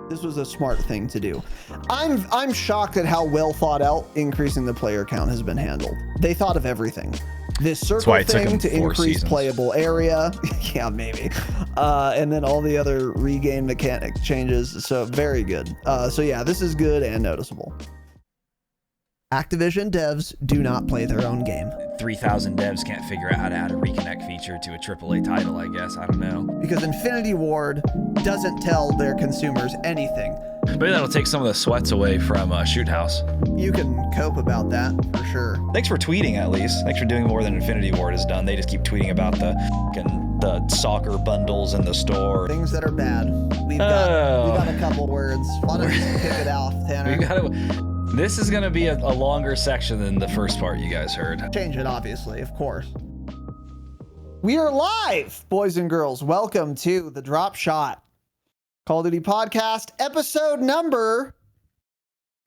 This was a smart thing to do. I'm shocked at how well thought out increasing the player count has been handled. They thought of everything. This circle thing to increase playable area. Yeah, maybe. And then all the other regain mechanic changes. So very good. So yeah, this is good and noticeable. Activision devs do not play their own game. 3,000 devs can't figure out how to add a reconnect feature to a AAA title, I guess. I don't know. Because Infinity Ward doesn't tell their consumers anything. Maybe that'll take some of the sweats away from Shoot House. You can cope about that, for sure. Thanks for tweeting, at least. Thanks for doing more than Infinity Ward has done. They just keep tweeting about the soccer bundles in the store. Things that are bad. We got a couple words. Why don't you kick it off, Tanner? This is going to be a longer section than the first part you guys heard. Change it, obviously, of course. We are live, boys and girls. Welcome to the Drop Shot Call of Duty Podcast, episode number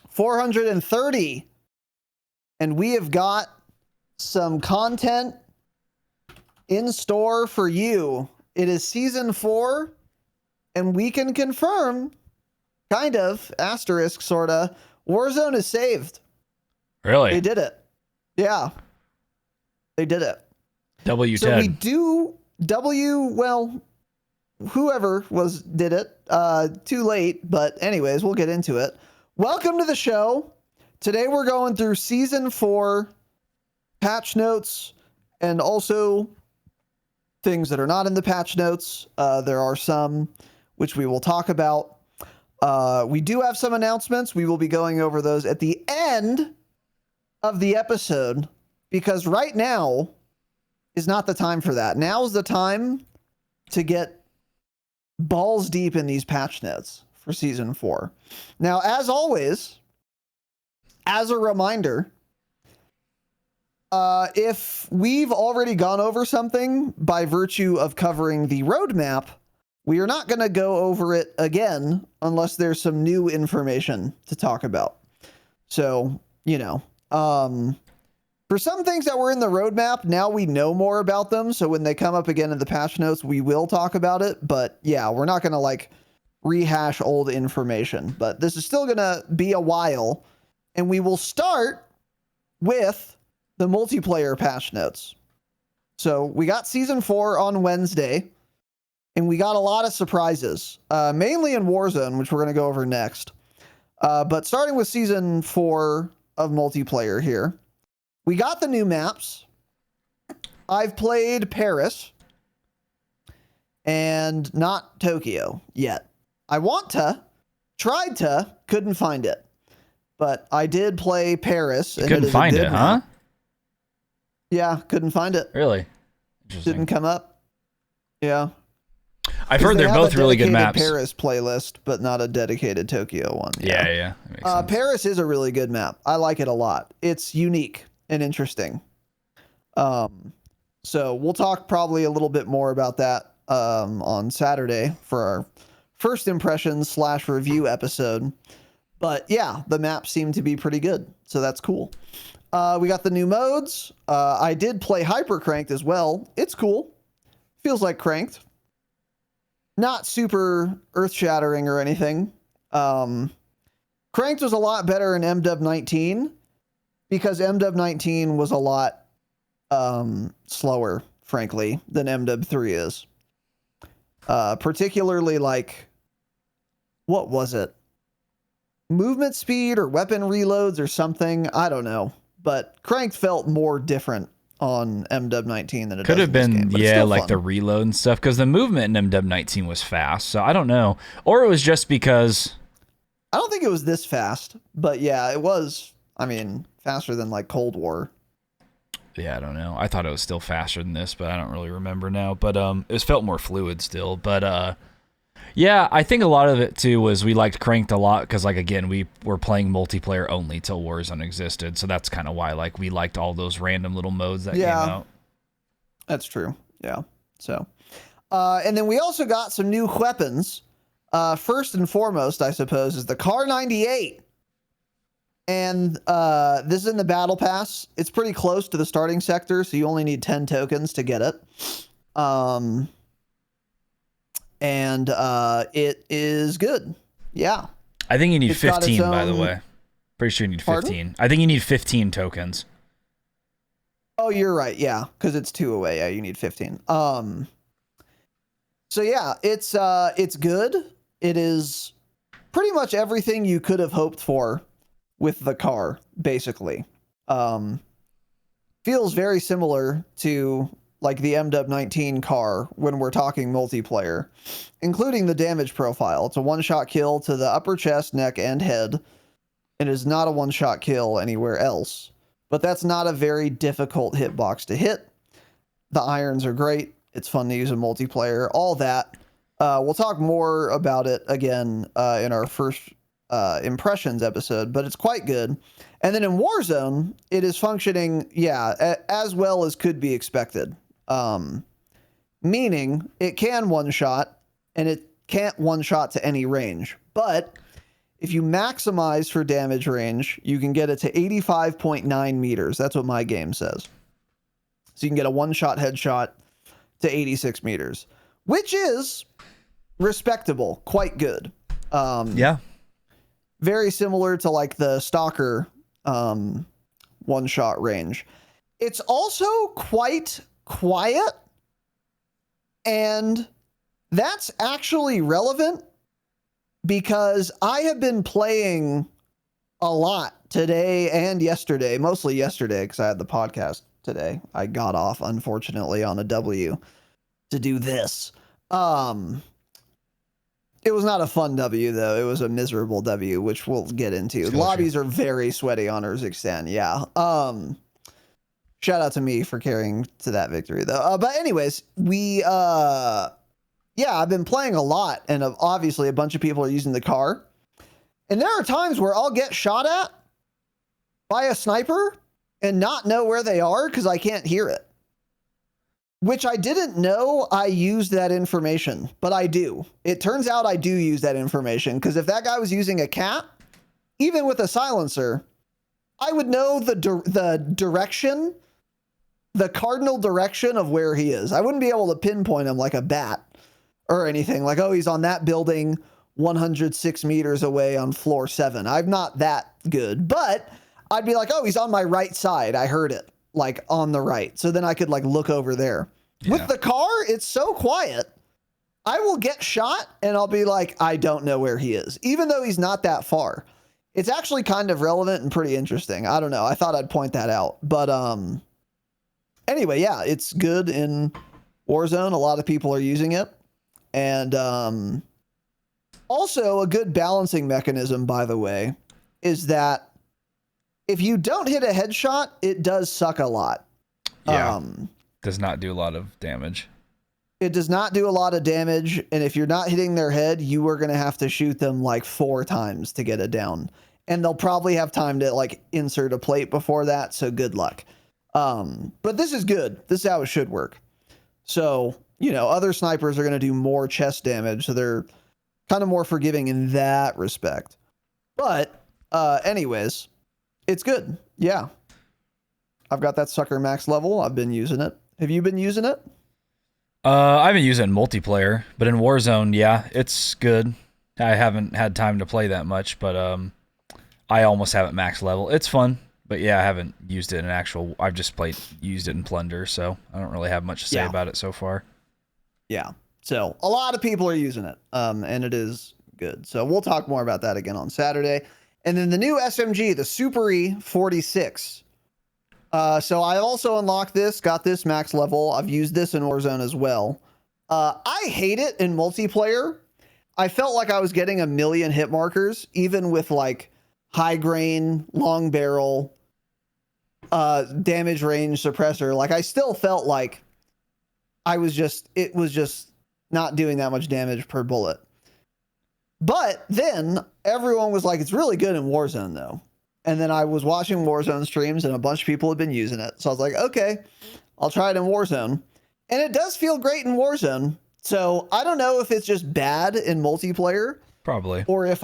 430. And we have got some content in store for you. It is season 4, and we can confirm, kind of, asterisk, sorta, Warzone is saved. Really? They did it. Yeah. They did it. W10. So we do whoever did it. Too late, but anyways, we'll get into it. Welcome to the show. Today we're going through season 4 patch notes and also things that are not in the patch notes. There are some which we will talk about. We do have some announcements. We will be going over those at the end of the episode because right now is not the time for that. Now is the time to get balls deep in these patch notes for season 4. Now, as always, as a reminder, if we've already gone over something by virtue of covering the roadmap, we are not going to go over it again unless there's some new information to talk about. So, for some things that were in the roadmap, now we know more about them. So when they come up again in the patch notes, we will talk about it. But yeah, we're not going to rehash old information. But this is still going to be a while. And we will start with the multiplayer patch notes. So we got season 4 on Wednesday. And we got a lot of surprises, mainly in Warzone, which we're going to go over next. But starting with season 4 of multiplayer here, we got the new maps. I've played Paris and not Tokyo yet. I tried to, couldn't find it. But I did play Paris. You couldn't find it, huh? Yeah, couldn't find it. Really? Didn't come up. Yeah. I've heard they're both really good maps. Paris playlist, but not a dedicated Tokyo one. Yeah. That makes sense. Paris is a really good map. I like it a lot. It's unique and interesting. So we'll talk probably a little bit more about that on Saturday for our first impressions / review episode. But yeah, the maps seem to be pretty good, so that's cool. We got the new modes. I did play Hyper Cranked as well. It's cool. Feels like Cranked. Not super earth-shattering or anything. Cranked was a lot better in MW19 because MW19 was a lot slower, frankly, than MW3 is. Particularly what was it? Movement speed or weapon reloads or something? I don't know. But Cranked felt more different on MW19 than it could have been, game, the reload and stuff, because the movement in MW19 was fast, so I don't know. Or it was just because... I don't think it was this fast, but yeah, it was, faster than Cold War. Yeah, I don't know. I thought it was still faster than this, but I don't really remember now. But it felt more fluid still. But yeah, I think a lot of it too was we liked Cranked a lot because, again, we were playing multiplayer only till Warzone existed. So that's kind of why, we liked all those random little modes that came out. That's true. Yeah. So, and then we also got some new weapons. First and foremost, I suppose, is the Kar 98. And this is in the Battle Pass. It's pretty close to the starting sector, so you only need 10 tokens to get it. And it is good. Yeah. I think you need It's got its 15, by the own- way. Pretty sure you need Pardon? 15. I think you need 15 tokens. Oh, you're right. Yeah, because it's 2 away. Yeah, you need 15. So yeah, it's good. It is pretty much everything you could have hoped for with the car, basically. Feels very similar to like the MW19 car when we're talking multiplayer, including the damage profile. It's a one-shot kill to the upper chest, neck, and head. It is not a one-shot kill anywhere else. But that's not a very difficult hitbox to hit. The irons are great. It's fun to use in multiplayer. All that. We'll talk more about it again in our first impressions episode, but it's quite good. And then in Warzone, it is functioning, as well as could be expected. Meaning it can one-shot, and it can't one-shot to any range. But if you maximize for damage range, you can get it to 85.9 meters. That's what my game says. So you can get a one-shot headshot to 86 meters, which is respectable, quite good. Yeah. Very similar to like the Stalker one-shot range. It's also quite quiet, and that's actually relevant because I have been playing a lot today and yesterday, mostly yesterday because I had the podcast today. I got off, unfortunately, on a W to do this. It was not a fun W, though. It was a miserable W, which we'll get into. Gotcha. Lobbies are very sweaty on Urzikstan, yeah. Shout out to me for carrying to that victory, though. But anyways, I've been playing a lot, and obviously a bunch of people are using the car. And there are times where I'll get shot at by a sniper and not know where they are because I can't hear it. Which I didn't know I used that information, but I do. It turns out I do use that information because if that guy was using a cat, even with a silencer, I would know the direction, the cardinal direction of where he is. I wouldn't be able to pinpoint him like a bat or anything like, oh, he's on that building 106 meters away on floor 7. I'm not that good, but I'd be like, oh, he's on my right side. I heard it like on the right. So then I could like look over there. Yeah. With the car, it's so quiet. I will get shot and I'll be like, I don't know where he is, even though he's not that far. It's actually kind of relevant and pretty interesting. I don't know. I thought I'd point that out. But anyway, yeah, it's good in Warzone. A lot of people are using it. And also a good balancing mechanism, by the way, is that if you don't hit a headshot, it does suck a lot. Yeah. Does not do a lot of damage. It does not do a lot of damage. And if you're not hitting their head, you are going to have to shoot them like 4 times to get it down. And they'll probably have time to like insert a plate before that. So good luck. But this is good. This is how it should work. So, you know, other snipers are going to do more chest damage. So they're kind of more forgiving in that respect. But anyways, it's good. Yeah. I've got that sucker max level. I've been using it. Have you been using it? I haven't used it in multiplayer, but in Warzone, yeah, it's good. I haven't had time to play that much, but I almost have it max level. It's fun, but yeah, I haven't used it in actual. I've just used it in Plunder, so I don't really have much to say about it so far. Yeah. So a lot of people are using it, and it is good. So we'll talk more about that again on Saturday. And then the new SMG, the Super E46. So I also unlocked this, got this max level. I've used this in Warzone as well. I hate it in multiplayer. I felt like I was getting a million hit markers, even with like high grain, long barrel, damage range suppressor. Like I still felt like it was just not doing that much damage per bullet. But then everyone was like, it's really good in Warzone though. And then I was watching Warzone streams and a bunch of people had been using it. So I was like, okay, I'll try it in Warzone. And it does feel great in Warzone. So I don't know if it's just bad in multiplayer. Probably. Or if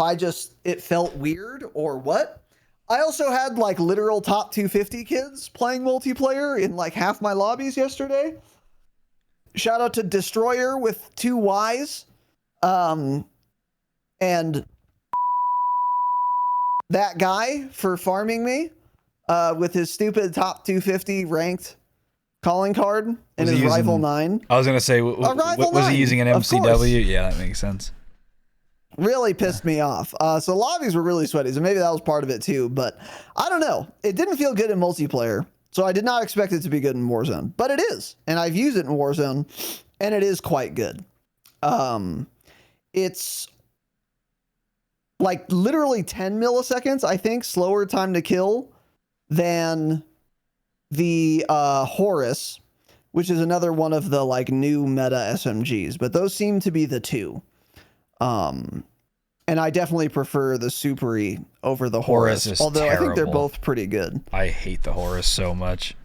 it felt weird or what. I also had like literal top 250 kids playing multiplayer in like half my lobbies yesterday. Shout out to Destroyer with 2 Ys. And that guy for farming me with his stupid top 250 ranked calling card and his Rival 9. I was going to say, was he using an MCW? Yeah, that makes sense. Really pissed me off. So lobbies were really sweaty, so maybe that was part of it too. But I don't know. It didn't feel good in multiplayer, so I did not expect it to be good in Warzone. But it is, and I've used it in Warzone, and it is quite good. It's like literally 10 milliseconds, I think, slower time to kill than the Horus, which is another one of the like new meta SMGs. But those seem to be the two. And I definitely prefer the Superi over the Horus, although terrible. I think they're both pretty good. I hate the Horus so much.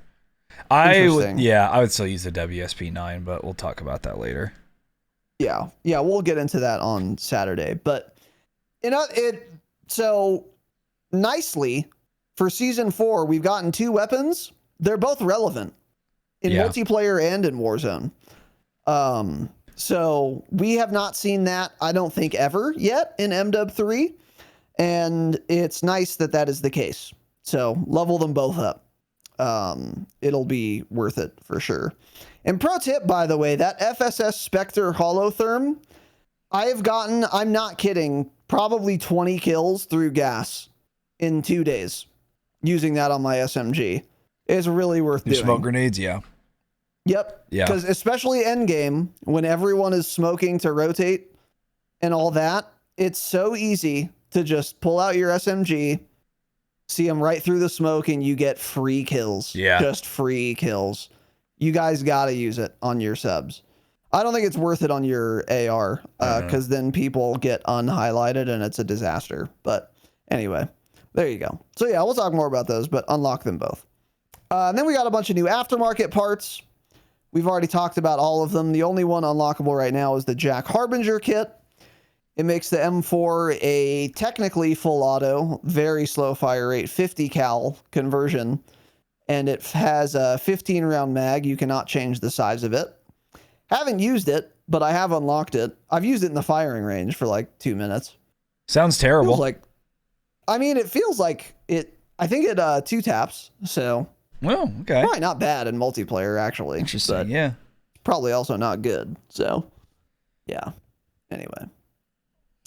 I would still use the WSP9, but we'll talk about that later. Yeah, we'll get into that on Saturday. But so nicely for season 4, we've gotten 2 weapons. They're both relevant in multiplayer and in Warzone. So we have not seen that, I don't think, ever yet in MW 3. And it's nice that that is the case. So level them both up. It'll be worth it for sure. And pro tip, by the way, that FSS Spectre Holotherm, I have gotten, I'm not kidding, probably 20 kills through gas in 2 days using that on my SMG. It's really worth doing. Smoke grenades, yeah. Yep. Yeah. Because especially endgame, when everyone is smoking to rotate and all that, it's so easy to just pull out your SMG, see them right through the smoke, and you get free kills. Yeah. Just free kills. You guys got to use it on your subs. I don't think it's worth it on your AR because then people get unhighlighted and it's a disaster. But anyway, there you go. So yeah, we'll talk more about those, but unlock them both. And then we got a bunch of new aftermarket parts. We've already talked about all of them. The only one unlockable right now is the Jack Harbinger kit. It makes the M4 a technically full auto, very slow fire rate, 50 cal conversion. And it has a 15 round mag. You cannot change the size of it. Haven't used it, but I have unlocked it. I've used it in the firing range for like 2 minutes. Sounds terrible. It feels like it, I think it 2 taps. So. Well, okay. Probably not bad in multiplayer, actually. Interesting, but yeah. Probably also not good. So, yeah. Anyway.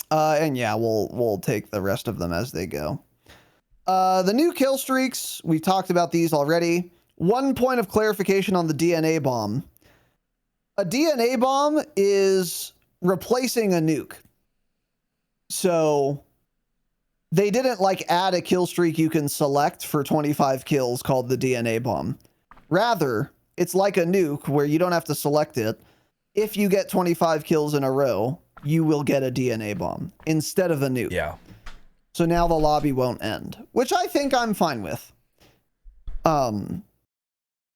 And yeah, we'll take the rest of them as they go. The new kill streaks, we've talked about these already. 1 point of clarification on the DNA bomb. A DNA bomb is replacing a nuke. So they didn't like add a kill streak you can select for 25 kills called the DNA bomb. Rather, it's like a nuke where you don't have to select it. If you get 25 kills in a row, you will get a DNA bomb instead of a nuke. Yeah. So now the lobby won't end, which I think I'm fine with.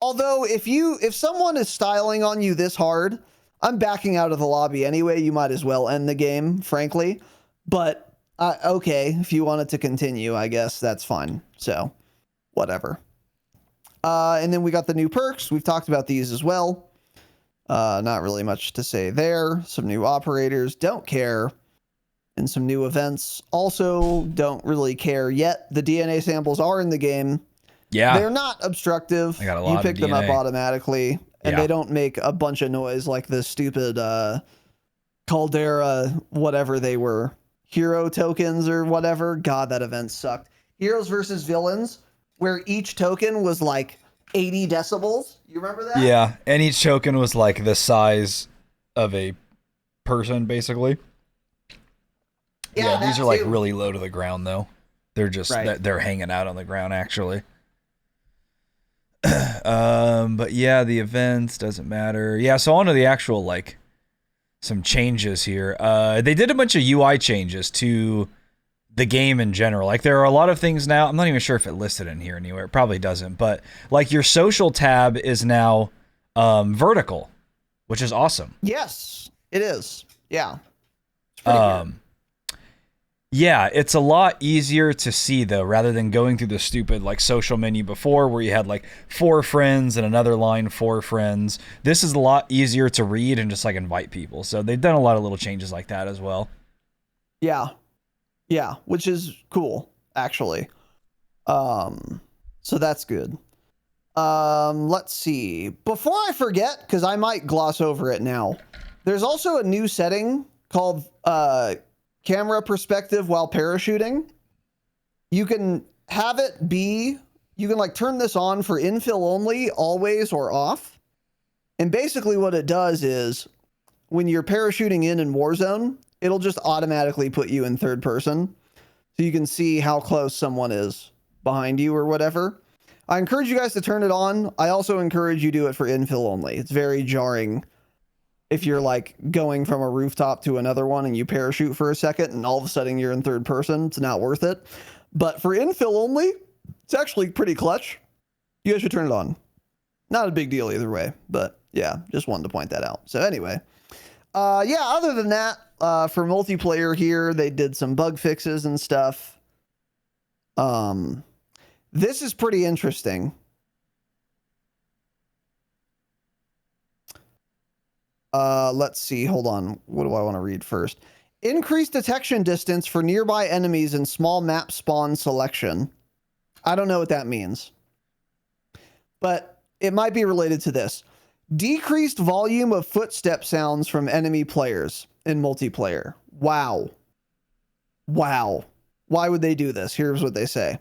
Although if someone is styling on you this hard, I'm backing out of the lobby anyway. You might as well end the game, frankly. But okay, if you want it to continue, I guess that's fine. So, whatever. And then we got the new perks. We've talked about these as well. Not really much to say there. Some new operators, don't care. And some new events, also don't really care yet. The DNA samples are in the game. Yeah. They're not obstructive. I got a lot you pick of them DNA. up automatically. And they don't make a bunch of noise like the stupid Caldera, whatever they were. Hero tokens or whatever. God, that event sucked. Heroes versus villains, where each token was like 80 decibels. You remember that? Yeah, and each token was like the size of a person, basically. Yeah, these are like really low to the ground, though. They're just they're hanging out on the ground, actually. But yeah, the events doesn't matter. Yeah, so on to the actual like some changes here. They did a bunch of UI changes to the game in general. Like there are a lot of things now. I'm not even sure if it listed in here anywhere. It probably doesn't. But like your social tab is now vertical, which is awesome. Yes, it is. Yeah. It's pretty good. Yeah, it's a lot easier to see though, rather than going through the stupid like social menu before where you had like 4 friends and another line 4 friends. This is a lot easier to read and just like invite people. So they've done a lot of little changes like that as well. Yeah. Yeah, which is cool. actually. So that's good. Let's see. Before I forget, because I might gloss over it now, there's also a new setting called camera perspective while parachuting. You can have it be, you can like turn this on for infill only, always, or off. And basically what it does is when you're parachuting in Warzone, it'll just automatically put you in third person. So you can see how close someone is behind you or whatever. I encourage you guys to turn it on. I also encourage you to do it for infill only. It's very jarring if you're like going from a rooftop to another one and you parachute for a second and all of a sudden you're in third person. It's not worth it. But for infill only, it's actually pretty clutch. You guys should turn it on. Not a big deal either way, but yeah, just wanted to point that out. So anyway, yeah, other than that, for multiplayer here, they did some bug fixes and stuff. This is pretty interesting. Let's see. Hold on. What do I want to read first? Increased detection distance for nearby enemies in small map spawn selection. I don't know what that means, but it might be related to this. Decreased volume of footstep sounds from enemy players in multiplayer. Wow. Wow. Why would they do this? Here's what they say.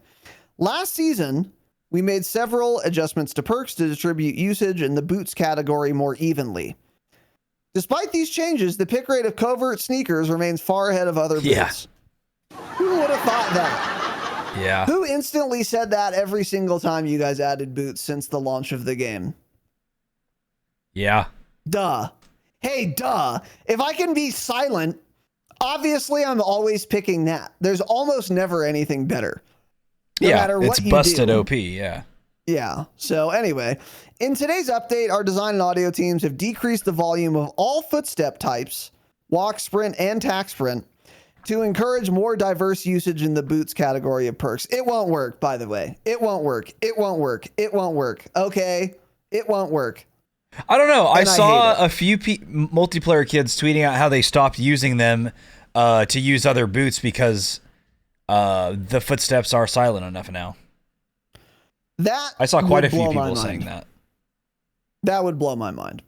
Last season, we made several adjustments to perks to distribute usage in the boots category more evenly. Despite these changes, the pick rate of covert sneakers remains far ahead of other boots. Who would have thought that? Yeah. Who instantly said that every single time you guys added boots since the launch of the game? Yeah. Duh. Hey, duh. If I can be silent, obviously I'm always picking that. There's almost never anything better. No matter what it's you busted do. OP, yeah. Yeah. So anyway, in today's update, our design and audio teams have decreased the volume of all footstep types, walk, sprint, and tack sprint, to encourage more diverse usage in the boots category of perks. It won't work, by the way. It won't work. It won't work. It won't work. Okay? It won't work. I don't know. I And I saw hate it. a few multiplayer kids tweeting out how they stopped using them to use other boots because the footsteps are silent enough now. That I saw quite a would few blow my people saying mind. that. That would blow my mind.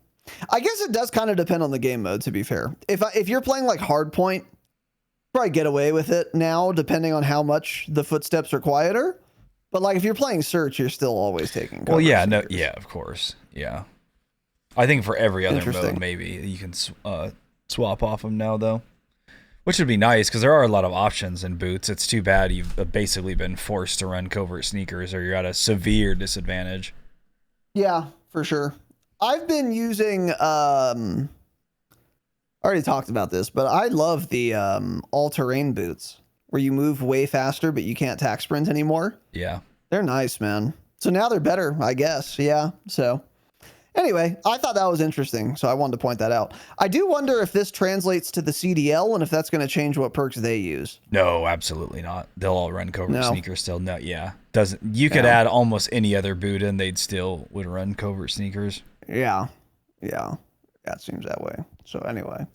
I guess it does kind of depend on the game mode, to be fair. If you're playing like Hardpoint, probably get away with it now, depending on how much the footsteps are quieter. But like if you're playing Search, you're still always taking cover. Well, yeah, sneakers. yeah, of course, yeah. I think for every other Interesting. mode, maybe you can swap off them now, though. Which would be nice, because there are a lot of options in boots. It's too bad you've basically been forced to run covert sneakers, or you're at a severe disadvantage. Yeah, for sure. I've been using I already talked about this, but I love the all-terrain boots where you move way faster but you can't tack sprint anymore. Yeah. They're nice, man. So now they're better, I guess. Yeah. So anyway, I thought that was interesting, so I wanted to point that out. I do wonder if this translates to the CDL and if that's going to change what perks they use. No, absolutely not. They'll all run covert No. sneakers still. No, yeah. Doesn't you could Yeah. add almost any other boot and they'd still would run covert sneakers. Yeah. Yeah. That seems that way. So anyway.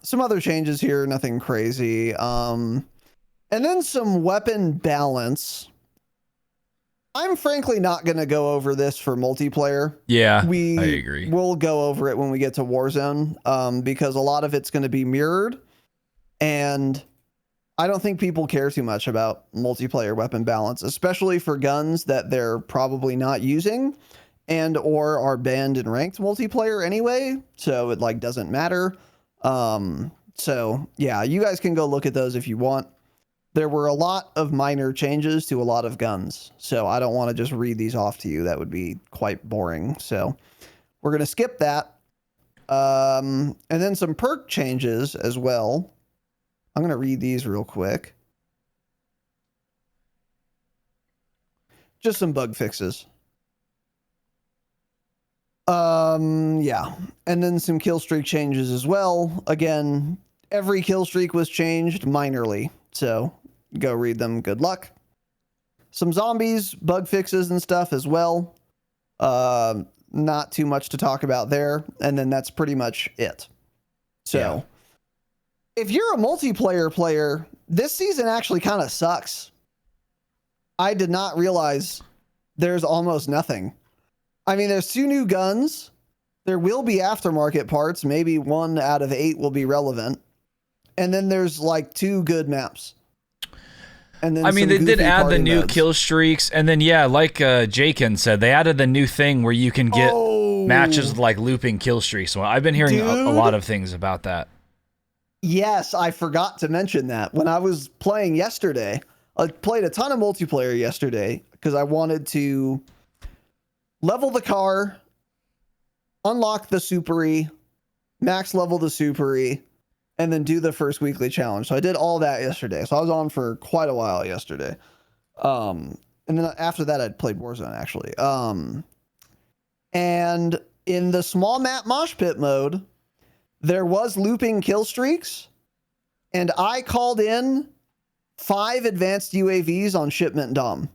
Some other changes here, nothing crazy. And then some weapon balance. I'm frankly not going to go over this for multiplayer. Yeah, I We agree. will go over it when we get to Warzone, because a lot of it's going to be mirrored, and I don't think people care too much about multiplayer weapon balance, especially for guns that they're probably not using and or are banned in ranked multiplayer anyway, so it like doesn't matter. So yeah, you guys can go look at those if you want. There were a lot of minor changes to a lot of guns, so I don't want to just read these off to you. That would be quite boring. So we're going to skip that. And then some perk changes as well. I'm going to read these real quick. Just some bug fixes. Yeah. And then some kill streak changes as well. Again, every kill streak was changed minorly, so go read them. Good luck. Some zombies, bug fixes and stuff as well. Not too much to talk about there. And then that's pretty much it. So if you're a multiplayer player, this season actually kind of sucks. I did not realize there's almost nothing. I mean, there's 2 new guns. There will be aftermarket parts. Maybe 1 out of 8 will be relevant. And then there's like 2 good maps. And then I mean, they did add the new modes. kill streaks, and then like Jakin said, they added the new thing where you can get matches with like looping kill streaks. So I've been hearing a lot of things about that. Yes, I forgot to mention that. When I was playing yesterday, I played a ton of multiplayer yesterday because I wanted to level the car, unlock the Super-E, max level the Super-E, and then do the first weekly challenge. So I did all that yesterday. So I was on for quite a while yesterday. And then after that, I'd played Warzone, actually. And in the small map mosh pit mode, there was looping kill streaks, and I called in 5 advanced UAVs on shipment Dom.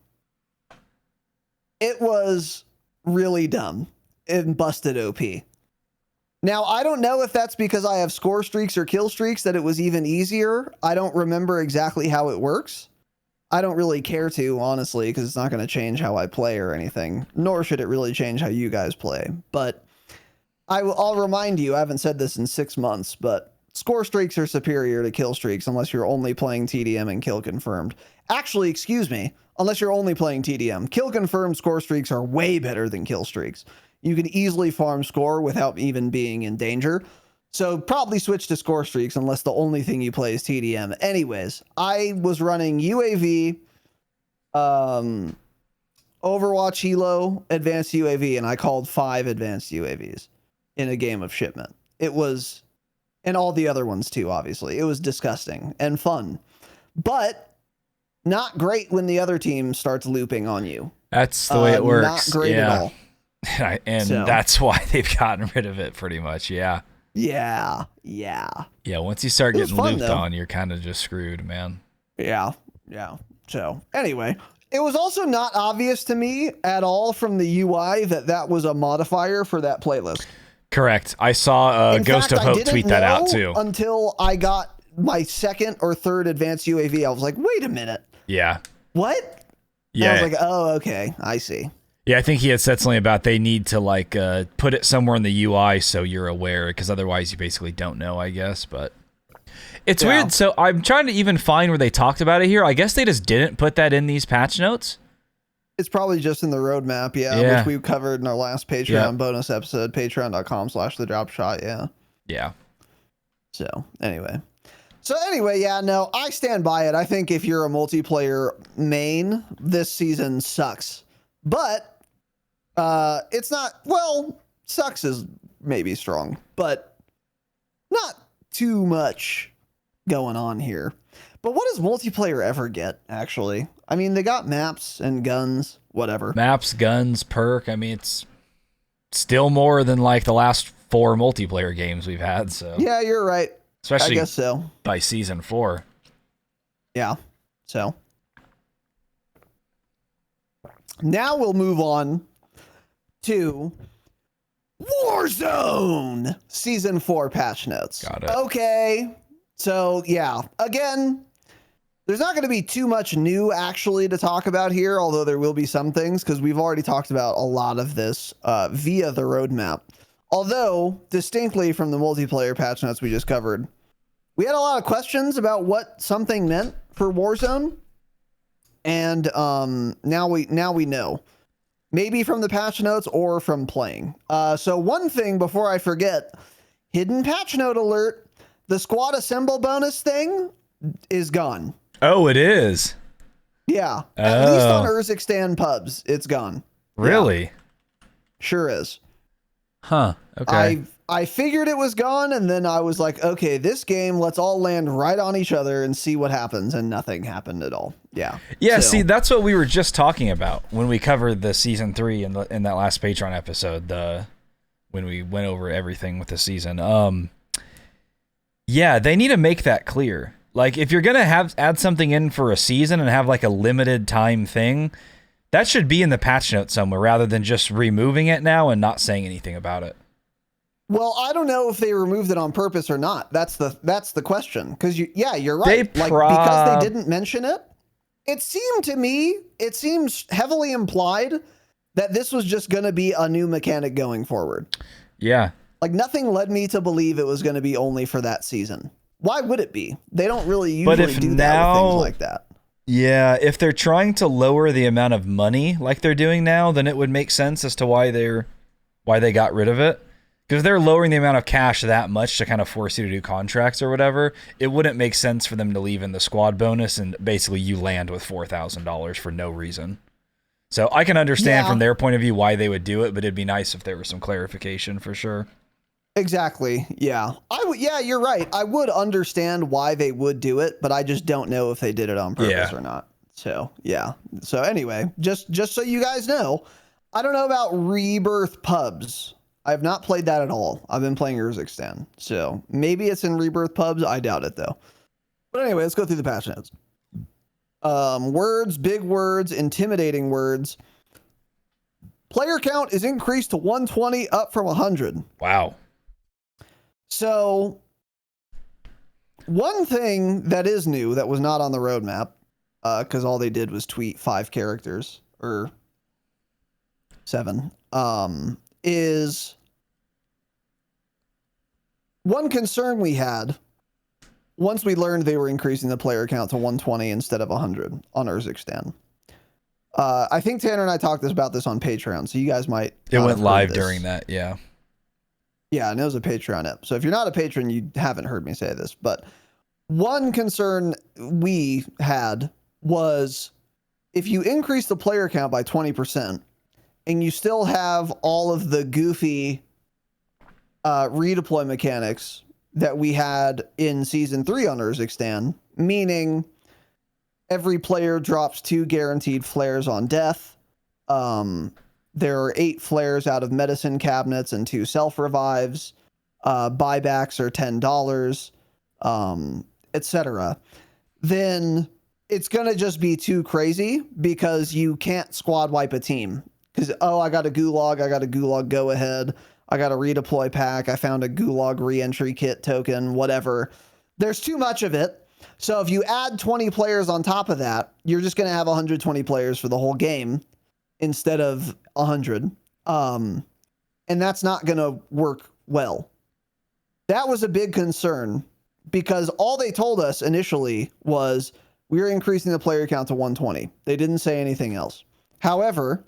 It was really dumb and busted OP. Now, I don't know if that's because I have score streaks or kill streaks that it was even easier. I don't remember exactly how it works. I don't really care to, honestly, because it's not going to change how I play or anything, nor should it really change how you guys play. But I'll remind you, I haven't said this in 6 months, but score streaks are superior to kill streaks unless you're only playing TDM and kill confirmed. Actually, excuse me, unless you're only playing TDM. Kill confirmed score streaks are way better than kill streaks. You can easily farm score without even being in danger. So probably switch to score streaks unless the only thing you play is TDM. Anyways, I was running UAV, Overwatch Helo, Advanced UAV, and I called 5 Advanced UAVs in a game of shipment. It was, and all the other ones too, obviously. It was disgusting and fun, but not great when the other team starts looping on you. That's the way it works. Not great at all. And so, that's why they've gotten rid of it pretty much. Yeah. Yeah. Once you start getting fun, looped though. on, you're kind of just screwed, man. Yeah. So anyway, it was also not obvious to me at all from the UI that was a modifier for that playlist. Correct. I saw Ghost of Hope tweet that out too. Until I got my 2nd or 3rd advanced UAV, I was like, wait a minute. Yeah. What? Yeah. And I was like, oh, okay. I see. Yeah, I think he had said something about they need to like put it somewhere in the UI so you're aware, because otherwise you basically don't know, I guess. But it's weird. So I'm trying to even find where they talked about it here. I guess they just didn't put that in these patch notes. It's probably just in the roadmap, which we covered in our last Patreon bonus episode, patreon.com/thedropshot. Yeah. So anyway, no, I stand by it. I think if you're a multiplayer main, this season sucks. But it's not, well, sucks is maybe strong, but not too much going on here. But what does multiplayer ever get, actually? I mean, they got maps and guns, whatever. Maps, guns, perk. I mean, it's still more than like the last 4 multiplayer games we've had. So yeah, you're right. Especially I guess so. By season 4. Yeah. So now we'll move on to Warzone Season 4 patch notes. Got it. Okay. So, yeah. Again, there's not going to be too much new actually to talk about here, although there will be some things because we've already talked about a lot of this via the roadmap. Although, distinctly from the multiplayer patch notes we just covered, we had a lot of questions about what something meant for Warzone. And now we know, maybe from the patch notes or from playing. So one thing before I forget, hidden patch note alert, the squad assemble bonus thing is gone. Oh, it is. Yeah, at least on Urzikstan pubs, it's gone. Really? Yeah. Sure is. Huh. Okay. I figured it was gone, and then I was like, okay, this game, let's all land right on each other and see what happens, and nothing happened at all. Yeah. Yeah, see, that's what we were just talking about when we covered the season 3 in that last Patreon episode, when we went over everything with the season. Yeah, they need to make that clear. Like, if you're gonna add something in for a season and have like a limited time thing, that should be in the patch notes somewhere rather than just removing it now and not saying anything about it. Well, I don't know if they removed it on purpose or not. That's the question. Because you're right. Because they didn't mention it. It seemed to me, it seems heavily implied that this was just going to be a new mechanic going forward. Yeah. Like nothing led me to believe it was going to be only for that season. Why would it be? They don't really usually do that with things like that. Yeah, if they're trying to lower the amount of money like they're doing now, then it would make sense as to why they got rid of it. Because if they're lowering the amount of cash that much to kind of force you to do contracts or whatever, it wouldn't make sense for them to leave in the squad bonus and basically you land with $4,000 for no reason. So I can understand from their point of view why they would do it, but it'd be nice if there was some clarification for sure. Exactly. Yeah. Yeah, you're right. I would understand why they would do it, but I just don't know if they did it on purpose or not. So, yeah. So anyway, just so you guys know, I don't know about Rebirth Pubs. I have not played that at all. I've been playing Urzikstan. So maybe it's in Rebirth Pubs. I doubt it though. But anyway, let's go through the patch notes. Words, big words, intimidating words. Player count is increased to 120, up from 100. Wow. So one thing that is new that was not on the roadmap, because all they did was tweet 5 characters or 7, is one concern we had once we learned they were increasing the player count to 120 instead of 100 on Urzikstan. I think Tanner and I talked about this on Patreon, so you guys might. It went live during that, yeah. Yeah, and it was a Patreon app. So if you're not a patron, you haven't heard me say this. But one concern we had was if you increase the player count by 20% and you still have all of the goofy redeploy mechanics that we had in Season 3 on Urzikstan, meaning every player drops 2 guaranteed flares on death. There are 8 flares out of medicine cabinets and 2 self-revives. Buybacks are $10, etc. Then it's going to just be too crazy because you can't squad wipe a team. Because, I got a Gulag go ahead. I got a redeploy pack. I found a Gulag re-entry kit token, whatever. There's too much of it. So if you add 20 players on top of that, you're just going to have 120 players for the whole game instead of 100. And that's not going to work well. That was a big concern because all they told us initially was we're increasing the player count to 120. They didn't say anything else. However,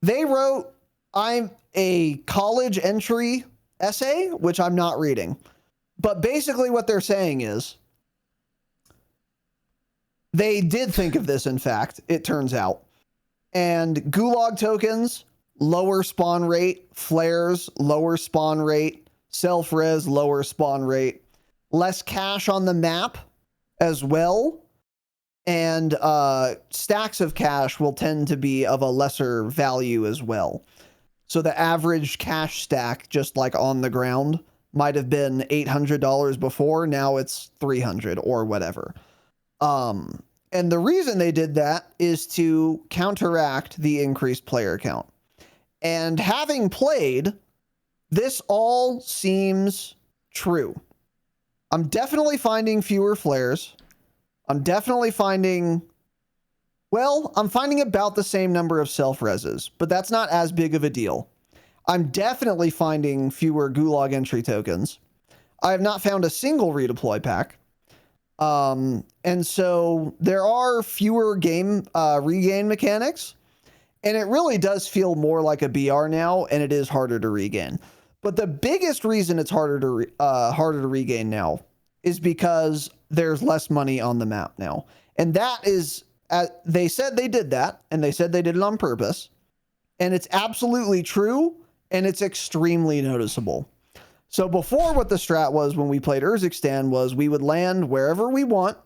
they wrote, I'm a college entry essay, which I'm not reading. But basically what they're saying is they did think of this, in fact, it turns out. And Gulag tokens, lower spawn rate, flares, lower spawn rate, self-res, lower spawn rate, less cash on the map as well. And stacks of cash will tend to be of a lesser value as well. So the average cash stack, just like on the ground, might have been $800 before. Now it's $300 or whatever. And the reason they did that is to counteract the increased player count. And having played, this all seems true. I'm definitely finding fewer flares. I'm definitely finding, I'm finding about the same number of self-reses, but that's not as big of a deal. I'm definitely finding fewer Gulag entry tokens. I have not found a single redeploy pack. And so there are fewer game regain mechanics, and it really does feel more like a BR now, and it is harder to regain. But the biggest reason it's harder to regain now is because there's less money on the map now. And that is, they said they did that, and they said they did it on purpose. And it's absolutely true, and it's extremely noticeable. So before, what the strat was when we played Urzikstan was we would land wherever we want.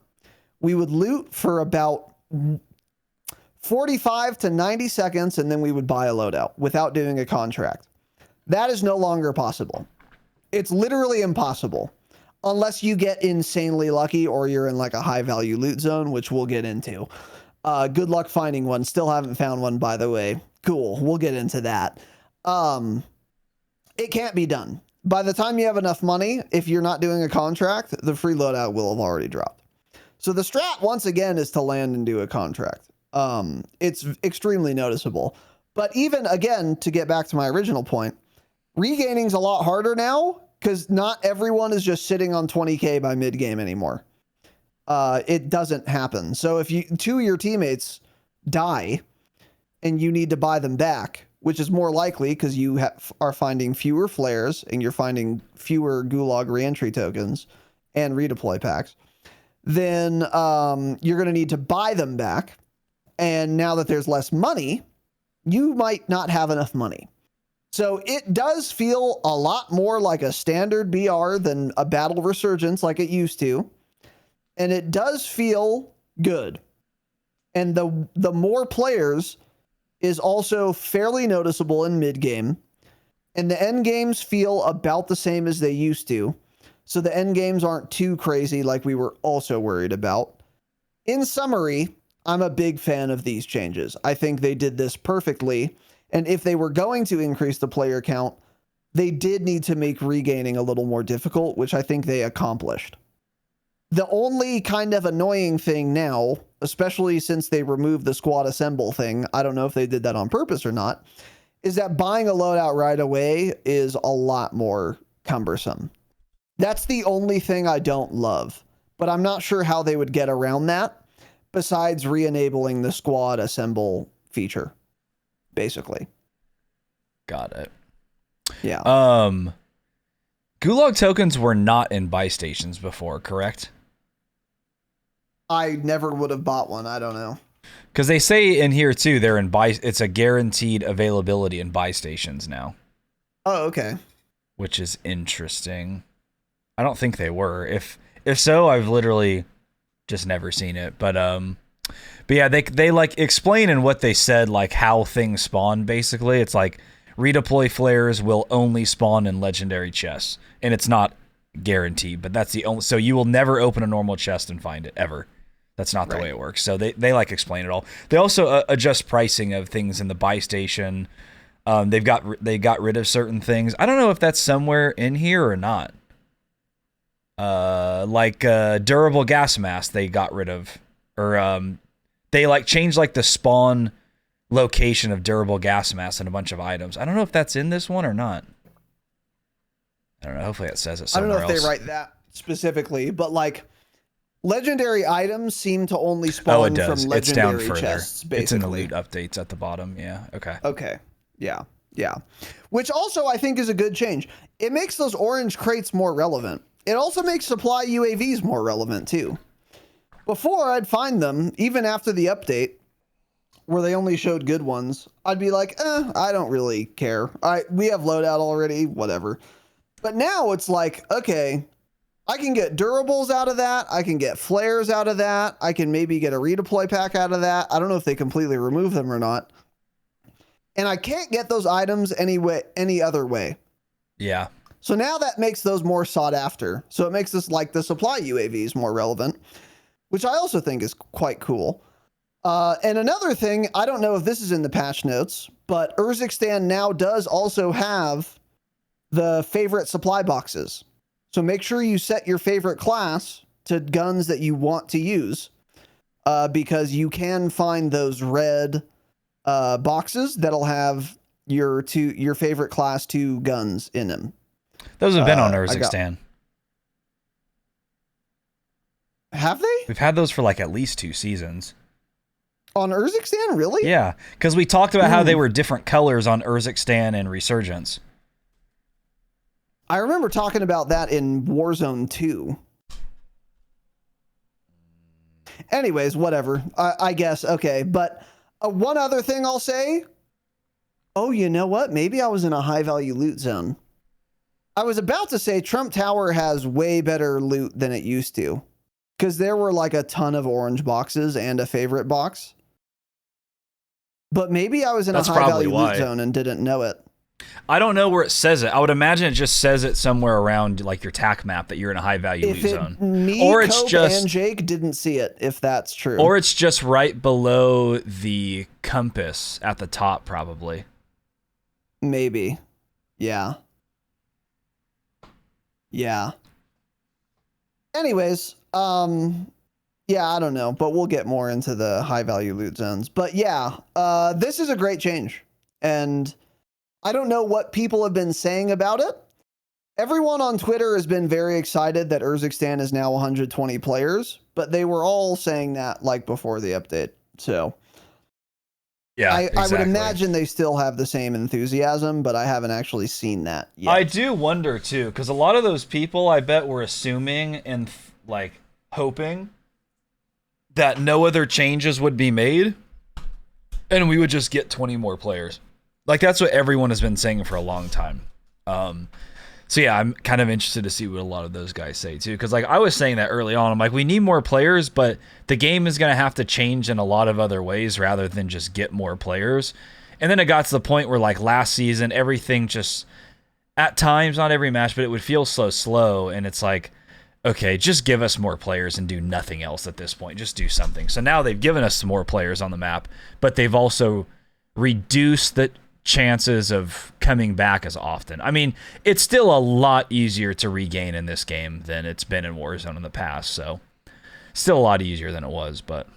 We would loot for about 45 to 90 seconds, and then we would buy a loadout without doing a contract. That is no longer possible. It's literally impossible. Unless you get insanely lucky or you're in like a high value loot zone, which we'll get into. Good luck finding one. Still haven't found one, by the way. Cool. We'll get into that. It can't be done. by the time you have enough money, if you're not doing a contract, the free loadout will have already dropped. So the strat, once again, is to land and do a contract. It's extremely noticeable. But even, again, to get back to my original point, regaining's a lot harder now because not everyone is just sitting on 20K by mid-game anymore. It doesn't happen. So if two of your teammates die and you need to buy them back, which is more likely because you are finding fewer flares and you're finding fewer Gulag reentry tokens and redeploy packs, then you're going to need to buy them back. And now that there's less money, you might not have enough money. So it does feel a lot more like a standard BR than a battle resurgence like it used to. And it does feel good. And the more players is also fairly noticeable in mid game. And the end games feel about the same as they used to. So the end games aren't too crazy like we were also worried about. In summary, I'm a big fan of these changes. I think they did this perfectly. And if they were going to increase the player count, they did need to make regaining a little more difficult, which I think they accomplished. The only kind of annoying thing now, especially since they removed the squad assemble thing, I don't know if they did that on purpose or not, is that buying a loadout right away is a lot more cumbersome. That's the only thing I don't love, but I'm not sure how they would get around that besides re-enabling the squad assemble feature, basically. Got it. Yeah. Gulag tokens were not in buy stations before, correct? I never would have bought one. I don't know. Because they say in here too, they're in buy. It's a guaranteed availability in buy stations now. Oh, okay. Which is interesting. I don't think they were. If so, I've literally just never seen it. But yeah, they like explain in what they said, like how things spawn. Basically, it's like redeploy flares will only spawn in legendary chests, and it's not guaranteed. But that's the only. So you will never open a normal chest and find it ever. That's not the way it works. So they like explain it all. They also adjust pricing of things in the buy station. They got rid of certain things. I don't know if that's somewhere in here or not. Like durable gas mask they got rid of, or they like changed like the spawn location of durable gas masks and a bunch of items. I don't know if that's in this one or not. I don't know. Hopefully it says it somewhere else. I don't know if they write that specifically, but like legendary items seem to only spawn from legendary it's down further. Chests, basically. It's in the loot updates at the bottom. Yeah. Okay. Okay. Yeah. Yeah. Which also I think is a good change. It makes those orange crates more relevant. It also makes supply UAVs more relevant too. Before I'd find them, even after the update, where they only showed good ones, I'd be like, I don't really care. We have loadout already, whatever. But now it's like, okay, I can get durables out of that. I can get flares out of that. I can maybe get a redeploy pack out of that. I don't know if they completely remove them or not. And I can't get those items any other way. Yeah. So now that makes those more sought after. So it makes this like the supply UAVs more relevant, which I also think is quite cool. And another thing, I don't know if this is in the patch notes, but Urzikstan now does also have the favorite supply boxes. So make sure you set your favorite class to guns that you want to use, because you can find those red boxes that'll have your favorite class 2 guns in them. Those have been on Urzikstan. Have they? We've had those for like at least 2 seasons. On Urzikstan, really? Yeah, because we talked about how they were different colors on Urzikstan and Resurgence. I remember talking about that in Warzone 2. Anyways, whatever. I guess, okay. But one other thing I'll say. Oh, you know what? Maybe I was in a high-value loot zone. I was about to say Trump Tower has way better loot than it used to. Because there were like a ton of orange boxes and a favorite box. But maybe I was in a high-value loot zone and didn't know it. I don't know where it says it. I would imagine it just says it somewhere around like your TAC map that you're in a high-value loot zone. Or it's just and Jake didn't see it, if that's true. Or it's just right below the compass at the top, probably. Maybe. Yeah. Yeah. Anyways, yeah, I don't know, but we'll get more into the high value loot zones. But yeah, this is a great change. And I don't know what people have been saying about it. Everyone on Twitter has been very excited that Urzikstan is now 120 players, but they were all saying that like before the update. So Yeah, I would imagine they still have the same enthusiasm, but I haven't actually seen that yet. I do wonder too, because a lot of those people, I bet, were assuming and like hoping that no other changes would be made, and we would just get 20 more players. Like that's what everyone has been saying for a long time. So yeah, I'm kind of interested to see what a lot of those guys say too, because like I was saying that early on, I'm like, we need more players, but the game is going to have to change in a lot of other ways rather than just get more players. And then it got to the point where like last season, everything just at times, not every match, but it would feel so slow, and it's like, okay, just give us more players and do nothing else at this point. Just do something. So now they've given us some more players on the map, but they've also reduced the chances of coming back as often. I mean, it's still a lot easier to regain in this game than it's been in Warzone in the past, so still a lot easier than it was, but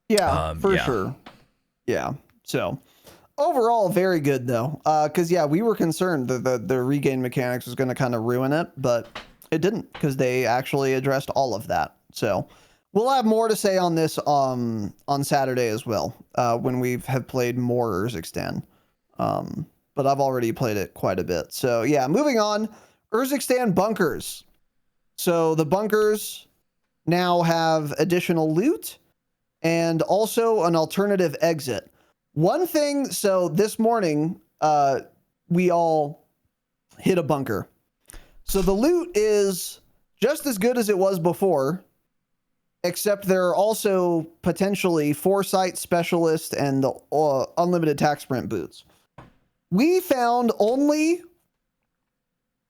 yeah, for sure. Yeah. So overall, very good though. Because yeah, we were concerned that the regain mechanics was going to kind of ruin it, but it didn't, because they actually addressed all of that. So we'll have more to say on this on Saturday as well, when we have played more Urzikstan. But I've already played it quite a bit. So yeah, moving on. Urzikstan bunkers. So the bunkers now have additional loot and also an alternative exit. One thing, so this morning, we all hit a bunker. So the loot is just as good as it was before, except there are also potentially Foresight Specialist and the unlimited tac sprint boots. We found only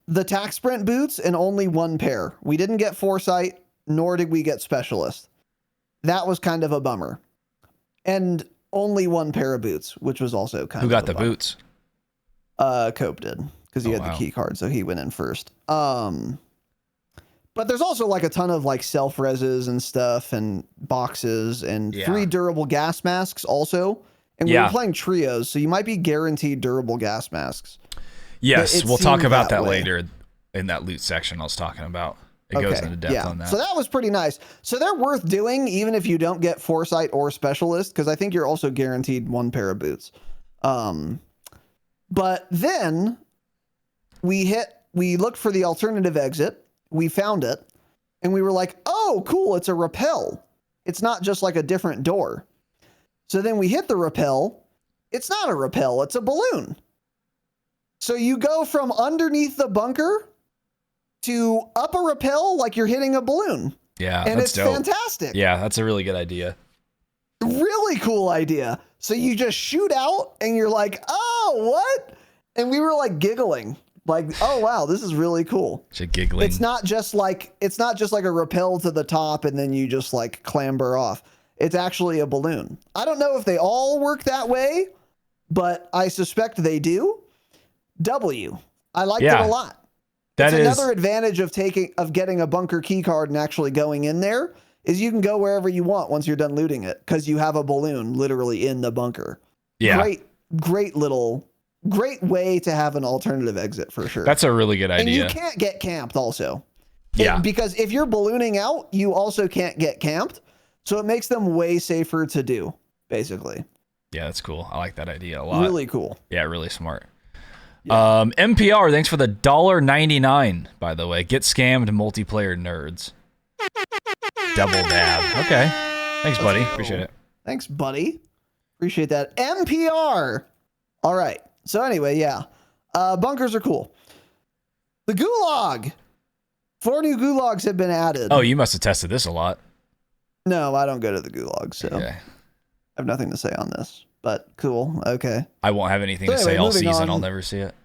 the tac sprint boots and only one pair. We didn't get Foresight, nor did we get Specialist. That was kind of a bummer. And only one pair of boots, which was also kind of a bummer. Who got the boots? Cope did, because he had the key card, so he went in first. But there's also like a ton of like self-reses and stuff and boxes and 3 durable gas masks also. And we were playing trios, so you might be guaranteed durable gas masks. Yes, we'll talk about that later in that loot section I was talking about. It goes into depth on that. So that was pretty nice. So they're worth doing even if you don't get Foresight or Specialist, because I think you're also guaranteed 1 pair of boots. But then we looked for the alternative exit. We found it. And we were like, oh, cool, it's a rappel. It's not just like a different door. So then we hit the rappel. It's not a rappel, it's a balloon. So you go from underneath the bunker to up a rappel like you're hitting a balloon. Yeah, and it's dope. Fantastic. Yeah, that's a really good idea. Really cool idea. So you just shoot out and you're like, oh, what? And we were like giggling. Like, oh wow, this is really cool. Giggling. It's not just like a rappel to the top and then you just like clamber off. It's actually a balloon. I don't know if they all work that way, but I suspect they do. I liked it a lot. That's another advantage of getting a bunker key card and actually going in there is you can go wherever you want once you're done looting it, because you have a balloon literally in the bunker. Yeah. Great way to have an alternative exit for sure. That's a really good idea. And you can't get camped also. Yeah. Because if you're ballooning out, you also can't get camped. So it makes them way safer to do, basically. Yeah, that's cool. I like that idea a lot. Really cool. Yeah, really smart. Yeah. MPR, thanks for the $1.99, by the way. Get scammed, multiplayer nerds. Double dab. Okay. Thanks, buddy. Appreciate it. Thanks, buddy. Appreciate that. MPR. All right. So anyway, yeah. Bunkers are cool. The Gulag. 4 new Gulags have been added. Oh, you must have tested this a lot. No, I don't go to the Gulag, so okay. I have nothing to say on this. But cool, okay. I won't have anything to say all season. I'll never see it.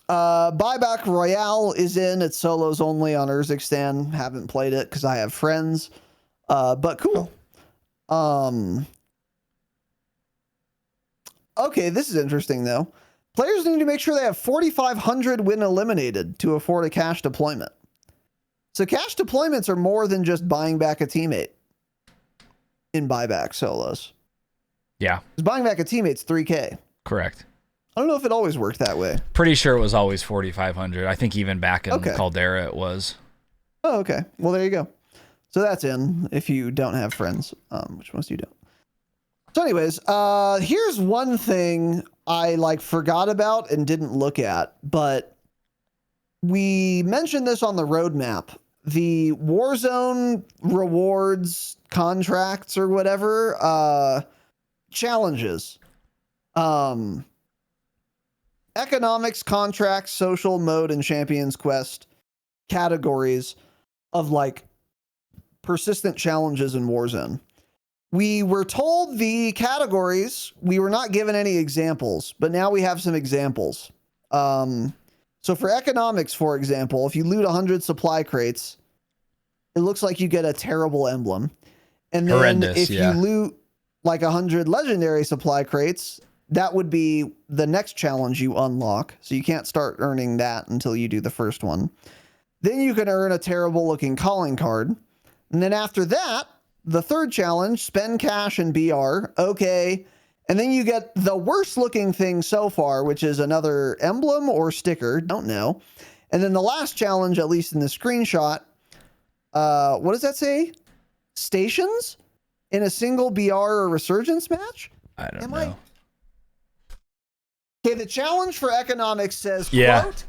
Buyback Royale is in. It's solos only on Urzikstan. Haven't played it because I have friends. But cool. Okay, this is interesting though. Players need to make sure they have 4,500 when eliminated to afford a cash deployment. So cash deployments are more than just buying back a teammate in buyback solos. Yeah. Because buying back a teammate's 3K. Correct. I don't know if it always worked that way. Pretty sure it was always 4,500. I think even back in Caldera it was. Oh, okay. Well, there you go. So that's in if you don't have friends, which most of you don't. So anyways, here's one thing I forgot about and didn't look at, but we mentioned this on the roadmap. The Warzone rewards contracts or whatever, challenges. Economics, contracts, social, mode, and Champions Quest categories of persistent challenges in Warzone. We were told the categories, we were not given any examples, but now we have some examples. So for economics, for example, if you loot 100 supply crates, it looks like you get a terrible emblem. And then if you loot 100 legendary supply crates, that would be the next challenge you unlock. So you can't start earning that until you do the first one. Then you can earn a terrible looking calling card. And then after that, the third challenge, spend cash and BR. Okay. And then you get the worst looking thing so far, which is another emblem or sticker. Don't know. And then the last challenge, at least in the screenshot, what does that say? Stations in a single BR or resurgence match? I don't know. Okay, the challenge for economics says, quote,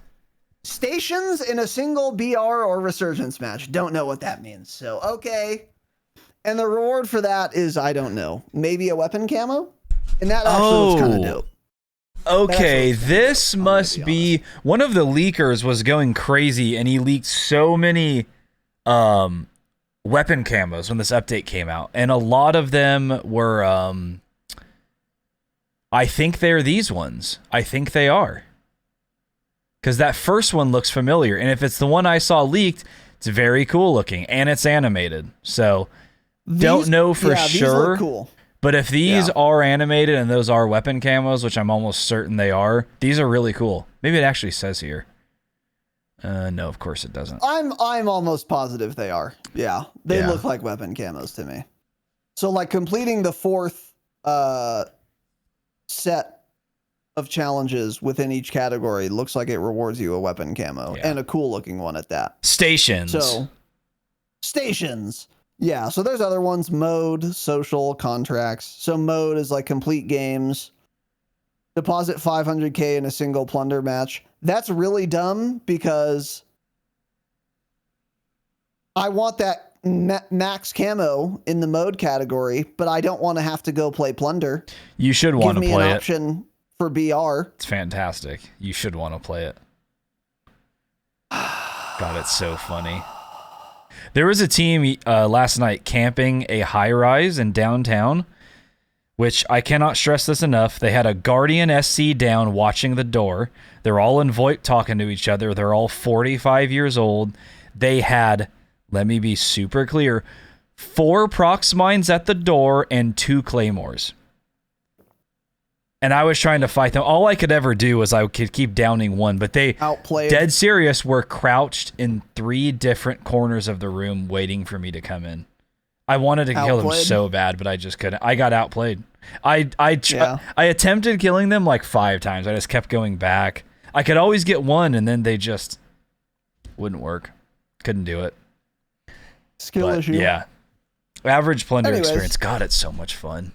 stations in a single BR or resurgence match. Don't know what that means. So, okay. And the reward for that is, I don't know, maybe a weapon camo? And that actually looks kind of dope. Okay, this must be one of the leakers was going crazy and he leaked so many weapon camos when this update came out. And a lot of them were I think they're these ones. I think they are. Because that first one looks familiar. And if it's the one I saw leaked, it's very cool looking. And it's animated. So, don't know for sure. These look cool. But if these are animated and those are weapon camos, which I'm almost certain they are, these are really cool. Maybe it actually says here. No, of course it doesn't. I'm almost positive they are. Yeah. They look like weapon camos to me. So, completing the fourth set of challenges within each category looks like it rewards you a weapon camo and a cool looking one at that. Stations. So stations. Yeah. So there's other ones, mode, social, contracts. So mode is complete games, deposit 500K in a single plunder match. That's really dumb because I want that max camo in the mode category, but I don't want to have to go play plunder. You should want to play it. Give me an option for BR. It's fantastic. You should want to play it. God, it's so funny. There was a team last night camping a high-rise in downtown, which I cannot stress this enough. They had a Guardian SC down watching the door. They're all in VoIP talking to each other. They're all 45 years old. They had, let me be super clear, 4 prox mines at the door and 2 claymores. And I was trying to fight them. All I could ever do was I could keep downing one, but they, outplayed. Dead serious, were crouched in 3 different corners of the room waiting for me to come in. I wanted to kill them so bad, but I just couldn't. I got outplayed. I attempted killing them 5 times. I just kept going back. I could always get one, and then they just wouldn't work. Couldn't do it. Skill issue. Yeah. Average plunder experience. God, it's so much fun.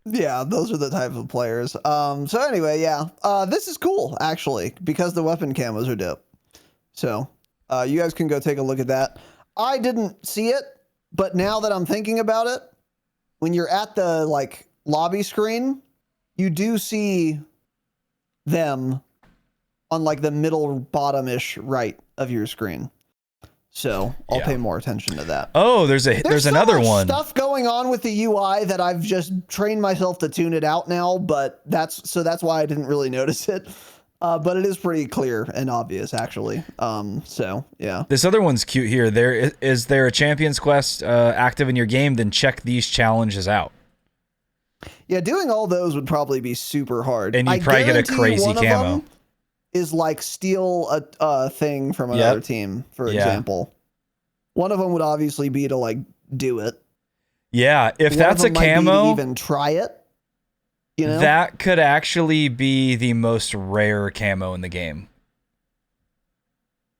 Yeah, those are the type of players. So anyway, this is cool actually because the weapon camos are dope. So you guys can go take a look at that. I didn't see it, but now that I'm thinking about it, when you're at the lobby screen, you do see them on the middle bottom-ish right of your screen. So I'll pay more attention to that. Oh, there's another one. Stuff going on with the UI that I've just trained myself to tune it out now, but that's why I didn't really notice it. But it is pretty clear and obvious actually. So yeah. This other one's cute here. Is there a Champions Quest active in your game? Then check these challenges out. Yeah, doing all those would probably be super hard. And you'd probably get a guarantee crazy one of camo. them is like steal a thing from another team, for example. One of them would obviously be to like do it. Yeah, if One that's of a them might be camo, to even try it. You know? that could actually be the most rare camo in the game.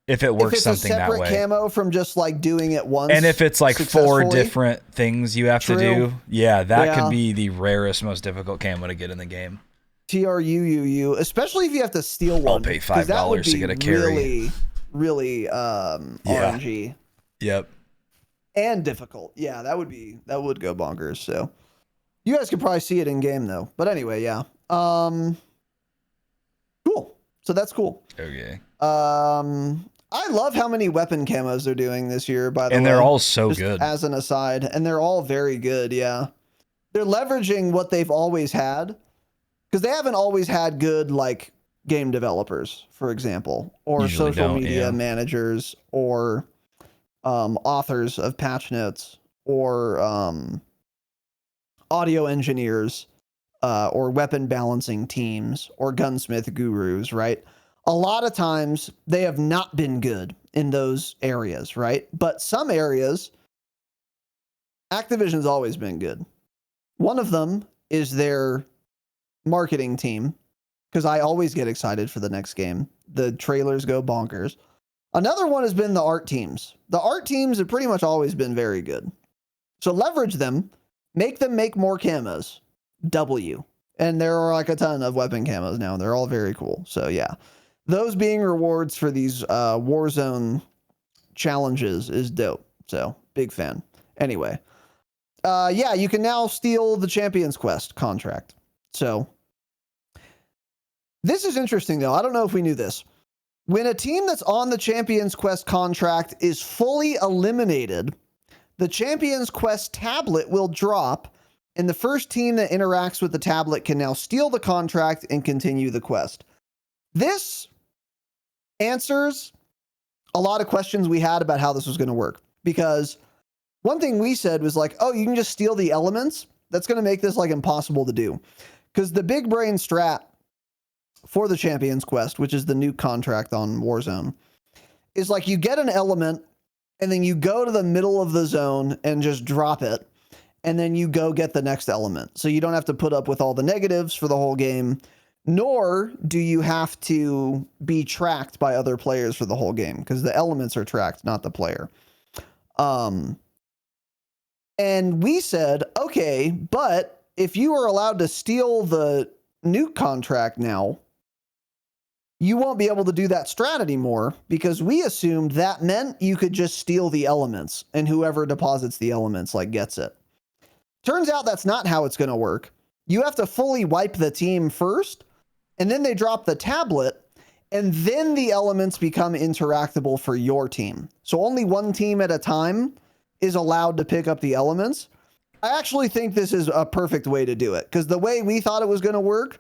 If it works something that way. If it's a separate camo from just like doing it once. And if it's like 4 different things you have to do, yeah, that could be the rarest, most difficult camo to get in the game. TRUUU, especially if you have to steal one. I'll pay $5 to get a carry. Really RNG. Yep. And difficult. Yeah, that would go bonkers. So you guys could probably see it in game though. But anyway, yeah. Cool. So that's cool. Okay. I love how many weapon camos they're doing this year, by the way. And they're all so just good. As an aside, and they're all very good, yeah. They're leveraging what they've always had, because they haven't always had good like game developers, for example, or Usually social media managers, or authors of patch notes, or audio engineers, or weapon balancing teams, or gunsmith gurus, right? A lot of times they have not been good in those areas, right? But some areas, Activision's always been good. One of them is their marketing team, because I always get excited for the next game. The trailers go bonkers. Another one has been the art teams. The art teams have pretty much always been very good. So leverage them, make them make more camos. W. And there are like a ton of weapon camos now. They're all very cool. So yeah. Those being rewards for these Warzone challenges is dope. So, big fan. Anyway. Yeah, you can now steal the Champions Quest contract. So, this is interesting, though. I don't know if we knew this. When a team that's on the Champions Quest contract is fully eliminated, the Champions Quest tablet will drop, and the first team that interacts with the tablet can now steal the contract and continue the quest. This answers a lot of questions we had about how this was going to work, because one thing we said was like, oh, you can just steal the elements. That's going to make this like impossible to do, because the big brain strat for the Champions Quest, which is the new contract on Warzone, is like you get an element and then you go to the middle of the zone and just drop it, and then you go get the next element. So you don't have to put up with all the negatives for the whole game, nor do you have to be tracked by other players for the whole game, because the elements are tracked, not the player. And we said, okay, but if you are allowed to steal the nuke contract now, you won't be able to do that strat anymore, because we assumed that meant you could just steal the elements and whoever deposits the elements like gets it. Turns out that's not how it's going to work. You have to fully wipe the team first, and then they drop the tablet, and then the elements become interactable for your team. So only one team at a time is allowed to pick up the elements. I actually think this is a perfect way to do it, because the way we thought it was going to work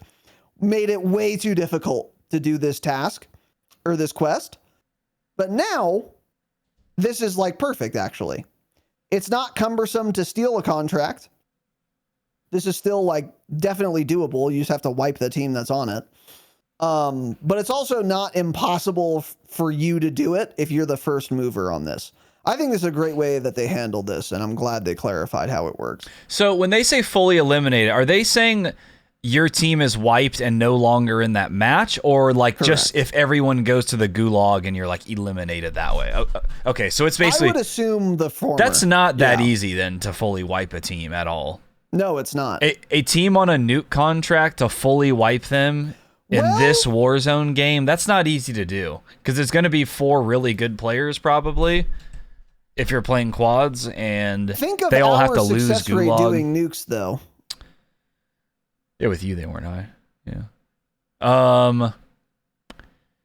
made it way too difficult to do this task or this quest. But now this is like perfect, actually. It's not cumbersome to steal a contract. This is still like definitely doable. You just have to wipe the team that's on it. But it's also not impossible for you to do it if you're the first mover on this. I think this is a great way that they handled this, and I'm glad they clarified how it works. So when they say fully eliminated, are they saying your team is wiped and no longer in that match, or like Correct. Just if everyone goes to the gulag and you're like eliminated that way? Okay, so it's basically, I would assume the former. That's not that Yeah. easy then to fully wipe a team at all. No, it's not. A team on a nuke contract to fully wipe them in this Warzone game, that's not easy to do, because it's going to be 4 really good players probably if you're playing quads, and Think of they all have to our lose success rate gulag. doing nukes, though. Yeah, with you they weren't high. Yeah.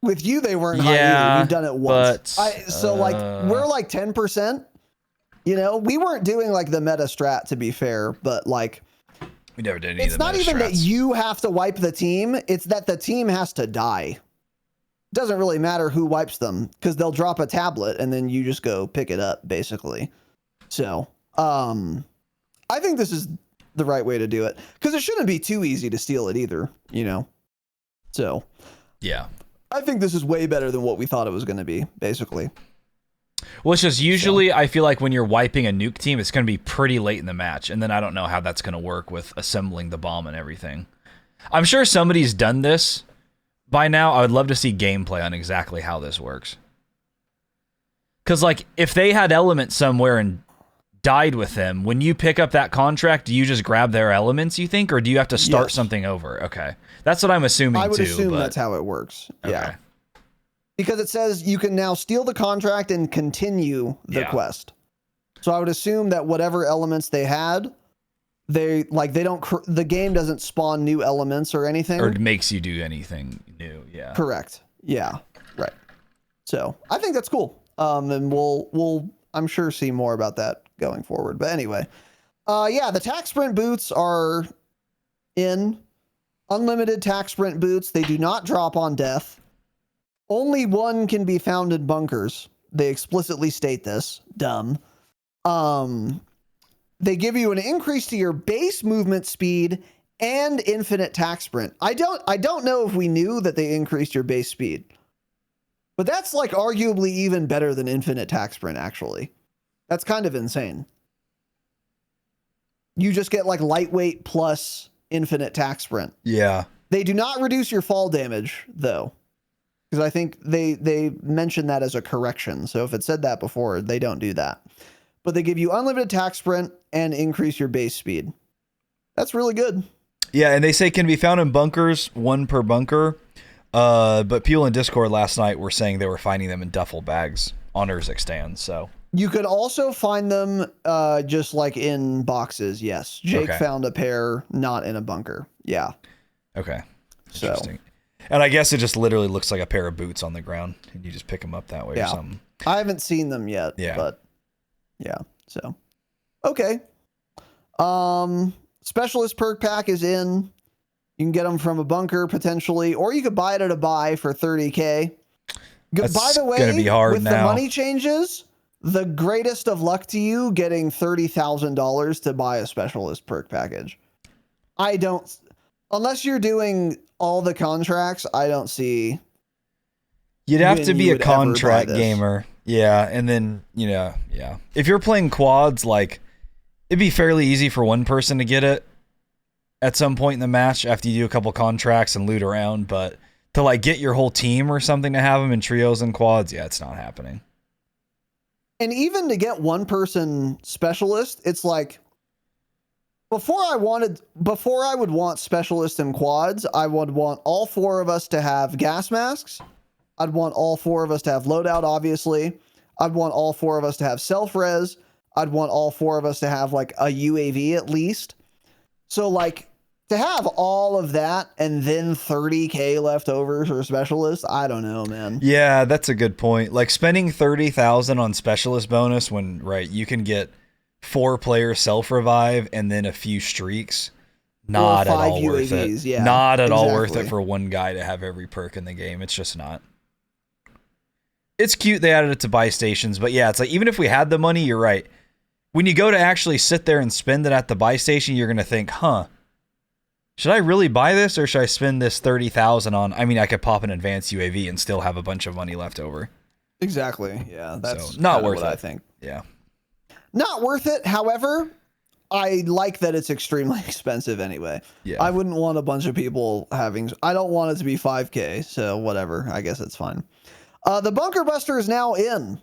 With you, they weren't high Yeah, either. You've done it once. but, We're like 10%. You know, we weren't doing like the meta strat, to be fair, but like, We never did any it's of the not meta even that strats. you have to wipe the team. It's that the team has to die. Doesn't really matter who wipes them, because they'll drop a tablet and then you just go pick it up, basically. So, I think this is the right way to do it, because it shouldn't be too easy to steal it either, you know. So Yeah. I think this is way better than what we thought it was going to be, basically. Well, it's just usually I feel like when you're wiping a nuke team, it's going to be pretty late in the match, and then I don't know how that's going to work with assembling the bomb and everything. I'm sure somebody's done this by now. I would love to see gameplay on exactly how this works. Because, like, if they had elements somewhere and died with them, when you pick up that contract, do you just grab their elements, you think, or do you have to start something over? Okay. That's what I'm assuming, I would too, assume but... that's how it works. Okay. Yeah. Because it says you can now steal the contract and continue the quest. So I would assume that whatever elements they had, the game doesn't spawn new elements or anything. Or it makes you do anything new, yeah. Correct. Yeah. Right. So I think that's cool. And we'll I'm sure see more about that going forward. But anyway, the tac sprint boots are in. Unlimited tac sprint boots. They do not drop on death. Only one can be found in bunkers. They explicitly state this. Dumb. They give you an increase to your base movement speed and infinite tac sprint. I don't know if we knew that they increased your base speed, but that's like arguably even better than infinite tac sprint, actually. That's kind of insane. You just get like lightweight plus infinite tac sprint. Yeah. They do not reduce your fall damage, though, because I think they mentioned that as a correction. So if it said that before, they don't do that. But they give you unlimited tac sprint and increase your base speed. That's really good. Yeah, and they say can be found in bunkers, one per bunker. But people in Discord last night were saying they were finding them in duffel bags on Urzik stands. So you could also find them just like in boxes. Yes, Jake found a pair not in a bunker. Yeah. Okay. Interesting. And I guess it just literally looks like a pair of boots on the ground, and you just pick them up that way or something. I haven't seen them yet. Yeah. But yeah. So okay. Specialist perk pack is in. You can get them from a bunker potentially, or you could buy it at a buy for 30K. That's by the way, gonna be hard with now. the money changes, the greatest of luck to you getting $30,000 to buy a specialist perk package. Unless you're doing all the contracts, I don't see. You'd have to be a contract gamer. Yeah. And then, if you're playing quads, like it'd be fairly easy for one person to get it at some point in the match after you do a couple contracts and loot around. But to like get your whole team or something to have them in trios and quads, it's not happening. And even to get one person specialist, it's like, before I would want specialist and quads, I would want all four of us to have gas masks. I'd want all four of us to have loadout, obviously. I'd want all four of us to have self-res. I'd want all four of us to have like a UAV at least. So like to have all of that and then 30K left over for specialist, I don't know, man. Yeah, that's a good point. Like spending 30,000 on specialist bonus when you can get 4-player self-revive and then a few streaks. Not at all worth it. Yeah, not at all worth it for one guy to have every perk in the game. It's just not. It's cute they added it to buy stations, but yeah, it's like even if we had the money, you're right. When you go to actually sit there and spend it at the buy station, you're going to think, should I really buy this or should I spend this 30,000 on? I mean, I could pop an advanced UAV and still have a bunch of money left over. Exactly. Yeah, that's so, not worth it, it. I think. Yeah. Not worth it. However, I like that it's extremely expensive anyway. Yeah. I wouldn't want a bunch of people having. I don't want it to be 5K, so whatever. I guess it's fine. The Bunker Buster is now in.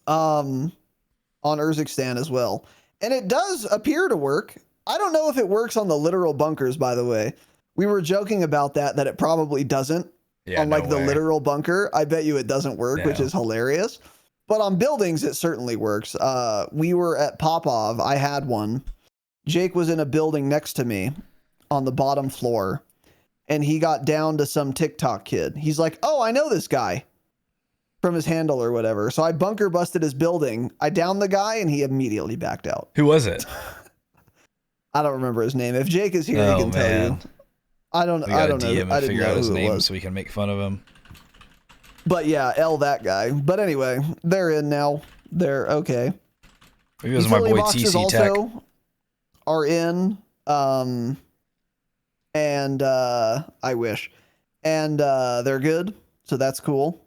On Urzikstan as well, and it does appear to work. I don't know if it works on the literal bunkers. By the way, we were joking about that it probably doesn't. Yeah, on the literal bunker, I bet you it doesn't work, which is hilarious. But on buildings, it certainly works. We were at Popov. I had one. Jake was in a building next to me on the bottom floor, and he got down to some TikTok kid. He's like, "Oh, I know this guy," from his handle or whatever. So I bunker busted his building. I downed the guy, and he immediately backed out. Who was it? I don't remember his name. If Jake is here, he can tell you. I don't know. I didn't know his who name it was. so we can make fun of him. But yeah, that guy. But anyway, they're in now. They're okay. Maybe it was my boy TC Tech. are in. And I wish. And they're good. So that's cool.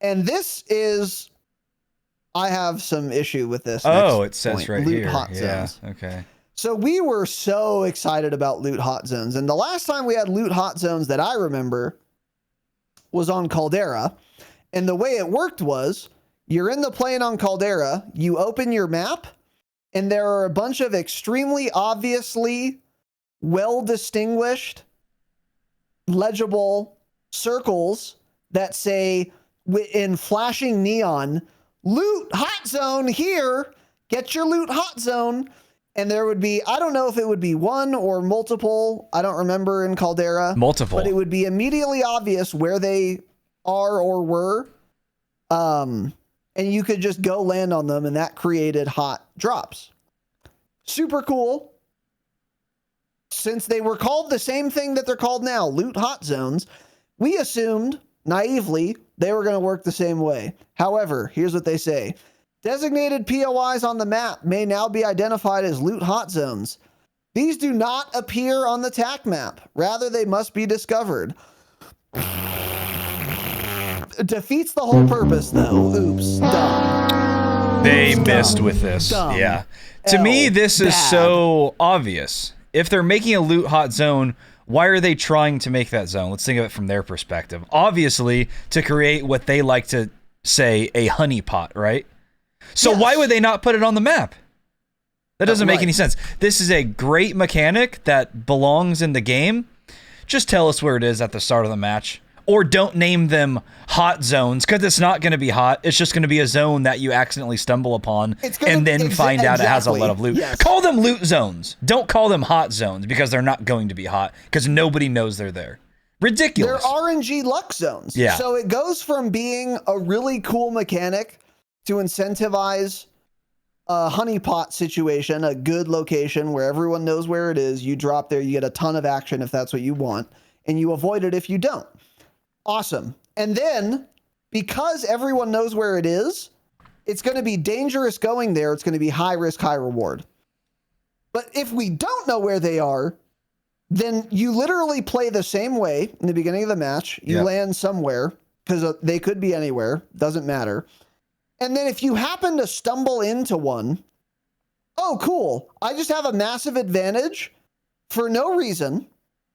And this is, I have some issue with this. Oh, it says point. right Loot here. hot Yeah. zones. Okay. So we were so excited about loot hot zones. And the last time we had loot hot zones that I remember was on Caldera. And the way it worked was you're in the plane on Caldera, you open your map, and there are a bunch of extremely obviously well distinguished, legible circles that say in flashing neon, loot hot zone here, get your loot hot zone. And there would be, I don't know if it would be one or multiple, I don't remember in Caldera. Multiple. But it would be immediately obvious where they are or were. And you could just go land on them, and that created hot drops. Super cool. Since they were called the same thing that they're called now, loot hot zones, we assumed naively they were going to work the same way. However, here's what they say. Designated POIs on the map may now be identified as loot hot zones. These do not appear on the TAC map. Rather, they must be discovered. Defeats the whole purpose, though. Oops. Dumb. They Dumb. missed with this. Dumb. Yeah. To me, this is Bad. so obvious. If they're making a loot hot zone, why are they trying to make that zone? Let's think of it from their perspective. Obviously, to create what they like to say a honeypot, right? So Yes. why would they not put it on the map? That doesn't make Right. any sense. This is a great mechanic that belongs in the game. Just tell us where it is at the start of the match. Or don't name them hot zones, because it's not going to be hot. It's just going to be a zone that you accidentally stumble upon and then find out it has a lot of loot. Yes. Call them loot zones. Don't call them hot zones, because they're not going to be hot, because nobody knows they're there. Ridiculous. They're RNG luck zones. Yeah. So it goes from being a really cool mechanic to incentivize a honeypot situation, a good location where everyone knows where it is. You drop there, you get a ton of action if that's what you want, and you avoid it if you don't. Awesome. And then, because everyone knows where it is, it's going to be dangerous going there. It's going to be high risk, high reward. But if we don't know where they are, then you literally play the same way in the beginning of the match. You Yep. land somewhere, because they could be anywhere. Doesn't matter. And then if you happen to stumble into one, oh, cool. I just have a massive advantage for no reason.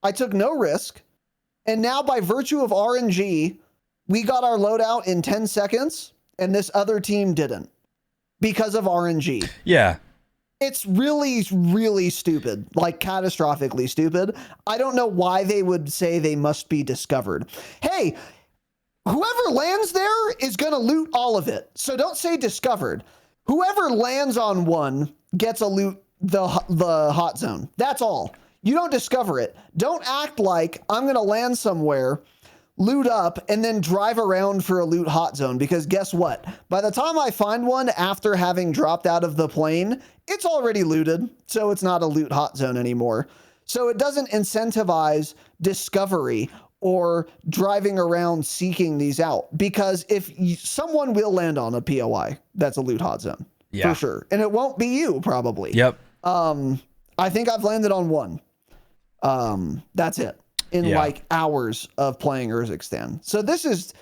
I took no risk. And now by virtue of RNG, we got our loadout in 10 seconds, and this other team didn't because of RNG. Yeah. It's really, really stupid, like catastrophically stupid. I don't know why they would say they must be discovered. Hey, whoever lands there is going to loot all of it. So don't say discovered. Whoever lands on one gets a loot the hot zone. That's all. You don't discover it. Don't act like I'm going to land somewhere, loot up, and then drive around for a loot hot zone, because guess what? By the time I find one after having dropped out of the plane, it's already looted, so it's not a loot hot zone anymore. So it doesn't incentivize discovery or driving around seeking these out, because if someone will land on a POI, that's a loot hot zone Yeah. for sure. And it won't be you, probably. Yep. I think I've landed on one. That's it in Yeah. like hours of playing Urzikstan. So this is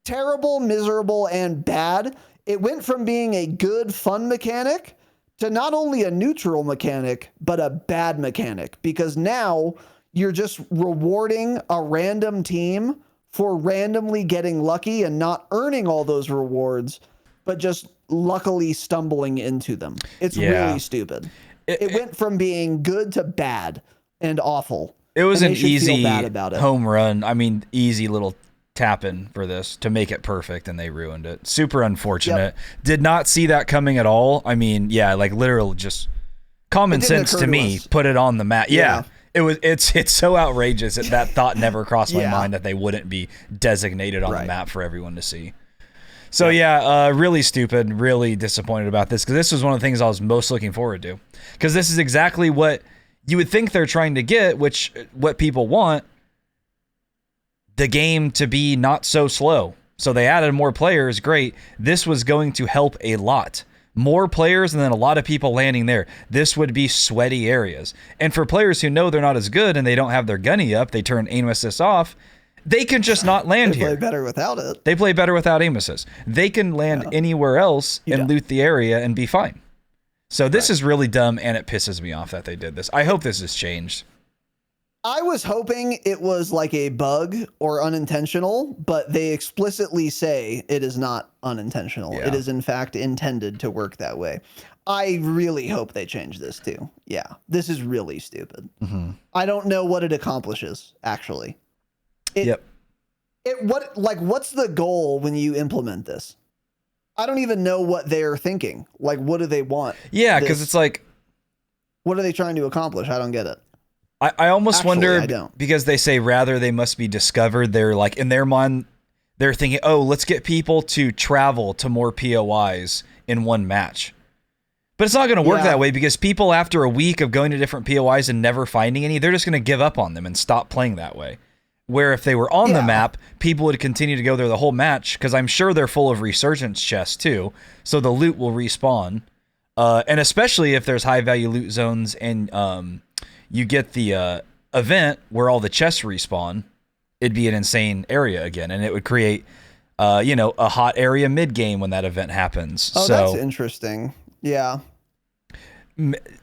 terrible, miserable, and bad. It went from being a good, fun mechanic to not only a neutral mechanic, but a bad mechanic, because now you're just rewarding a random team for randomly getting lucky and not earning all those rewards, but just luckily stumbling into them. It's Yeah. really stupid. It went from being good to bad and awful. It was And an they should feel easy bad about it. home run. I mean, easy little tap in for this to make it perfect, and they ruined it. Super unfortunate. Did not see that coming at all. I mean, yeah, like literal just common It didn't sense occur to to me. us. Put it on the map. Yeah. Yeah. It's so outrageous that thought never crossed my Yeah. mind that they wouldn't be designated on the Right. map for everyone to see. So yeah, really stupid, really disappointed about this, because this was one of the things I was most looking forward to, because this is exactly what you would think they're trying to get, which what people want, the game to be not so slow. So they added more players, great. This was going to help a lot. more players and then a lot of people landing there. This would be sweaty areas. And for players who know they're not as good and they don't have their gunny up, they turn aim assist off, they can just not land They here. play better without it. They play better without aim assist. They can land anywhere else and loot the area and be fine. So this is really dumb, and it pisses me off that they did this. I hope this has changed. I was hoping it was like a bug or unintentional, but they explicitly say it is not unintentional. Yeah. It is in fact intended to work that way. I really hope they change this too. Yeah, this is really stupid. Mm-hmm. I don't know what it accomplishes, actually. What's the goal when you implement this? I don't even know what they're thinking. Like, what do they want? Yeah, because it's like, what are they trying to accomplish? I don't get it. I almost Actually, wonder I don't. because they say rather they must be discovered. They're like in their mind, they're thinking, oh, let's get people to travel to more POIs in one match. But it's not going to work that way because people after a week of going to different POIs and never finding any, they're just going to give up on them and stop playing that way. Where if they were on the map, people would continue to go there the whole match because I'm sure they're full of resurgence chests too. So the loot will respawn. And especially if there's high value loot zones and you get the event where all the chests respawn, it'd be an insane area again. And it would create, a hot area mid game when that event happens. Oh, so, that's interesting. Yeah.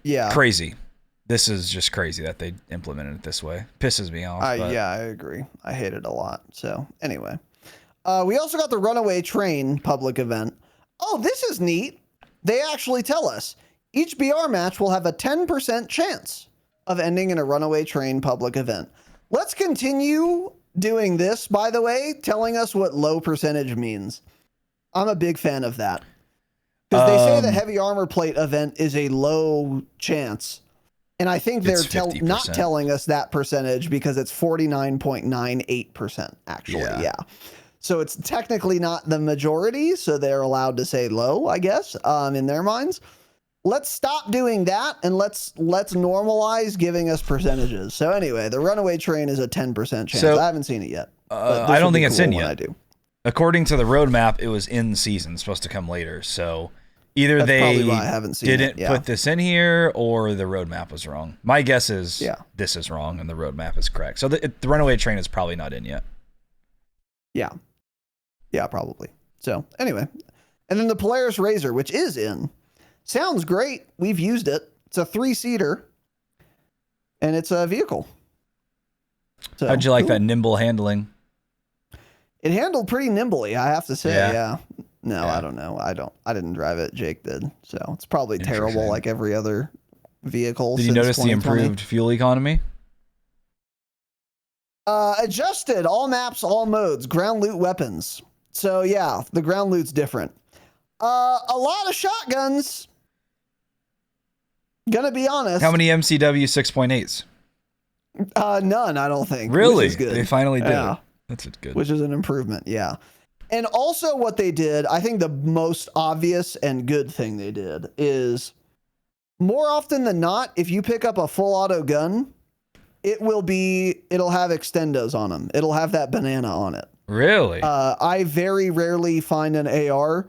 Yeah. Crazy. This is just crazy that they implemented it this way. Pisses me off. Yeah, I agree. I hate it a lot. So anyway, we also got the Runaway Train public event. Oh, this is neat. They actually tell us each BR match will have a 10% chance of ending in a Runaway Train public event. Let's continue doing this, by the way, telling us what low percentage means. I'm a big fan of that. Because they say the heavy armor plate event is a low chance. And I think they're not telling us that percentage because it's 49.98% actually. Yeah. So it's technically not the majority. So they're allowed to say low, I guess, in their minds. Let's stop doing that and let's normalize giving us percentages. So anyway, the Runaway Train is a 10% chance. So, I haven't seen it yet. I don't think it's in yet. I do. According to the roadmap, it was in season, supposed to come later. So either That's they why I haven't seen didn't put this in here or the roadmap was wrong. My guess is this is wrong and the roadmap is correct. So the Runaway Train is probably not in yet. Yeah. Yeah, probably. So anyway, and then the Polaris Razor, which is in. Sounds great. We've used it. It's a 3-seater and it's a vehicle. So, how'd you like that nimble handling? It handled pretty nimbly, I have to say. Yeah. No, I don't know. I didn't drive it. Jake did. So it's probably terrible like every other vehicle. Did you notice the improved fuel economy? Adjusted all maps, all modes, ground loot weapons. So yeah, the ground loot's different. A lot of shotguns. Gonna be honest. How many MCW 6.8s? None, I don't think. Really? Which is good. They finally did. Yeah. That's good. Which is an improvement, yeah. And also what they did, I think the most obvious and good thing they did is more often than not, if you pick up a full auto gun, it'll have extendos on them. It'll have that banana on it. Really? I very rarely find an AR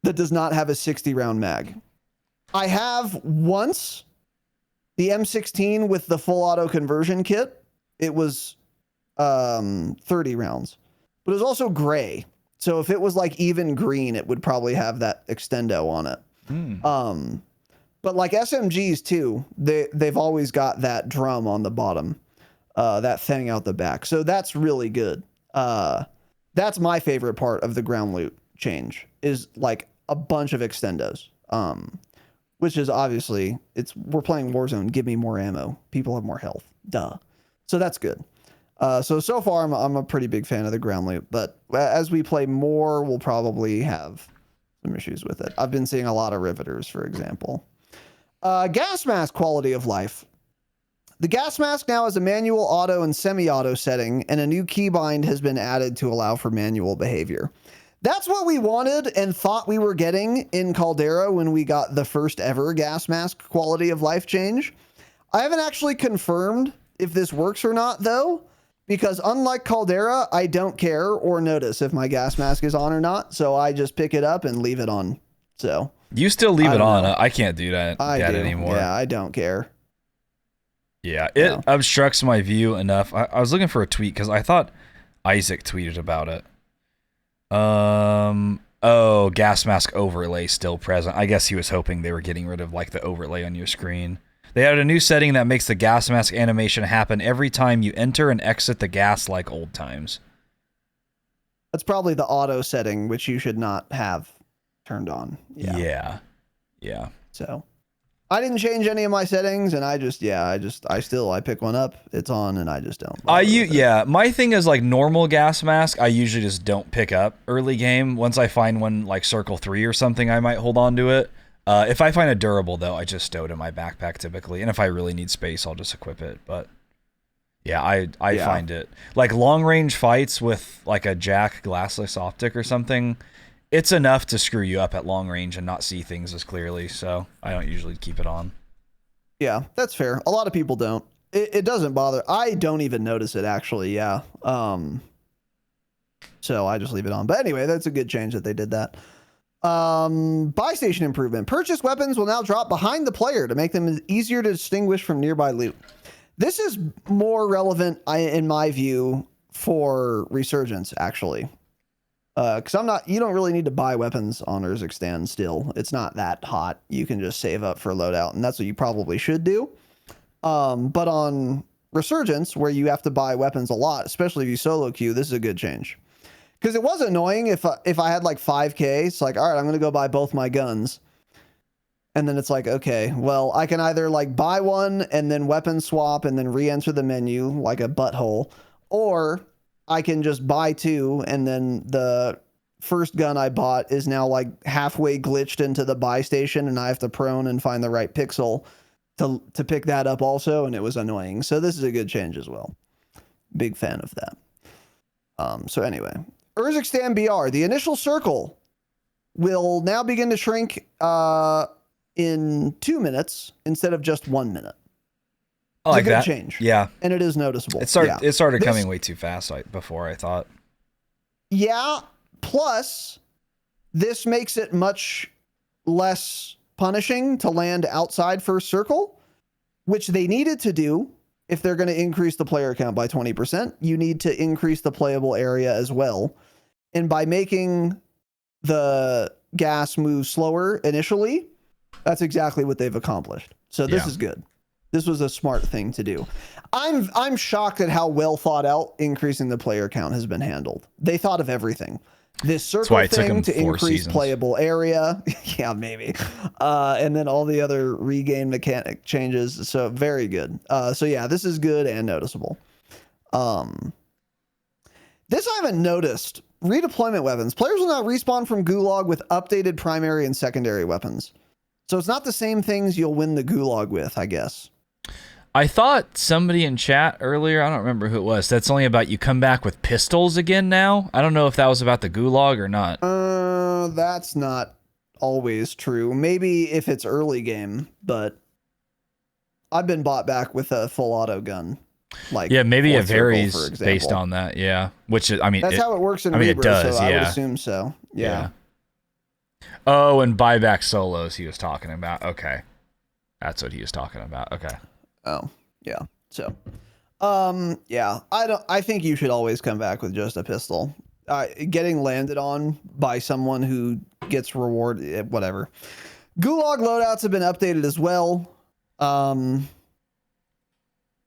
that does not have a 60 round mag. I have once the M16 with the full auto conversion kit. It was 30 rounds, but it was also gray. So if it was like even green, it would probably have that extendo on it. But like SMGs too, they've always got that drum on the bottom, that thing out the back. So that's really good. That's my favorite part of the ground loot change is like a bunch of extendos. Which is obviously we're playing Warzone. Give me more ammo. People have more health. Duh. So that's good. So far I'm a pretty big fan of the ground loot, but as we play more, we'll probably have some issues with it. I've been seeing a lot of riveters, for example. Gas mask quality of life. The gas mask now has a manual, auto, and semi-auto setting, and a new keybind has been added to allow for manual behavior. That's what we wanted and thought we were getting in Caldera when we got the first ever gas mask quality of life change. I haven't actually confirmed if this works or not, though, because unlike Caldera, I don't care or notice if my gas mask is on or not, so I just pick it up and leave it on. So You still leave I it don't on. know. I can't do that I do. anymore. Yeah, I don't care. Yeah, it No. obstructs my view enough. I was looking for a tweet because I thought Isaac tweeted about it. Oh, gas mask overlay still present. I guess he was hoping they were getting rid of like the overlay on your screen. They added a new setting that makes the gas mask animation happen every time you enter and exit the gas like old times. That's probably the auto setting, which you should not have turned on. Yeah. So I didn't change any of my settings, and I pick one up, it's on, and I just don't. My thing is like normal gas mask. I usually just don't pick up early game. Once I find one like Circle 3 or something, I might hold on to it. If I find a durable though, I just stow it in my backpack typically, and if I really need space, I'll just equip it. But yeah, I find it like long range fights with like a Jack glassless optic or something. It's enough to screw you up at long range and not see things as clearly, so I don't usually keep it on. Yeah, that's fair. A lot of people don't. It doesn't bother. I don't even notice it, actually, yeah. So I just leave it on. But anyway, that's a good change that they did that. Buy station improvement. Purchased weapons will now drop behind the player to make them easier to distinguish from nearby loot. This is more relevant, in my view, for Resurgence, actually. Because you don't really need to buy weapons on Urzikstan still. It's not that hot. You can just save up for loadout, and that's what you probably should do. But on Resurgence, where you have to buy weapons a lot, especially if you solo queue, this is a good change. Because it was annoying if I had like 5K, it's like, all right, I'm going to go buy both my guns. And then it's like, okay, well, I can either like buy one and then weapon swap and then re-enter the menu like a butthole, or I can just buy two and then the first gun I bought is now like halfway glitched into the buy station and I have to prone and find the right pixel to pick that up also, and it was annoying. So this is a good change as well. Big fan of that. So anyway, Urzikstan BR, the initial circle will now begin to shrink in 2 minutes instead of just 1 minute. I like that change. Yeah, and it is noticeable. It started coming way too fast before I thought. Yeah. Plus, this makes it much less punishing to land outside first circle, which they needed to do. If they're going to increase the player count by 20%, you need to increase the playable area as well. And by making the gas move slower initially, that's exactly what they've accomplished. So this is good. This was a smart thing to do. I'm shocked at how well thought out increasing the player count has been handled. They thought of everything. This circle thing to increase playable area. Yeah, maybe. And then all the other regain mechanic changes. So very good. So yeah, this is good and noticeable. This I haven't noticed. Redeployment weapons. Players will now respawn from Gulag with updated primary and secondary weapons. So it's not the same things you'll win the Gulag with, I guess. I thought somebody in chat earlier, I don't remember who it was, that's only about you come back with pistols again now. I don't know if that was about the Gulag or not. That's not always true. Maybe if it's early game, but I've been bought back with a full auto gun. Like yeah, maybe it varies based on that. Yeah, which is, I mean, that's how it works in Rebirth, it does. So yeah, I would assume so. Yeah. Oh, and buyback solos he was talking about. Okay, that's what he was talking about. Okay. Oh yeah. So, yeah. I think you should always come back with just a pistol. Getting landed on by someone who gets rewarded, whatever. Gulag loadouts have been updated as well.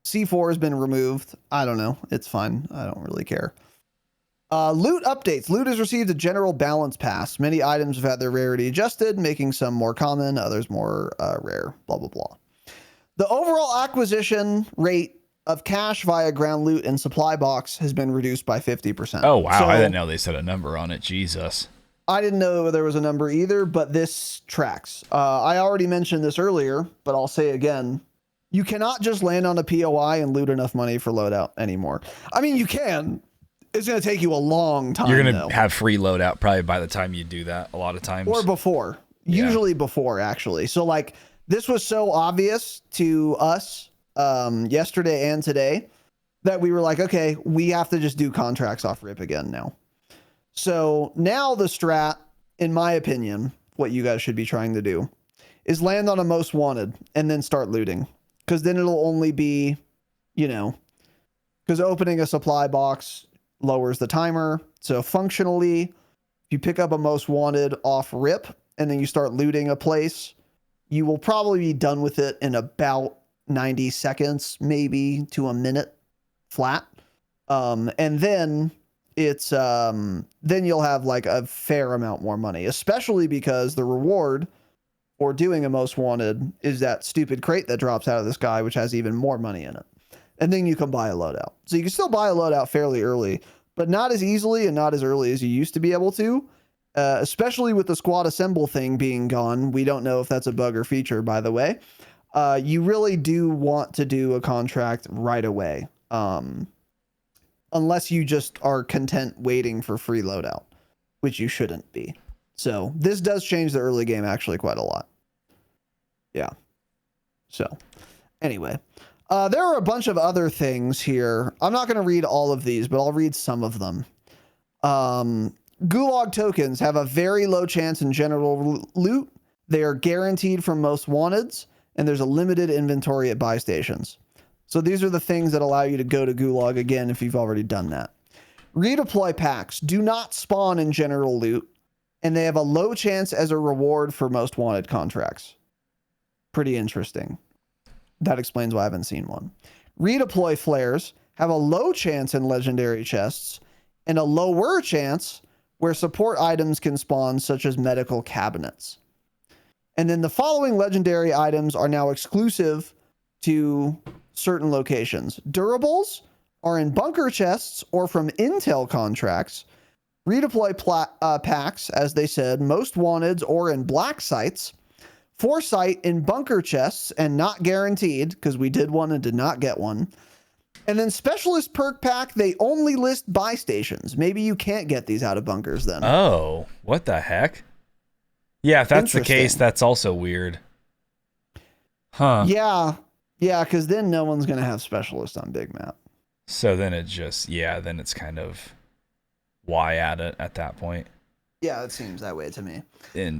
C4 has been removed. I don't know. It's fine. I don't really care. Loot updates. Loot has received a general balance pass. Many items have had their rarity adjusted, making some more common, others more rare, blah, blah, blah. The overall acquisition rate of cash via ground loot and supply box has been reduced by 50%. Oh, wow. So, I didn't know they set a number on it. Jesus. I didn't know there was a number either, but this tracks. I already mentioned this earlier, but I'll say again. You cannot just land on a POI and loot enough money for loadout anymore. I mean, you can. It's going to take you a long time. You're going to have free loadout probably by the time you do that a lot of times. Or before. Yeah. Usually before, actually. So, like, this was so obvious to us yesterday and today that we were like, okay, we have to just do contracts off rip again now. So now the strat, in my opinion, what you guys should be trying to do, is land on a most wanted and then start looting. Because then it'll only be, because opening a supply box lowers the timer. So functionally, if you pick up a most wanted off rip and then you start looting a place, you will probably be done with it in about 90 seconds, maybe to a minute flat. And then then you'll have like a fair amount more money, especially because the reward for doing a most wanted is that stupid crate that drops out of the sky, which has even more money in it. And then you can buy a loadout. So you can still buy a loadout fairly early, but not as easily and not as early as you used to be able to, especially with the squad assemble thing being gone. We don't know if that's a bug or feature, by the way. You really do want to do a contract right away. Unless you just are content waiting for free loadout, which you shouldn't be. So this does change the early game actually quite a lot. Yeah. So anyway, there are a bunch of other things here. I'm not going to read all of these, but I'll read some of them. Gulag tokens have a very low chance in general loot. They are guaranteed from most wanteds, and there's a limited inventory at buy stations. So these are the things that allow you to go to Gulag again if you've already done that. Redeploy packs do not spawn in general loot, and they have a low chance as a reward for most wanted contracts. Pretty interesting. That explains why I haven't seen one. Redeploy flares have a low chance in legendary chests, and a lower chance where support items can spawn, such as medical cabinets. And then the following legendary items are now exclusive to certain locations. Durables are in bunker chests or from intel contracts. Redeploy packs, as they said, most wanteds or in black sites. Foresight in bunker chests and not guaranteed, because we did one and did not get one. And then specialist perk pack, they only list buy stations. Maybe you can't get these out of bunkers then. Oh, what the heck? Yeah, if that's the case, that's also weird. Huh. Yeah, because then no one's going to have specialist on big map. So then it just, then it's kind of why at it at that point. Yeah, it seems that way to me.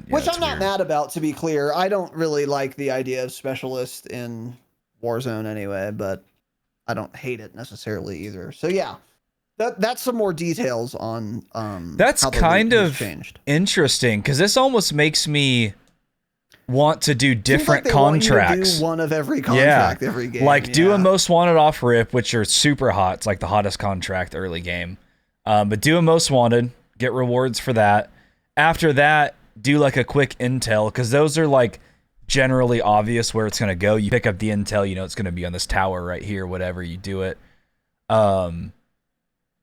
Which I'm not mad about, to be clear. I don't really like the idea of specialist in Warzone anyway, but I don't hate it necessarily either. So yeah, that's some more details on that's how the kind of changed. Interesting, because this almost makes me want to do different like contracts. Want you to do one of every contract every game. Like do a most wanted off rip, which are super hot. It's like the hottest contract early game. But do a most wanted, get rewards for that. After that, do like a quick intel, because those are like generally obvious where it's going to go. You pick up the intel, it's going to be on this tower right here, whatever you do it.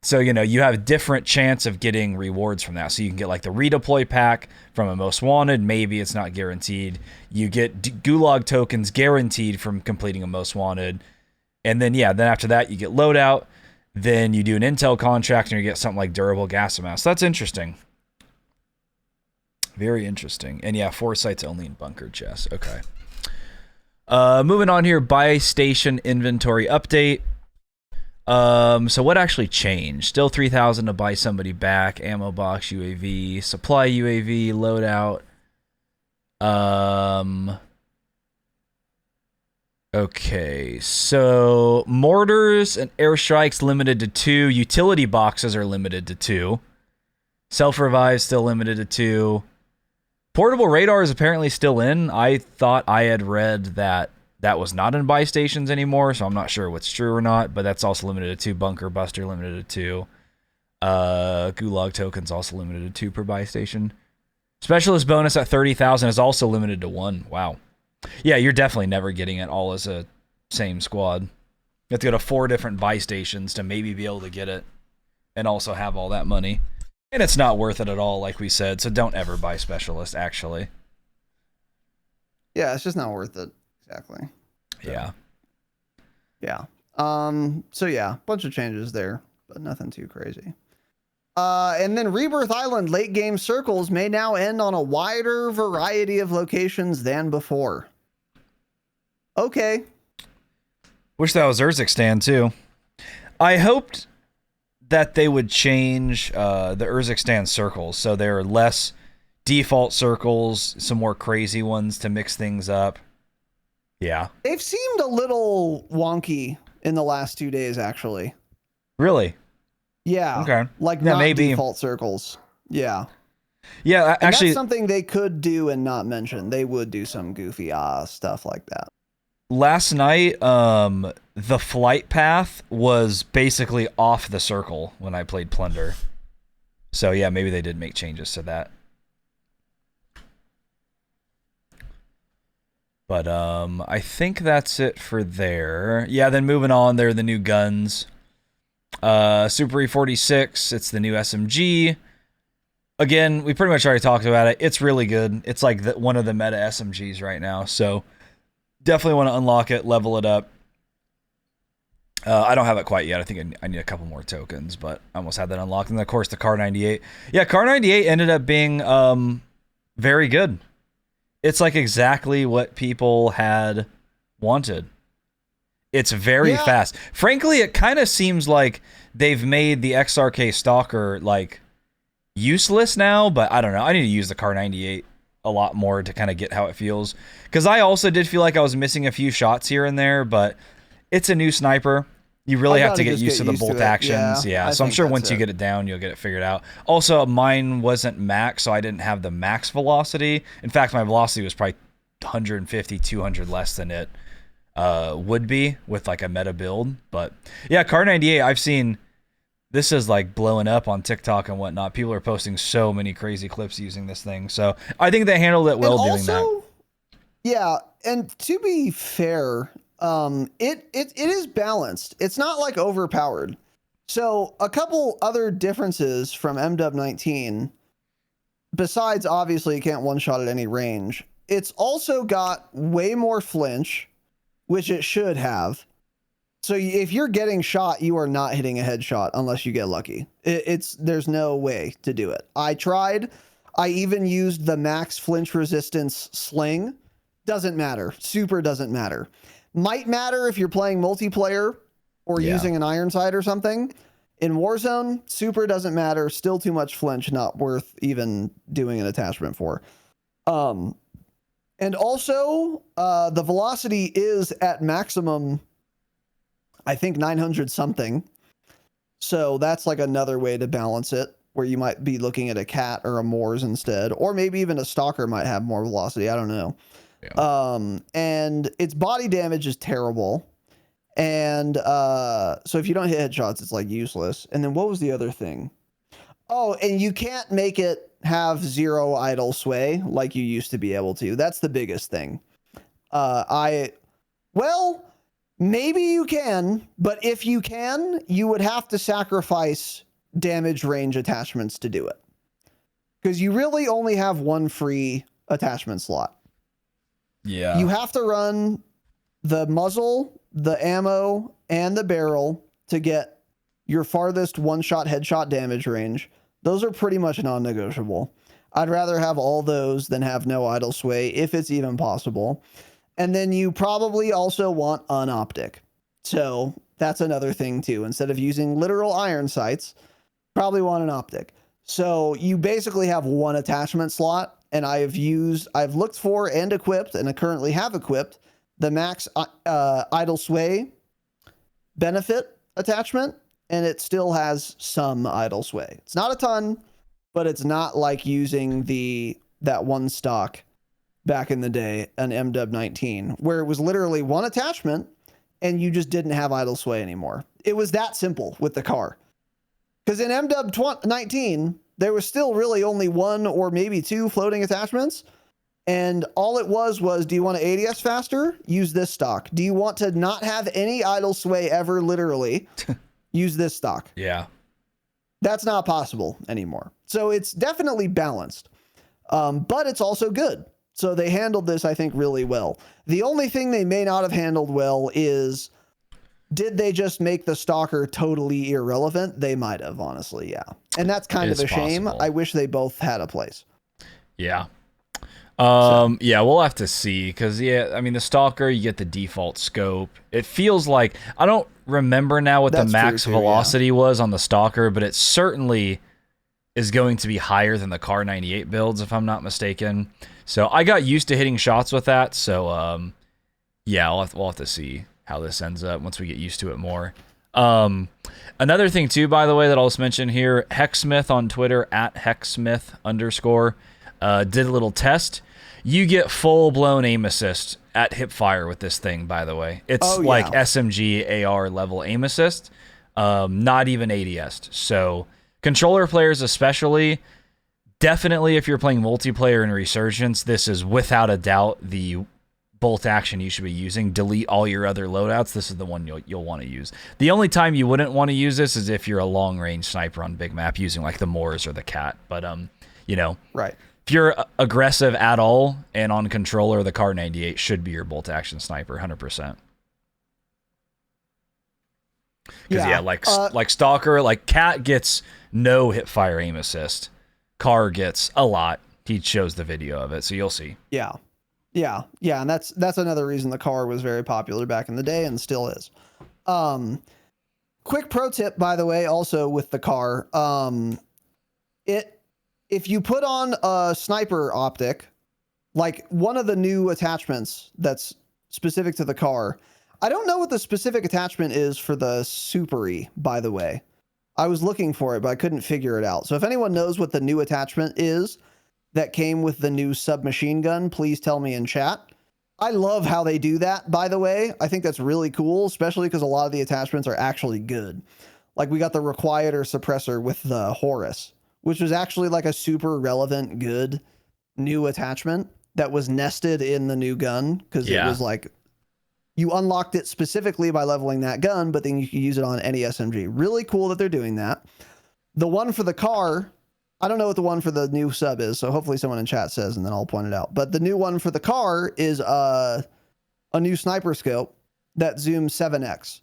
So, you have a different chance of getting rewards from that. So you can get like the redeploy pack from a most wanted. Maybe it's not guaranteed. You get Gulag tokens guaranteed from completing a most wanted. And then, then after that, you get loadout. Then you do an intel contract and you get something like durable gas amounts. That's interesting. Very interesting. And Foresight's only in bunker chests. Okay. Moving on here, buy station inventory update. So what actually changed? Still 3,000 to buy somebody back, ammo box, UAV, supply UAV, loadout. Okay, so mortars and airstrikes limited to 2. Utility boxes are limited to 2. Self-revive still limited to 2. Portable radar is apparently still in. I thought I had read that was not in buy stations anymore, so I'm not sure what's true or not, but that's also limited to 2. Bunker Buster limited to 2. Gulag tokens also limited to 2 per buy station. Specialist bonus at 30,000 is also limited to 1. Wow. Yeah, you're definitely never getting it all as a same squad. You have to go to 4 different buy stations to maybe be able to get it and also have all that money. And it's not worth it at all, like we said, so don't ever buy Specialist, actually. Yeah, it's just not worth it. Exactly. Yeah. Yeah. So yeah, bunch of changes there, but nothing too crazy. And then Rebirth Island late game circles may now end on a wider variety of locations than before. Okay. Wish that was Urzikstan too. I hoped that they would change the Urzikstan circles so they're less default circles, some more crazy ones to mix things up. Yeah. They've seemed a little wonky in the last 2 days, actually. Really? Yeah. Okay. Like Yeah, not maybe. default circles. Yeah. Yeah, And actually, that's something they could do and not mention. They would do some goofy stuff like that. last night, the flight path was basically off the circle when I played Plunder. So yeah, maybe they did make changes to that. But I think that's it for there. Yeah, then moving on, there are the new guns. Super E46, it's the new SMG. Again, we pretty much already talked about it. It's really good. It's like one of the meta SMGs right now. So definitely want to unlock it, level it up. I don't have it quite yet. I think I need a couple more tokens, but I almost had that unlocked. And of course, the Car 98. Yeah, Car 98 ended up being very good. It's like exactly what people had wanted. It's very fast. Frankly, it kind of seems like they've made the XRK Stalker like useless now, but I don't know. I need to use the Car 98 a lot more to kind of get how it feels. Because I also did feel like I was missing a few shots here and there, but it's a new sniper. You really have to get used to the bolt actions. Yeah. So I'm sure once you get it down, you'll get it figured out. Also, mine wasn't max, so I didn't have the max velocity. In fact, my velocity was probably 150, 200 less than it would be with like a meta build. But yeah, Car 98, I've seen this is like blowing up on TikTok and whatnot. People are posting so many crazy clips using this thing. So I think they handled it well doing that. Yeah, and to be fair, it is balanced. It's not like overpowered. So a couple other differences from MW19, besides obviously you can't one-shot at any range, it's also got way more flinch, which it should have. So if you're getting shot, you are not hitting a headshot unless you get lucky. There's no way to do it. I tried. I even used the max flinch resistance sling. Doesn't matter. Super doesn't matter. Might matter if you're playing multiplayer or using an iron sight or something. In Warzone, super doesn't matter. Still too much flinch, not worth even doing an attachment for. And also, the velocity is at maximum, I think 900 something. So that's like another way to balance it, where you might be looking at a cat or a Moors instead, or maybe even a stalker might have more velocity. I don't know. Yeah. And its body damage is terrible. And so if you don't hit headshots, it's like useless. And then what was the other thing? Oh, and you can't make it have 0 idle sway like you used to be able to. That's the biggest thing. Well, maybe you can, but if you can, you would have to sacrifice damage range attachments to do it. Because you really only have one free attachment slot. Yeah. You have to run the muzzle, the ammo, and the barrel to get your farthest one-shot headshot damage range. Those are pretty much non-negotiable. I'd rather have all those than have no idle sway, if it's even possible. And then you probably also want an optic. So that's another thing too. Instead of using literal iron sights, probably want an optic. So you basically have one attachment slot, and I've looked for and equipped, and I currently have equipped the max idle sway benefit attachment, and it still has some idle sway. It's not a ton, but it's not like using that one stock back in the day, an MW19, where it was literally one attachment and you just didn't have idle sway anymore. It was that simple with the car. Because in MW19, there was still really only one or maybe two floating attachments. And all it was, do you want to ADS faster? Use this stock. Do you want to not have any idle sway ever, literally? Use this stock. Yeah. That's not possible anymore. So it's definitely balanced. But it's also good. So they handled this, I think, really well. The only thing they may not have handled well is, did they just make the stalker totally irrelevant? They might have, honestly, yeah. And that's kind of a shame. I wish they both had a place. Yeah. Yeah, we'll have to see, because, yeah, I mean, the stalker, you get the default scope. It feels like, I don't remember now what the max velocity was on the stalker, but it certainly is going to be higher than the Kar 98 builds, if I'm not mistaken. So I got used to hitting shots with that. So yeah, we'll have to see how this ends up once we get used to it more. Another thing too, by the way, that I'll just mention here, Hexsmith on Twitter at Hexsmith_, did a little test. You get full-blown aim assist at hipfire with this thing, by the way. It's like SMG AR level aim assist, not even ADS. So controller players especially, definitely if you're playing multiplayer in Resurgence, this is without a doubt the bolt action you should be using. Delete all your other loadouts. This is the one you'll want to use. The only time you wouldn't want to use this is if you're a long-range sniper on big map using like the Moors or the Cat. But, you know. Right. If you're aggressive at all and on controller, the Kar 98 should be your bolt action sniper, 100%. Because like Stalker, like Cat gets no hip fire aim assist. Kar gets a lot. He shows the video of it, so you'll see. Yeah, and that's another reason the Kar was very popular back in the day and still is. Quick pro tip, by the way, also with the Kar, if you put on a sniper optic, like one of the new attachments that's specific to the Kar, I don't know what the specific attachment is for the Super-E, by the way. I was looking for it, but I couldn't figure it out. So if anyone knows what the new attachment is that came with the new submachine gun, please tell me in chat. I love how they do that, by the way. I think that's really cool, especially because a lot of the attachments are actually good. Like we got the Requieter suppressor with the Horus, which was actually like a super relevant, good new attachment that was nested in the new gun because it was like you unlocked it specifically by leveling that gun, but then you can use it on any SMG. Really cool that they're doing that. The one for the Kar, I don't know what the one for the new sub is, so hopefully someone in chat says, and then I'll point it out. But the new one for the Kar is a new sniper scope that zooms 7x.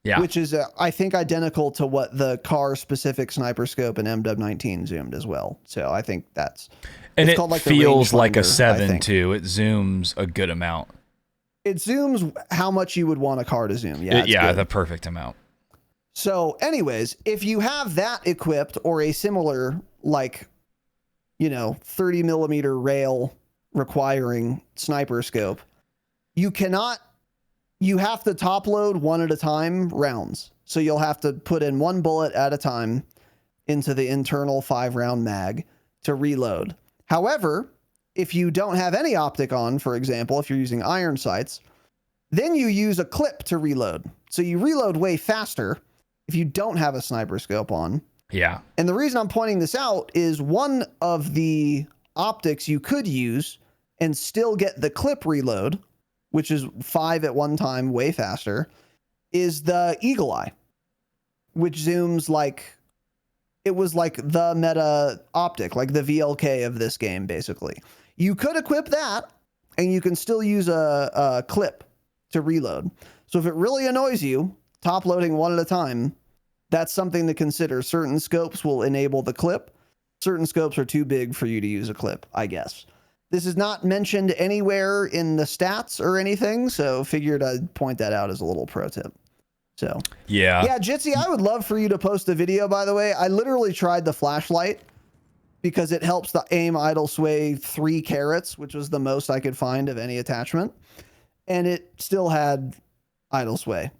Yeah. Which is, I think, identical to what the Kar specific sniper scope and MW19 zoomed as well. So I think that's... And it called like feels like a 7 too. It zooms a good amount. It zooms how much you would want a Kar to zoom. Yeah, the perfect amount. So anyways, if you have that equipped or a similar, like, 30 millimeter rail requiring sniper scope, you have to top load one at a time rounds. So you'll have to put in one bullet at a time into the internal 5-round mag to reload. However, if you don't have any optic on, for example, if you're using iron sights, then you use a clip to reload. So you reload way faster if you don't have a sniper scope on. Yeah. And the reason I'm pointing this out is one of the optics you could use and still get the clip reload, which is 5 at one time, way faster, is the Eagle Eye, which zooms like, it was like the meta optic, like the VLK of this game, basically. You could equip that, and you can still use a clip to reload. So if it really annoys you, top loading one at a time, that's something to consider. Certain scopes will enable the clip. Certain scopes are too big for you to use a clip, I guess. This is not mentioned anywhere in the stats or anything, so figured I'd point that out as a little pro tip. So yeah, Jitsi, I would love for you to post a video, by the way. I literally tried the flashlight because it helps the aim idle sway 3 carats, which was the most I could find of any attachment, and it still had idle sway.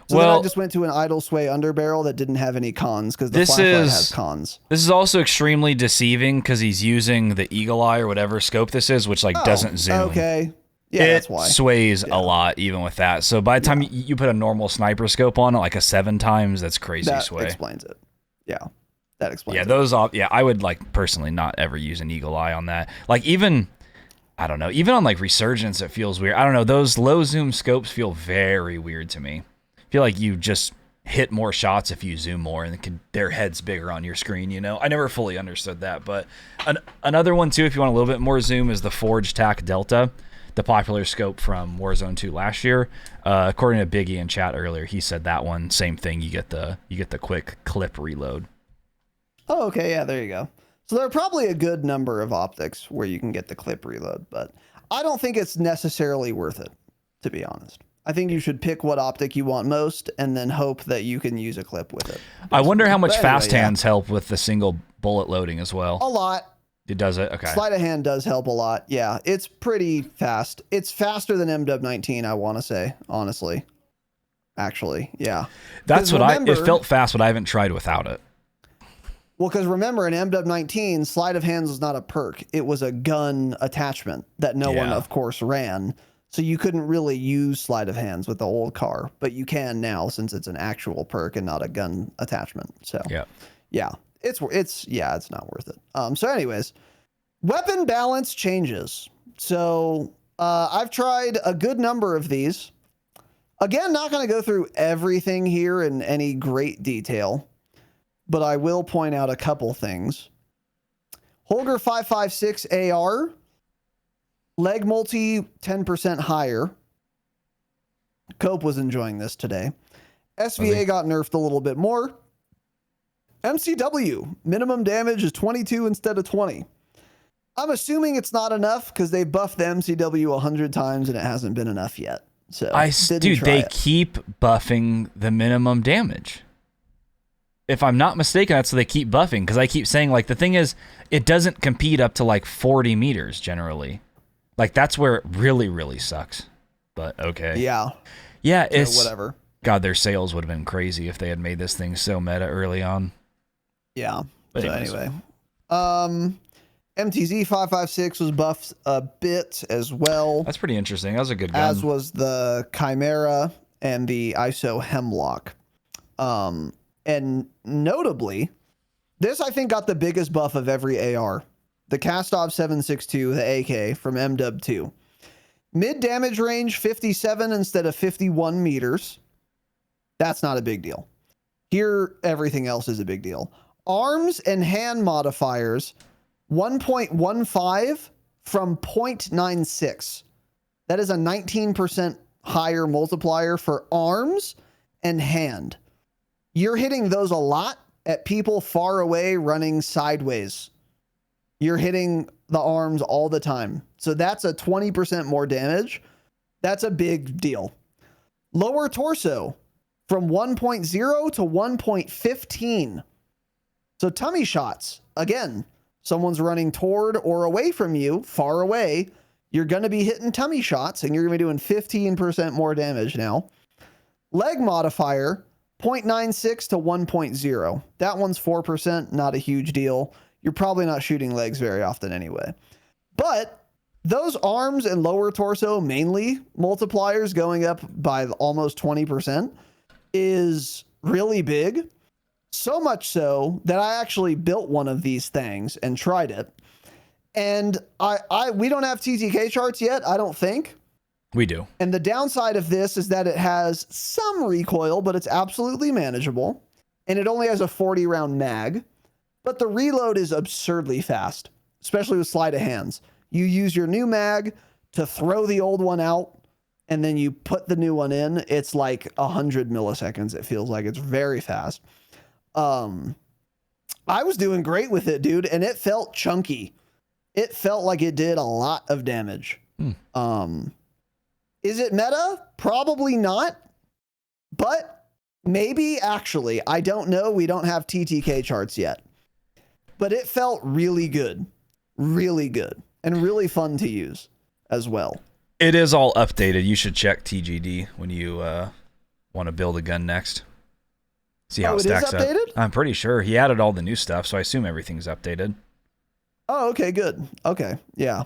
So then I just went to an idle sway underbarrel that didn't have any cons because the flashlight has cons. This is also extremely deceiving because he's using the Eagle Eye or whatever scope this is, which doesn't zoom. Okay. Yeah, that's why. It sways a lot even with that. So by the time you put a normal sniper scope on it, like a 7 times, that's crazy sway. That explains it. Yeah. That explains it. Those I would like personally not ever use an Eagle Eye on that. Like even, I don't know, even on like Resurgence, it feels weird. I don't know. Those low zoom scopes feel very weird to me. I feel like you just hit more shots if you zoom more and their head's bigger on your screen, I never fully understood that. But another one too, if you want a little bit more zoom, is the Forge Tac Delta, the popular scope from Warzone 2 last year. According to Biggie in chat earlier, he said that one, same thing, you get the quick clip reload. Oh, okay, yeah, there you go. So there are probably a good number of optics where you can get the clip reload, but I don't think it's necessarily worth it, to be honest. I think you should pick what optic you want most and then hope that you can use a clip with it. I wonder how much But anyway, fast hands help with the single bullet loading as well. A lot. It does it? Okay. Sleight of hand does help a lot. Yeah, it's pretty fast. It's faster than MW19, I want to say, honestly. Actually, yeah. That's what it felt fast, but I haven't tried without it. Well, because remember, in MW19, sleight of hands was not a perk. It was a gun attachment that no one, of course, ran. So you couldn't really use sleight of hands with the old car, but you can now since it's an actual perk and not a gun attachment. So yeah, it's not worth it. So anyways, weapon balance changes. So I've tried a good number of these. Again, not going to go through everything here in any great detail, but I will point out a couple things. Holger 556 AR. Leg multi 10% higher. Cope was enjoying this today. SVA got nerfed a little bit more. MCW, minimum damage is 22 instead of 20. I'm assuming it's not enough because they buffed the MCW 100 times and it hasn't been enough yet. So they keep buffing the minimum damage. If I'm not mistaken, that's what they keep buffing because I keep saying, like, the thing is, it doesn't compete up to like 40 meters generally. Like, that's where it really, really sucks. But, okay. Yeah. Yeah, it's... whatever. God, their sales would have been crazy if they had made this thing so meta early on. Yeah. But so anyway. MTZ 556 was buffed a bit as well. That's pretty interesting. That was a good gun. As was the Chimera and the ISO Hemlock. And notably, this, I think, got the biggest buff of every AR. The Kastov 7.62, the AK from MW2. Mid damage range 57 instead of 51 meters. That's not a big deal. Here, everything else is a big deal. Arms and hand modifiers 1.15 from 0.96. That is a 19% higher multiplier for arms and hand. You're hitting those a lot at people far away running sideways. You're hitting the arms all the time. So that's a 20% more damage. That's a big deal. Lower torso from 1.0 to 1.15. So tummy shots. Again, someone's running toward or away from you, far away. You're going to be hitting tummy shots and you're going to be doing 15% more damage now. Leg modifier, 0.96 to 1.0. That one's 4%, not a huge deal. You're probably not shooting legs very often anyway. But those arms and lower torso, mainly multipliers going up by almost 20% is really big. So much so that I actually built one of these things and tried it. And we don't have TTK charts yet, I don't think. We do. And the downside of this is that it has some recoil, but it's absolutely manageable. And it only has a 40 round mag. But the reload is absurdly fast, especially with sleight of hands. You use your new mag to throw the old one out, and then you put the new one in. It's like 100 milliseconds. It feels like it's very fast. I was doing great with it, dude, and it felt chunky. It felt like it did a lot of damage. Is it meta? Probably not. But maybe actually. I don't know. We don't have TTK charts yet. But it felt really good. Really good. And really fun to use as well. It is all updated. You should check TGD when you want to build a gun next. See how it stacks up. I'm pretty sure. He added all the new stuff, so I assume everything's updated. Oh, okay, good. Okay, yeah.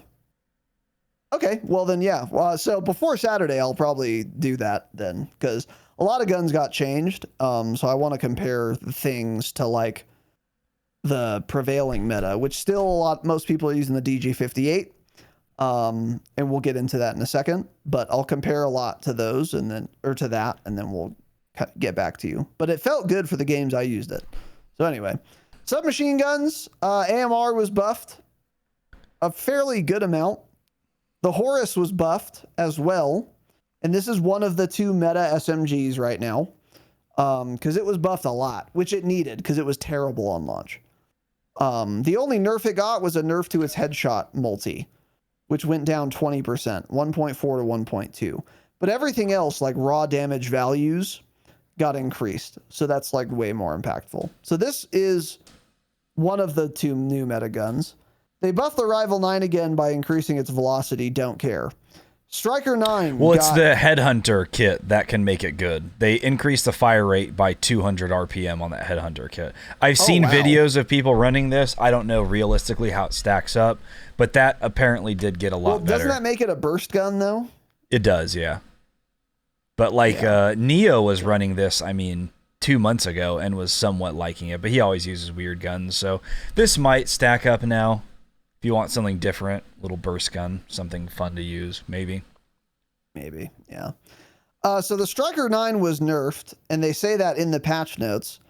Okay, well then, yeah. So before Saturday, I'll probably do that then, because a lot of guns got changed. So I want to compare things to like the prevailing meta, which still most people are using the DG58. And we'll get into that in a second, but I'll compare a lot to those and then we'll get back to you. But it felt good for the games I used it. So anyway, submachine guns, AMR was buffed a fairly good amount. The Horus was buffed as well. And this is one of the two meta SMGs right now. Because it was buffed a lot, which it needed because it was terrible on launch. The only nerf it got was a nerf to its headshot multi, which went down 20%, 1.4 to 1.2. but everything else, like raw damage values, got increased. So that's like way more impactful. So this is one of the 2 new meta guns. They buffed the Rival 9 again by increasing its velocity. Don't care. Striker 9. Well, it's the Headhunter kit that can make it good. They increased the fire rate by 200 RPM on that Headhunter kit. I've seen videos of people running this. I don't know realistically how it stacks up, but that apparently did get a lot better. Doesn't that make it a burst gun, though? It does, yeah. But like Neo was running this, 2 months ago and was somewhat liking it, but he always uses weird guns. So this might stack up now. If you want something different, little burst gun, something fun to use, maybe. Maybe, yeah. So the Striker 9 was nerfed, and they say that in the patch notes.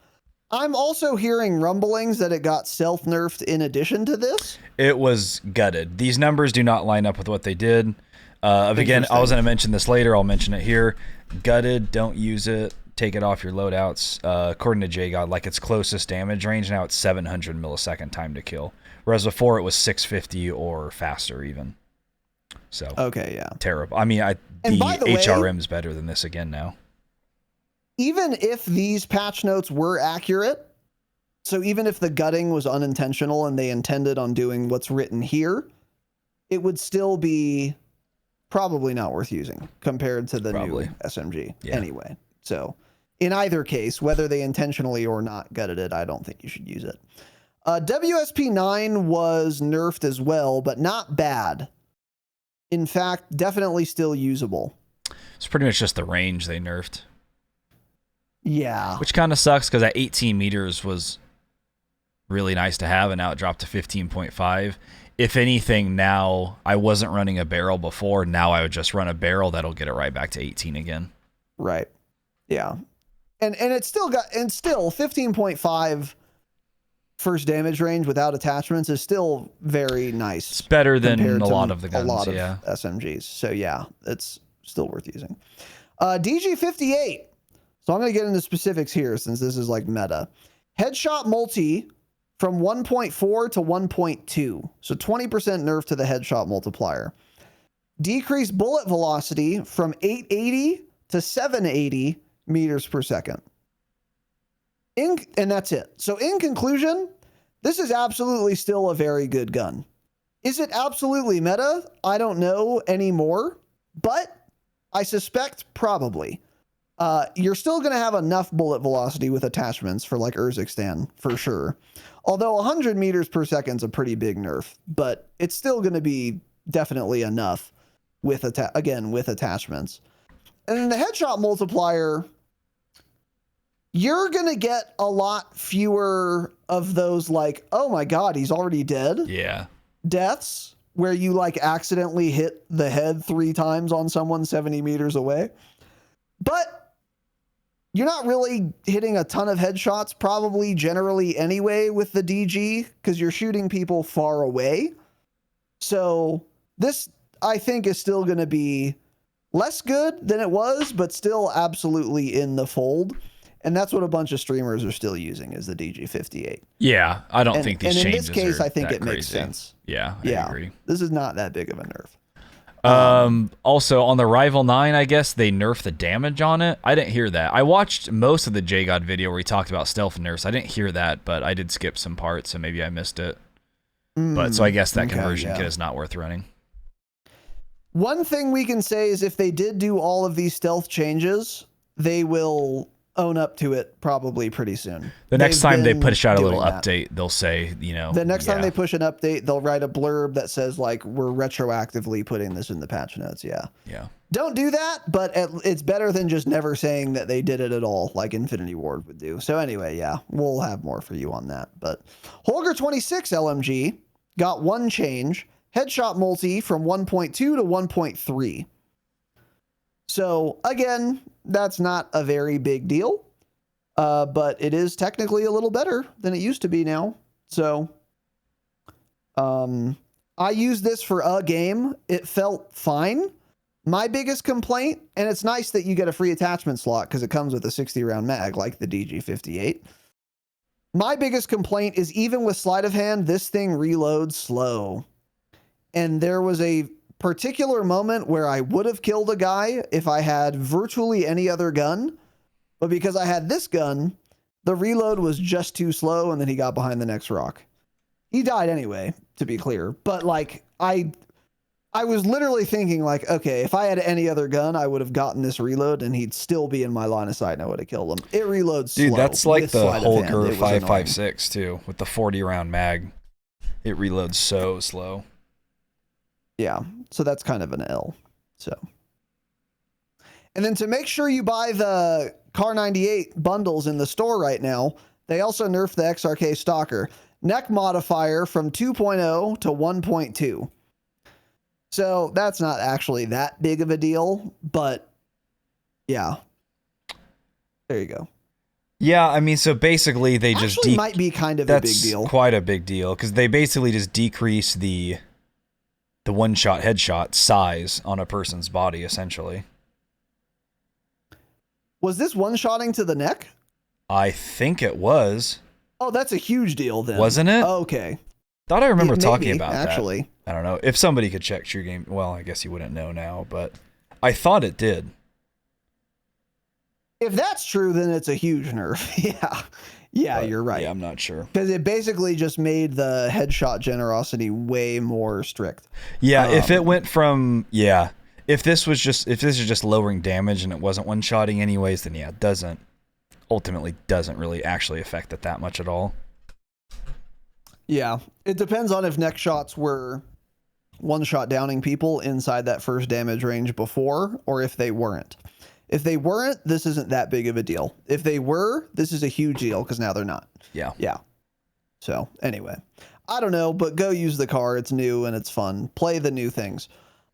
I'm also hearing rumblings that it got self-nerfed in addition to this. It was gutted. These numbers do not line up with what they did. Again, I was going to mention this later. I'll mention it here. Gutted, don't use it. Take it off your loadouts. According to JGod, like its closest damage range, now it's 700 millisecond time to kill. Whereas before it was 650 or faster even. So okay, yeah, terrible. The HRM is better than this again now. Even if these patch notes were accurate, so even if the gutting was unintentional and they intended on doing what's written here, it would still be probably not worth using compared to the new SMG anyway. So in either case, whether they intentionally or not gutted it, I don't think you should use it. WSP 9 was nerfed as well, but not bad. In fact, definitely still usable. It's pretty much just the range they nerfed. Yeah. Which kind of sucks because that 18 meters was really nice to have, and now it dropped to 15.5. If anything, now I wasn't running a barrel before. Now I would just run a barrel. That'll get it right back to 18 again. Right. Yeah. And it's still 15.5 first damage range without attachments is still very nice. It's better than a lot of the guns. A lot of SMGs. So yeah, it's still worth using. DG58. So I'm going to get into specifics here since this is like meta. Headshot multi from 1.4 to 1.2. So 20% nerf to the headshot multiplier. Decreased bullet velocity from 880 to 780 meters per second. And that's it. So in conclusion, this is absolutely still a very good gun. Is it absolutely meta? I don't know anymore, but I suspect probably. You're still going to have enough bullet velocity with attachments for like Urzikstan for sure. Although 100 meters per second is a pretty big nerf, but it's still going to be definitely enough with attachments. And then the headshot multiplier, you're going to get a lot fewer of those like, oh my God, he's already dead. Yeah. Deaths where you like accidentally hit the head 3 times on someone 70 meters away. But you're not really hitting a ton of headshots probably generally anyway with the DG because you're shooting people far away. So this, I think, is still going to be less good than it was, but still absolutely in the fold. And that's what a bunch of streamers are still using is the DG58. Yeah, I don't think these changes. And in this case, I think it crazy. Makes sense. Yeah, I agree. This is not that big of a nerf. Also, on the Rival 9, I guess they nerfed the damage on it. I didn't hear that. I watched most of the JGod video where he talked about stealth nerfs. I didn't hear that, but I did skip some parts, so maybe I missed it. But so I guess that conversion kit is not worth running. One thing we can say is if they did do all of these stealth changes, they will own up to it probably pretty soon. The next time they push out a little update, they'll say, the next time they push an update, they'll write a blurb that says like, we're retroactively putting this in the patch notes. Yeah. Don't do that, but it's better than just never saying that they did it at all, like Infinity Ward would do. So anyway, yeah, we'll have more for you on that. But Holger 26 LMG got one change, headshot multi from 1.2 to 1.3. So again, that's not a very big deal, but it is technically a little better than it used to be now. So I used this for a game. It felt fine. My biggest complaint, and it's nice that you get a free attachment slot because it comes with a 60-round mag like the DG58. My biggest complaint is even with sleight of hand, this thing reloads slow. And there was a particular moment where I would have killed a guy if I had virtually any other gun, but because I had this gun, the reload was just too slow, and then he got behind the next rock. He died anyway, to be clear, but like I was literally thinking like, okay, if I had any other gun, I would have gotten this reload and he'd still be in my line of sight and I would have killed him. It reloads slow. Dude, that's like with the sleight of hand. Holger It was annoying. 5.56 too, with the 40 round mag. It reloads so slow. Yeah, so that's kind of an L. So, and then to make sure you buy the Car 98 bundles in the store right now, they also nerfed the XRK Stalker. Neck modifier from 2.0 to 1.2. So that's not actually that big of a deal, but yeah. There you go. Yeah, I mean, so basically they just actually might be kind of a big deal. That's quite a big deal because they basically just decrease the one-shot headshot size on a person's body, essentially. Was this one-shotting to the neck? I think it was. Oh, that's a huge deal then. Wasn't it? Okay. Thought I remember Maybe, talking about actually. that. I don't know. If somebody could check True Game, well, I guess you wouldn't know now, but I thought it did. If that's true, then it's a huge nerf. Yeah, But, you're right. Yeah, I'm not sure. Because it basically just made the headshot generosity way more strict. Yeah, if it went from if this is just lowering damage and it wasn't one-shotting anyways, then yeah, it ultimately doesn't really actually affect it that much at all. Yeah, it depends on if neck shots were one-shot downing people inside that first damage range before, or if they weren't. If they weren't, this isn't that big of a deal. If they were, this is a huge deal because now they're not. Yeah. Yeah. So anyway, I don't know, but go use the car. It's new and it's fun. Play the new things.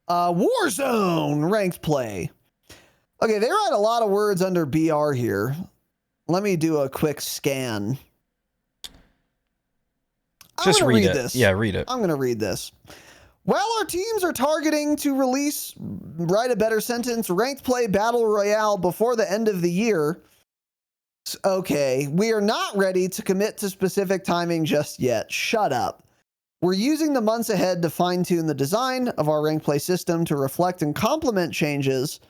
Warzone ranked play. Okay, they write a lot of words under BR here. Let me do a quick scan. Just read it. This. Yeah, read it. I'm going to read this. While our teams are targeting to release, write a better sentence, ranked play battle royale before the end of the year, okay, we are not ready to commit to specific timing just yet. Shut up. We're using the months ahead to fine-tune the design of our ranked play system to reflect and complement changes.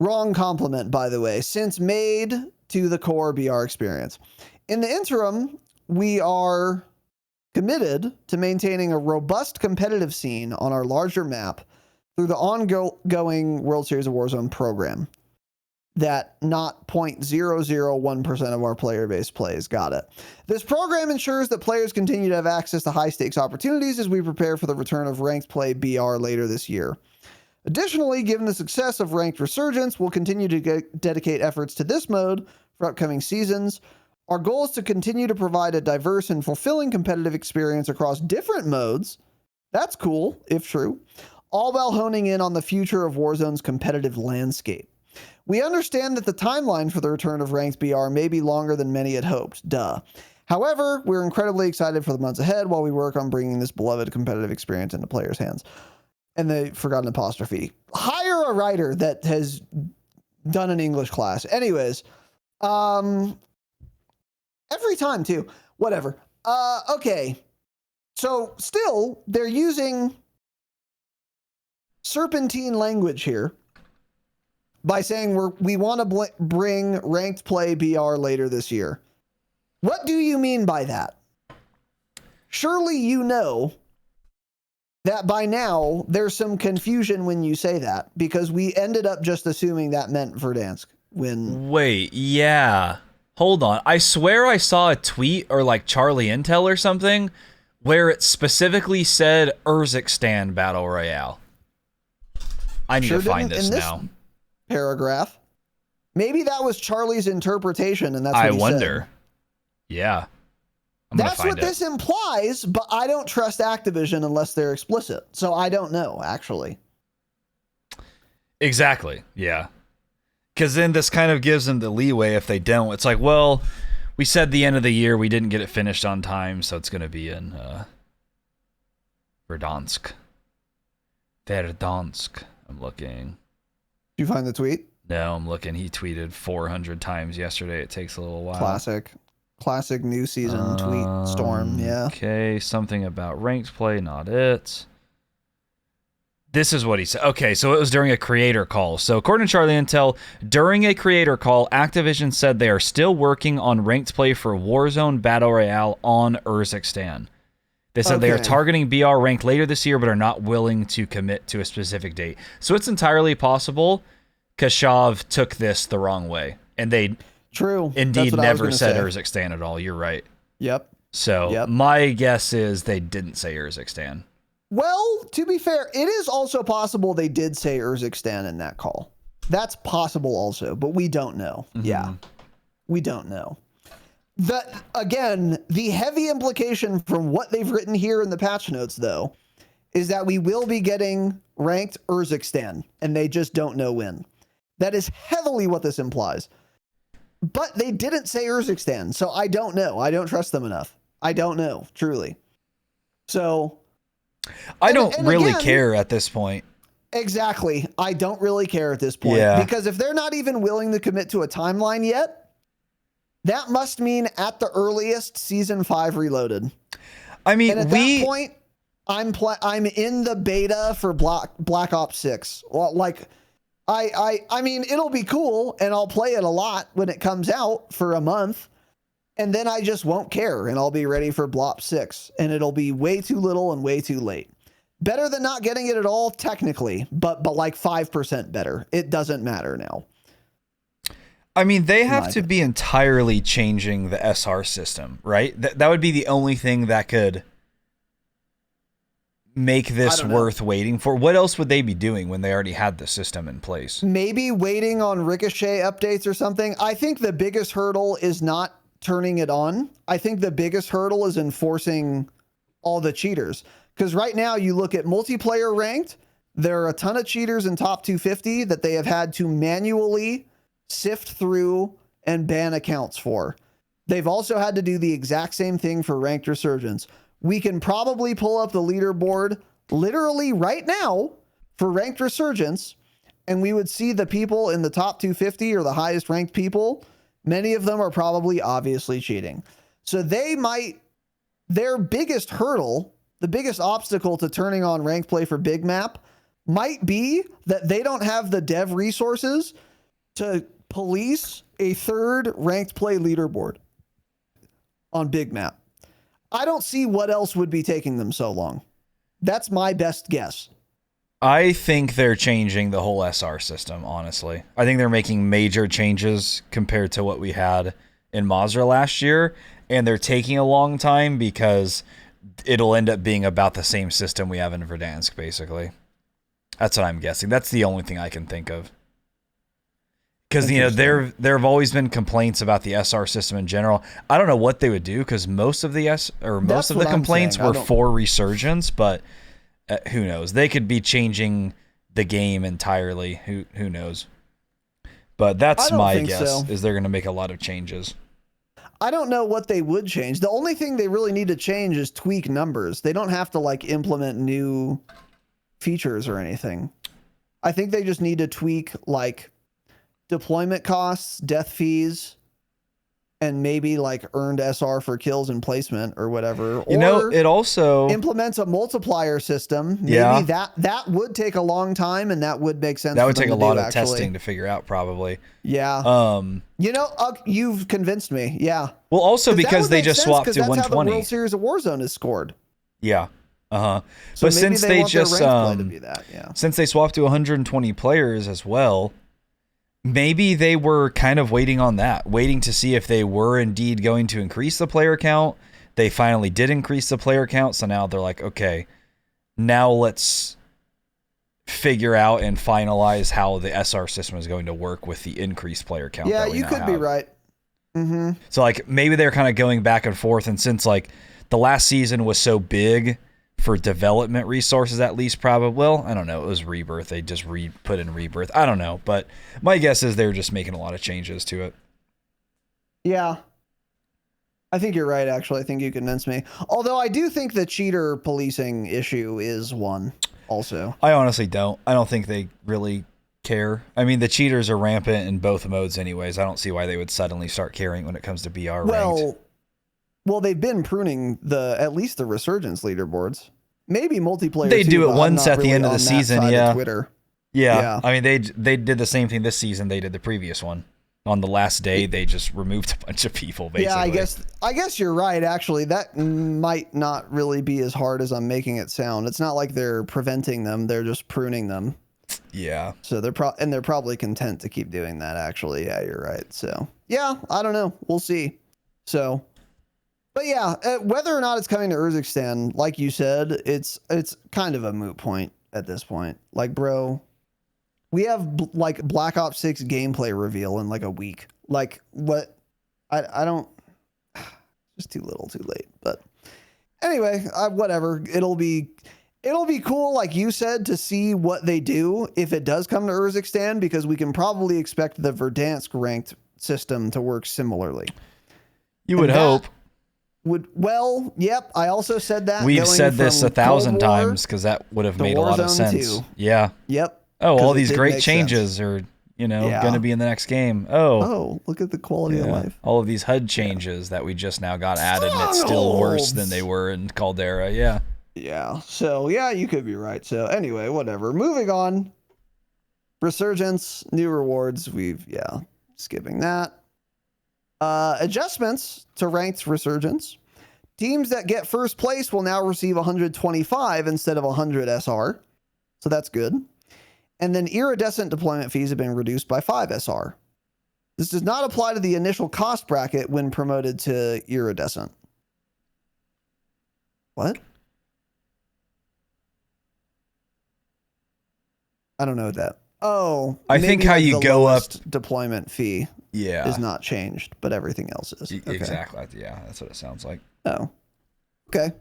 Wrong complement, by the way, since made to the core BR experience. In the interim, we are committed to maintaining a robust competitive scene on our larger map through the ongoing World Series of Warzone program that not 0.001% of our player base plays. Got it. This program ensures that players continue to have access to high stakes opportunities as we prepare for the return of ranked play BR later this year. Additionally, given the success of Ranked Resurgence, we'll continue to dedicate efforts to this mode for upcoming seasons. Our goal is to continue to provide a diverse and fulfilling competitive experience across different modes. That's cool, if true. All while honing in on the future of Warzone's competitive landscape. We understand that the timeline for the return of Ranked BR may be longer than many had hoped. Duh. However, we're incredibly excited for the months ahead while we work on bringing this beloved competitive experience into players' hands. And the forgotten apostrophe. Hire a writer that has done an English class. Anyways, every time too. Whatever. Okay. So still, they're using serpentine language here by saying we want to bring ranked play BR later this year. What do you mean by that? Surely you know that by now there's some confusion when you say that, because we ended up just assuming that meant Verdansk when... Wait, yeah. Hold on. I swear I saw a tweet or like Charlie Intel or something where it specifically said Urzikstan Battle Royale. I need to find this now. Paragraph. Maybe that was Charlie's interpretation and that's what he said. I wonder. Yeah. That's what this implies, but I don't trust Activision unless they're explicit. So I don't know, actually. Exactly. Yeah. Because then this kind of gives them the leeway if they don't. It's like, well, we said the end of the year, we didn't get it finished on time, so it's going to be in Verdansk. Verdansk. I'm looking. Did you find the tweet? No, I'm looking. He tweeted 400 times yesterday. It takes a little while. Classic new season tweet storm, yeah. Okay, something about ranked play, not it. This is what he said. Okay, so it was during a creator call. So according to Charlie Intel, during a creator call, Activision said they are still working on ranked play for Warzone Battle Royale on Urzikstan. They said they are targeting BR rank later this year, but are not willing to commit to a specific date. So it's entirely possible Kashav took this the wrong way, and they indeed never said Urzikstan at all. You're right. Yep. So my guess is they didn't say Urzikstan. Well, to be fair, it is also possible they did say Urzikstan in that call. That's possible also, but we don't know. Mm-hmm. Yeah, we don't know. Again, the heavy implication from what they've written here in the patch notes, though, is that we will be getting ranked Urzikstan, and they just don't know when. That is heavily what this implies. But they didn't say Urzikstan, so I don't know. I don't trust them enough. I don't know, truly. So... I don't really care at this point. Exactly. I don't really care at this point. Yeah. Because if they're not even willing to commit to a timeline yet, that must mean at the earliest Season 5 Reloaded. I mean, and at that point, I'm in the beta for Black Ops 6. Well, like, I mean, it'll be cool, and I'll play it a lot when it comes out for a month. And then I just won't care, and I'll be ready for Blop 6, and it'll be way too little and way too late. Better than not getting it at all, technically, but like 5% better. It doesn't matter now. I mean, they have to be entirely changing the SR system, right? That would be the only thing that could make this worth waiting for. What else would they be doing when they already had the system in place? Maybe waiting on Ricochet updates or something. I think the biggest hurdle is not turning it on. I think the biggest hurdle is enforcing all the cheaters. Because right now you look at multiplayer ranked, there are a ton of cheaters in top 250 that they have had to manually sift through and ban accounts for. They've also had to do the exact same thing for ranked resurgence. We can probably pull up the leaderboard literally right now for ranked resurgence, and we would see the people in the top 250 or the highest ranked people. Many of them are probably obviously cheating. So their biggest hurdle, the biggest obstacle to turning on ranked play for Big Map might be that they don't have the dev resources to police a third ranked play leaderboard on Big Map. I don't see what else would be taking them so long. That's my best guess. I think they're changing the whole SR system, honestly. I think they're making major changes compared to what we had in Mazra last year, and they're taking a long time because it'll end up being about the same system we have in Verdansk, basically. That's what I'm guessing. That's the only thing I can think of. Because, you know, there have always been complaints about the SR system in general. I don't know what they would do, because most of the complaints were for Resurgence, but... who knows? They could be changing the game entirely. Who knows? But that's my guess, is they're going to make a lot of changes. I don't know what they would change. The only thing they really need to change is tweak numbers. They don't have to like implement new features or anything. I think they just need to tweak like deployment costs, death fees, and maybe like earned SR for kills and placement or whatever. You know, it also implements a multiplier system. Maybe that would take a long time, and that would make sense. That would take a lot of testing to figure out, probably. Yeah. You know, you've convinced me. Yeah. Well, also because they just swapped to 120. That's how the World Series of Warzone is scored. Yeah. So but since they just since they swapped to 120 players as well, maybe they were kind of waiting on that, waiting to see if they were indeed going to increase the player count. They finally did increase the player count, so now they're like, okay, now let's figure out and finalize how the SR system is going to work with the increased player count. Yeah, you could be right. Mm-hmm. So like maybe they're kind of going back and forth, and since like the last season was so big for development resources, at least, probably, well, I don't know, it was Rebirth, they just put in Rebirth, I don't know, but my guess is they're just making a lot of changes to it. Yeah, I think you're right, actually. I think you convinced me, although I do think the cheater policing issue is one also. I honestly don't think they really care. I mean, the cheaters are rampant in both modes anyways. I don't see why they would suddenly start caring when it comes to BR ranked. Well, they've been pruning at least the Resurgence leaderboards. maybe multiplayer. They too, do it but I'm once not at the really end of on the that season, side of yeah. Twitter. Yeah. Yeah. I mean, they did the same thing this season they did the previous one. On the last day, they just removed a bunch of people, basically. Yeah, I guess you're right, actually. That might not really be as hard as I'm making it sound. It's not like they're preventing them, they're just pruning them. Yeah. So they're probably content to keep doing that, actually. Yeah, you're right. So, yeah, I don't know. We'll see. So, but yeah, whether or not it's coming to Urzikstan, like you said, it's kind of a moot point at this point. Like, bro, we have like Black Ops 6 gameplay reveal in like a week. Like, what? I don't. Just too little, too late. But anyway, whatever. It'll be cool, like you said, to see what they do if it does come to Urzikstan, because we can probably expect the Verdansk ranked system to work similarly. You would hope. Well, yep. I also said that. We've said this 1,000 times because that would have made a lot of sense. 2. Yeah. Yep. Oh, all these great changes are, going to be in the next game. Oh, look at the quality of life. All of these HUD changes that we just now got added, and it's still worse than they were in Caldera. Yeah. Yeah. So, yeah, you could be right. So, anyway, whatever. Moving on. Resurgence, new rewards. Skipping that. Adjustments to ranked Resurgence. Teams that get first place will now receive 125 instead of 100 SR. So that's good. And then iridescent deployment fees have been reduced by 5 SR. This does not apply to the initial cost bracket when promoted to iridescent. What? I don't know that. Oh, I think how you go up deployment fee is not changed, but everything else is. Okay. Exactly. Yeah, that's what it sounds like. Oh. Okay.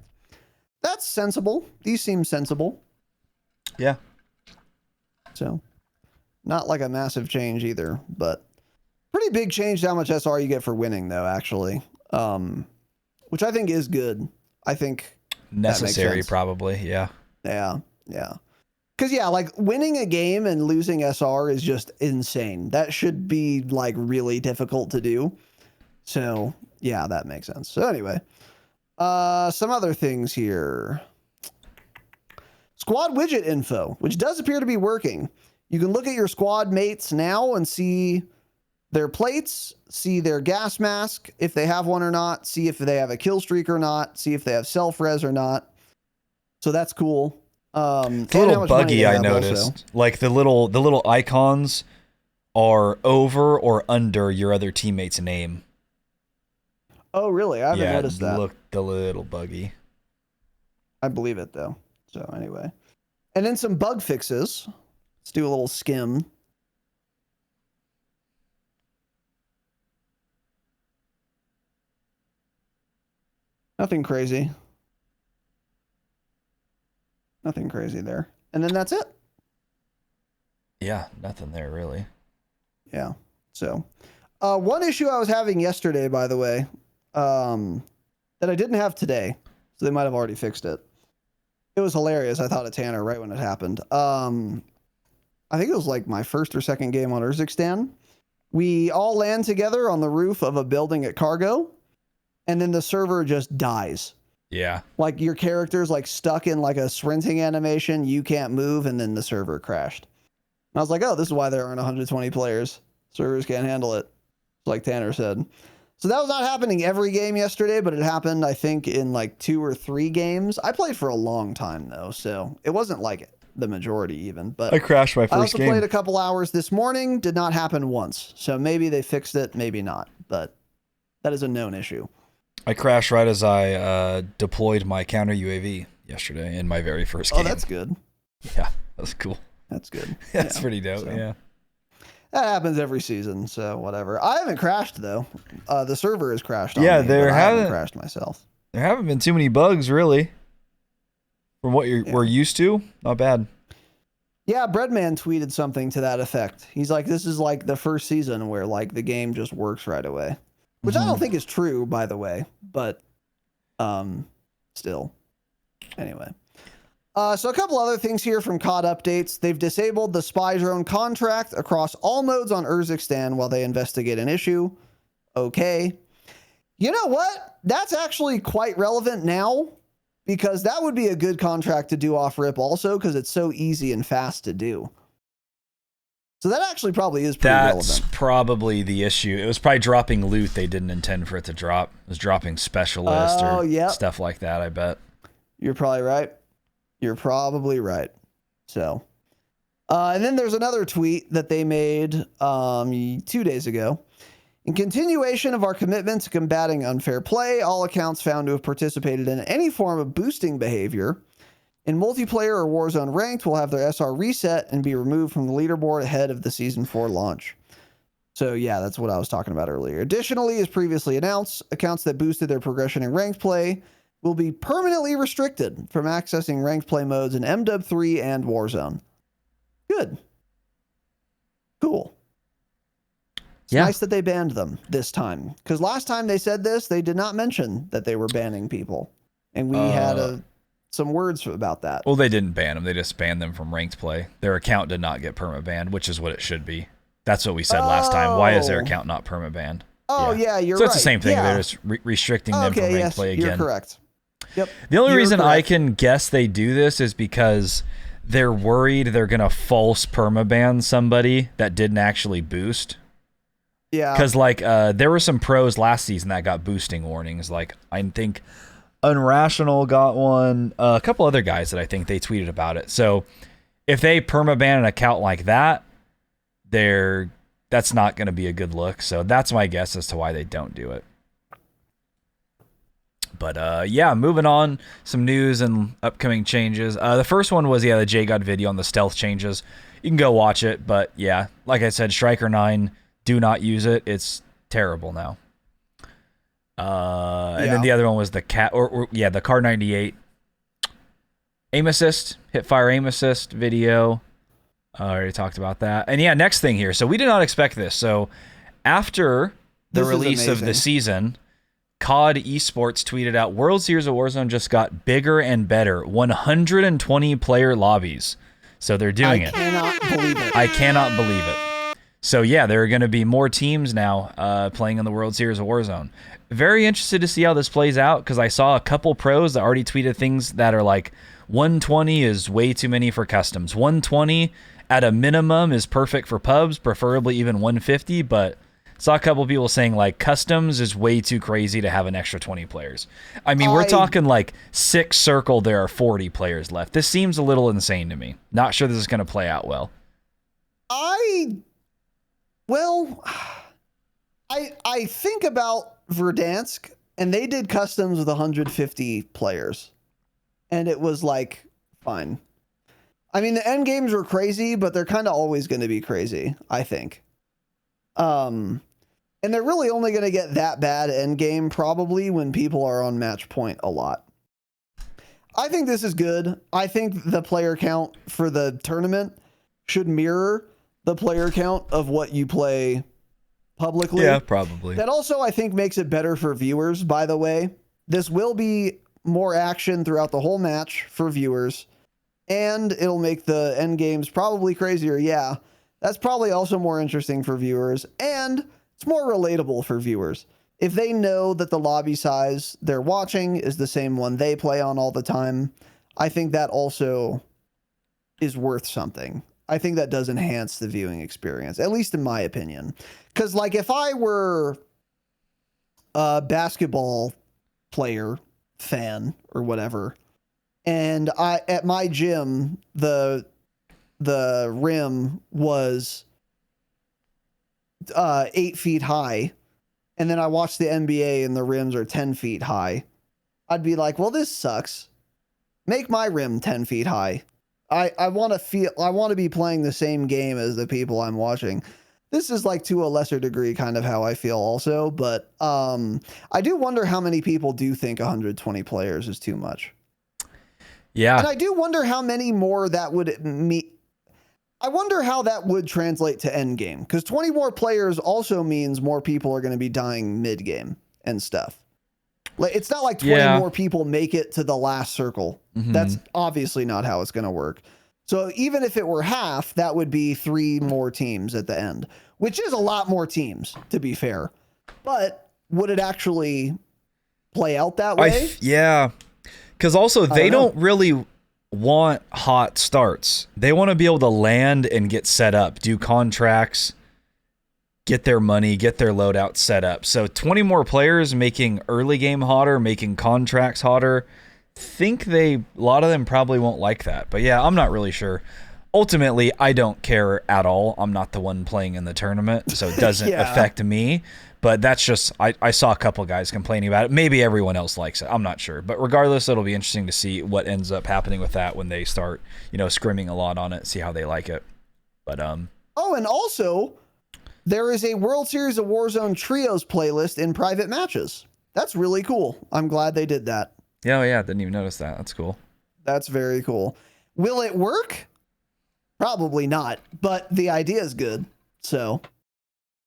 That's sensible. These seem sensible. Yeah. So, not like a massive change either, but pretty big change to how much SR you get for winning, though, actually. Which I think is good. I think necessary, probably. Yeah. Yeah. Because, like winning a game and losing SR is just insane. That should be like really difficult to do. So, yeah, that makes sense. So, anyway, some other things here. Squad widget info, which does appear to be working. You can look at your squad mates now and see their plates, see their gas mask, if they have one or not, see if they have a kill streak or not, see if they have self-res or not. So that's cool. It's a little buggy, I noticed. Also. Like the little icons are over or under your other teammate's name. Oh, really? I haven't noticed that. Yeah, looked a little buggy. I believe it, though. So anyway. And then some bug fixes. Let's do a little skim. Nothing crazy. Nothing crazy there. And then that's it. Yeah, nothing there, really. Yeah. So, one issue I was having yesterday, by the way, that I didn't have today, so they might have already fixed it. It was hilarious. I thought of Tanner right when it happened. I think it was like my first or second game on Urzikstan. We all land together on the roof of a building at Cargo, and then the server just dies. Yeah. Like your character's like stuck in like a sprinting animation. You can't move, and then the server crashed. And I was like, oh, this is why there aren't 120 players. Servers can't handle it, like Tanner said. So that was not happening every game yesterday, but it happened, I think, in like 2 or 3 games. I played for a long time, though, so it wasn't like the majority even. But I crashed my first game. I also played a couple hours this morning. Did not happen once. So maybe they fixed it, maybe not. But that is a known issue. I crashed right as I deployed my counter UAV yesterday in my very first game. Oh, that's good. Yeah, that was cool. That's good. That's pretty dope, so. Yeah. That happens every season, so whatever. I haven't crashed, though. The server has crashed on me, I haven't crashed myself. There haven't been too many bugs, really. From what we're used to, not bad. Yeah, Breadman tweeted something to that effect. He's like, this is like the first season where like the game just works right away. Which I don't think is true, by the way. But still. Anyway. So a couple other things here from COD updates. They've disabled the spy drone contract across all modes on Urzikstan while they investigate an issue. Okay. You know what? That's actually quite relevant now because that would be a good contract to do off rip also, because it's so easy and fast to do. So that actually probably is pretty That's relevant. probably the issue. It was probably dropping loot they didn't intend for it to drop. It was dropping specialist or stuff like that, I bet. You're probably right. You're probably right. So, and then there's another tweet that they made 2 days ago. In continuation of our commitment to combating unfair play, all accounts found to have participated in any form of boosting behavior in multiplayer or Warzone ranked will have their SR reset and be removed from the leaderboard ahead of the Season 4 launch. So yeah, that's what I was talking about earlier. Additionally, as previously announced, accounts that boosted their progression in ranked play will be permanently restricted from accessing ranked play modes in MW3 and Warzone. Good. Cool. It's nice that they banned them this time. Because last time they said this, they did not mention that they were banning people. And we had some words about that. Well, they didn't ban them. They just banned them from ranked play. Their account did not get permabanned, which is what it should be. That's what we said last time. Why is their account not permabanned? Oh, yeah, you're right. So it's the same thing. Yeah. They're just restricting them from ranked play again. You're correct. Yep. The only reason I can guess they do this is because they're worried they're going to false permaban somebody that didn't actually boost. Yeah. Because, like, there were some pros last season that got boosting warnings. Like, I think Unrational got one. A couple other guys that I think they tweeted about it. So, if they permaban an account like that, that's not going to be a good look. So, that's my guess as to why they don't do it. But, yeah, moving on. Some news and upcoming changes. The first one was, the JGod video on the stealth changes. You can go watch it. But, yeah, like I said, Striker 9... do not use it. It's terrible now. And then the other one was the the Car 98 aim assist, hipfire aim assist video. I already talked about that. And yeah, next thing here. So we did not expect this. So after the release of the season, COD Esports tweeted out, World Series of Warzone just got bigger and better. 120 player lobbies. So they're doing it. I cannot believe it. I cannot believe it. So yeah, there are going to be more teams now playing in the World Series of Warzone. Very interested to see how this plays out, because I saw a couple pros that already tweeted things that are like 120 is way too many for customs. 120 at a minimum is perfect for pubs, preferably even 150, but saw a couple people saying like customs is way too crazy to have an extra 20 players. I mean, we're talking like 6 circle, there are 40 players left. This seems a little insane to me. Not sure this is going to play out well. Well, I think about Verdansk, and they did customs with 150 players, and it was like fine. I mean, the end games were crazy, but they're kind of always going to be crazy, I think. And they're really only going to get that bad end game probably when people are on match point a lot. I think this is good. I think the player count for the tournament should mirror the player count of what you play publicly. Yeah, probably. That also, I think, makes it better for viewers, by the way. This will be more action throughout the whole match for viewers, and it'll make the end games probably crazier. Yeah, that's probably also more interesting for viewers, and it's more relatable for viewers. If they know that the lobby size they're watching is the same one they play on all the time, I think that also is worth something. I think that does enhance the viewing experience, at least in my opinion. Because, like, if I were a basketball player, fan, or whatever, and at my gym, the rim was 8 feet high, and then I watched the NBA and the rims are 10 feet high, I'd be like, well, this sucks. Make my rim 10 feet high. I want to be playing the same game as the people I'm watching. This is like to a lesser degree kind of how I feel also, but I do wonder how many people do think 120 players is too much. Yeah. And I do wonder how many more that would I wonder how that would translate to end game, because 20 more players also means more people are going to be dying mid game and stuff. Like, it's not like 20 more people make it to the last circle. Mm-hmm. That's obviously not how it's going to work. So even if it were half, that would be 3 more teams at the end, which is a lot more teams, to be fair. But would it actually play out that way? Yeah. Because also they know. don't really want hot starts. They want to be able to land and get set up, do contracts, get their money, get their loadout set up. So 20 more players making early game hotter, making contracts hotter. A lot of them probably won't like that. But yeah, I'm not really sure. Ultimately, I don't care at all. I'm not the one playing in the tournament, so it doesn't affect me. But that's just, I saw a couple guys complaining about it. Maybe everyone else likes it. I'm not sure. But regardless, it'll be interesting to see what ends up happening with that when they start, scrimming a lot on it, see how they like it. But Oh, and also, there is a World Series of Warzone Trios playlist in private matches. That's really cool. I'm glad they did that. yeah, didn't even notice that. That's cool. That's very cool. Will it work? Probably not, but the idea is good. So,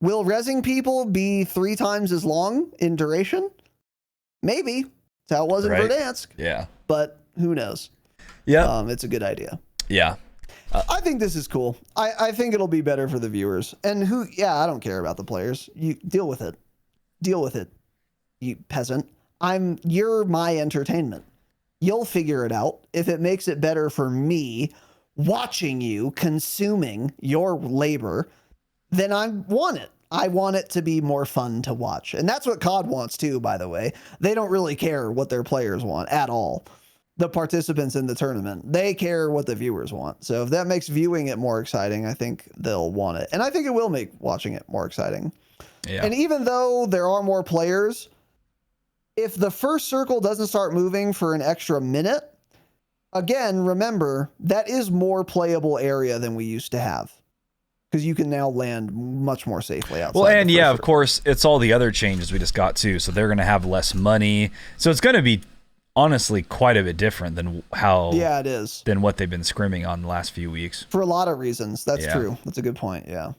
will rezzing people be 3 times as long in duration? Maybe. That's how it was in Verdansk. Yeah. But who knows? Yeah. It's a good idea. Yeah. I think this is cool. I think it'll be better for the viewers. And I don't care about the players. You deal with it. Deal with it, you peasant. You're my entertainment. You'll figure it out. If it makes it better for me watching you, consuming your labor, then I want it. I want it to be more fun to watch. And that's what COD wants too, by the way. They don't really care what their players want at all. The participants in the tournament, they care what the viewers want. So if that makes viewing it more exciting, I think they'll want it. And I think it will make watching it more exciting. Yeah. And even though there are more players, if the first circle doesn't start moving for an extra minute, again, remember, that is more playable area than we used to have. Because you can now land much more safely outside. Well, and yeah, of course, it's all the other changes we just got too. So they're going to have less money. So it's going to be honestly quite a bit different than it is. Than what they've been scrimming on the last few weeks. For a lot of reasons. That's true. That's a good point. Yeah.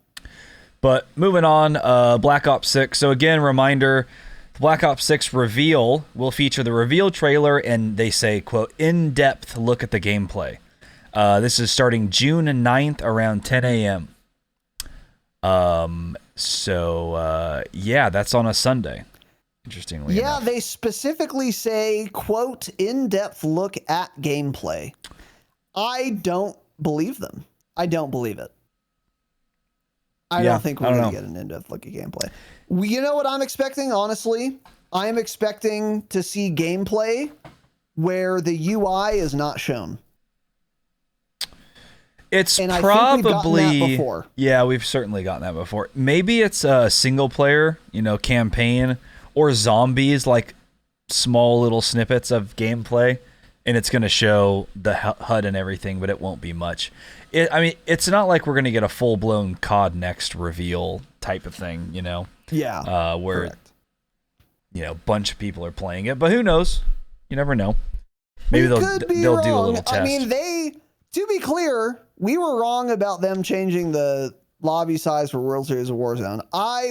But moving on, Black Ops 6. So again, reminder, the Black Ops 6 reveal will feature the reveal trailer and they say, quote, in-depth look at the gameplay. This is starting June 9th around 10 a.m. That's on a Sunday. Interestingly enough. They specifically say, quote, in-depth look at gameplay. I don't believe them. I don't believe it. I don't think we're going to get an in-depth look at gameplay. You know what I'm expecting, honestly? I am expecting to see gameplay where the UI is not shown. It's and probably, I think we've gotten that before. Yeah, we've certainly gotten that before. Maybe it's a single player, campaign, or zombies, like small little snippets of gameplay, and it's going to show the HUD and everything, but it won't be much. It's not like we're going to get a full-blown COD Next reveal type of thing, Yeah. Where, correct. A bunch of people are playing it, but who knows? You never know. Maybe they'll do a little test. I mean, to be clear, we were wrong about them changing the lobby size for World Series of Warzone. I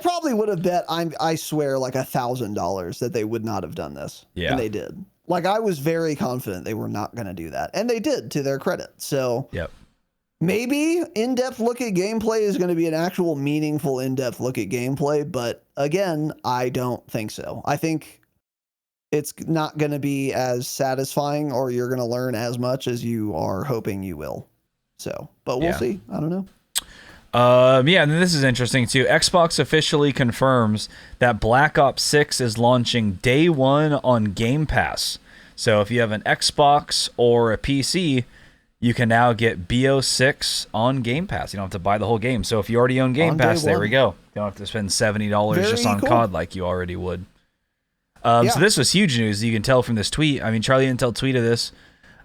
probably would have bet, I swear, like $1,000 that they would not have done this. Yeah. And they did. Like, I was very confident they were not going to do that. And they did, to their credit. So yep. Maybe in-depth look at gameplay is going to be an actual meaningful in-depth look at gameplay. But again, I don't think so. I think it's not going to be as satisfying, or you're going to learn as much as you are hoping you will. So, but we'll see. I don't know. And this is interesting too. Xbox officially confirms that Black Ops 6 is launching day one on Game Pass. So if you have an Xbox or a PC, you can now get BO6 on Game Pass. You don't have to buy the whole game. So if you already own Game Pass, there we go. You don't have to spend $70 just on COD like you already would. So this was huge news. You can tell from this tweet. I mean, Charlie Intel tweeted this.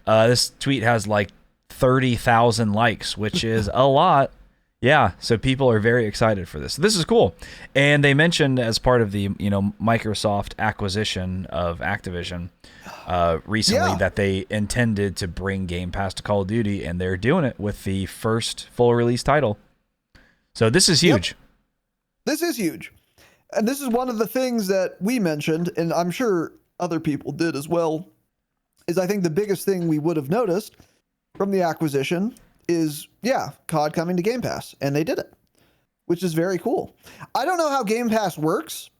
This tweet has like 30,000 likes, which is a lot. Yeah, so people are very excited for this. This is cool. And they mentioned as part of the, Microsoft acquisition of Activision recently that they intended to bring Game Pass to Call of Duty, and they're doing it with the first full release title. So this is huge. Yep. This is huge. And this is one of the things that we mentioned, and I'm sure other people did as well, is I think the biggest thing we would have noticed from the acquisition is, COD coming to Game Pass, and they did it, which is very cool. I don't know how Game Pass works.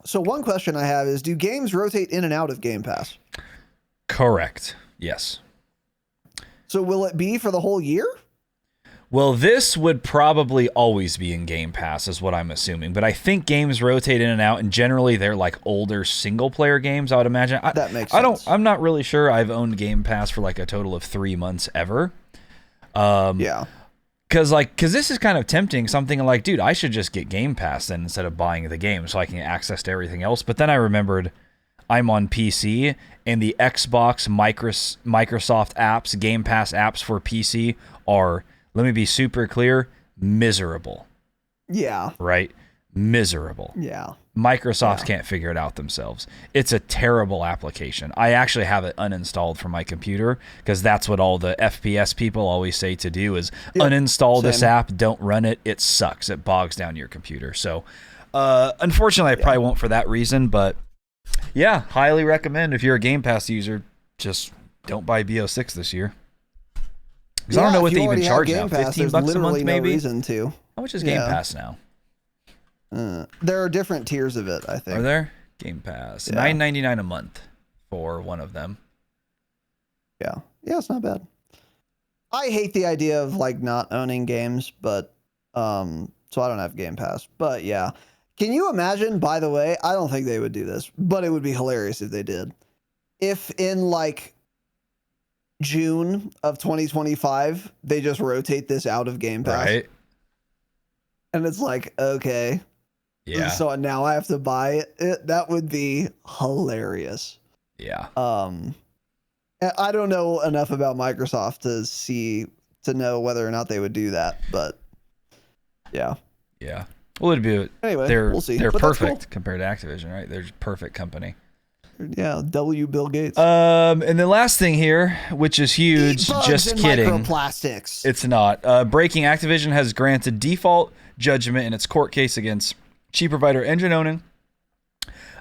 So one question I have is, do games rotate in and out of Game Pass? Correct. Yes. So will it be for the whole year? Well, this would probably always be in Game Pass, is what I'm assuming. But I think games rotate in and out, and generally they're like older single-player games, I would imagine. That makes sense. I'm not really sure. I've owned Game Pass for like a total of 3 months ever. Yeah. Because this is kind of tempting. Something like, dude, I should just get Game Pass then instead of buying the game so I can get access to everything else. But then I remembered I'm on PC, and the Xbox, Microsoft apps, Game Pass apps for PC are, let me be super clear, miserable. Yeah. Right? Miserable. Yeah. Microsoft can't figure it out themselves. It's a terrible application. I actually have it uninstalled from my computer because that's what all the FPS people always say to do is uninstall this app, don't run it. It sucks. It bogs down your computer. So unfortunately, I probably won't for that reason, but yeah, highly recommend if you're a Game Pass user, just don't buy BO6 this year. Because I don't know what they even charge now. $15 a month, maybe? No reason to. How much is Game Pass now? There are different tiers of it, I think. Are there? Game Pass. Yeah. $9.99 a month for one of them. Yeah. Yeah, it's not bad. I hate the idea of like not owning games, but so I don't have Game Pass. But yeah. Can you imagine, by the way, I don't think they would do this, but it would be hilarious if they did. If in like June of 2025, they just rotate this out of Game Pass. Right. And it's like, okay. Yeah. So now I have to buy it. That would be hilarious. Yeah. I don't know enough about Microsoft to know whether or not they would do that, but yeah. Yeah. Well, it'd be anyway. We'll see. They're but perfect compared to Activision, right? They're a perfect company. Yeah. W. Bill Gates. And the last thing here, which is huge. Just kidding. Microplastics. It's not. Breaking Activision has granted default judgment in its court case against chip provider Engine Owning.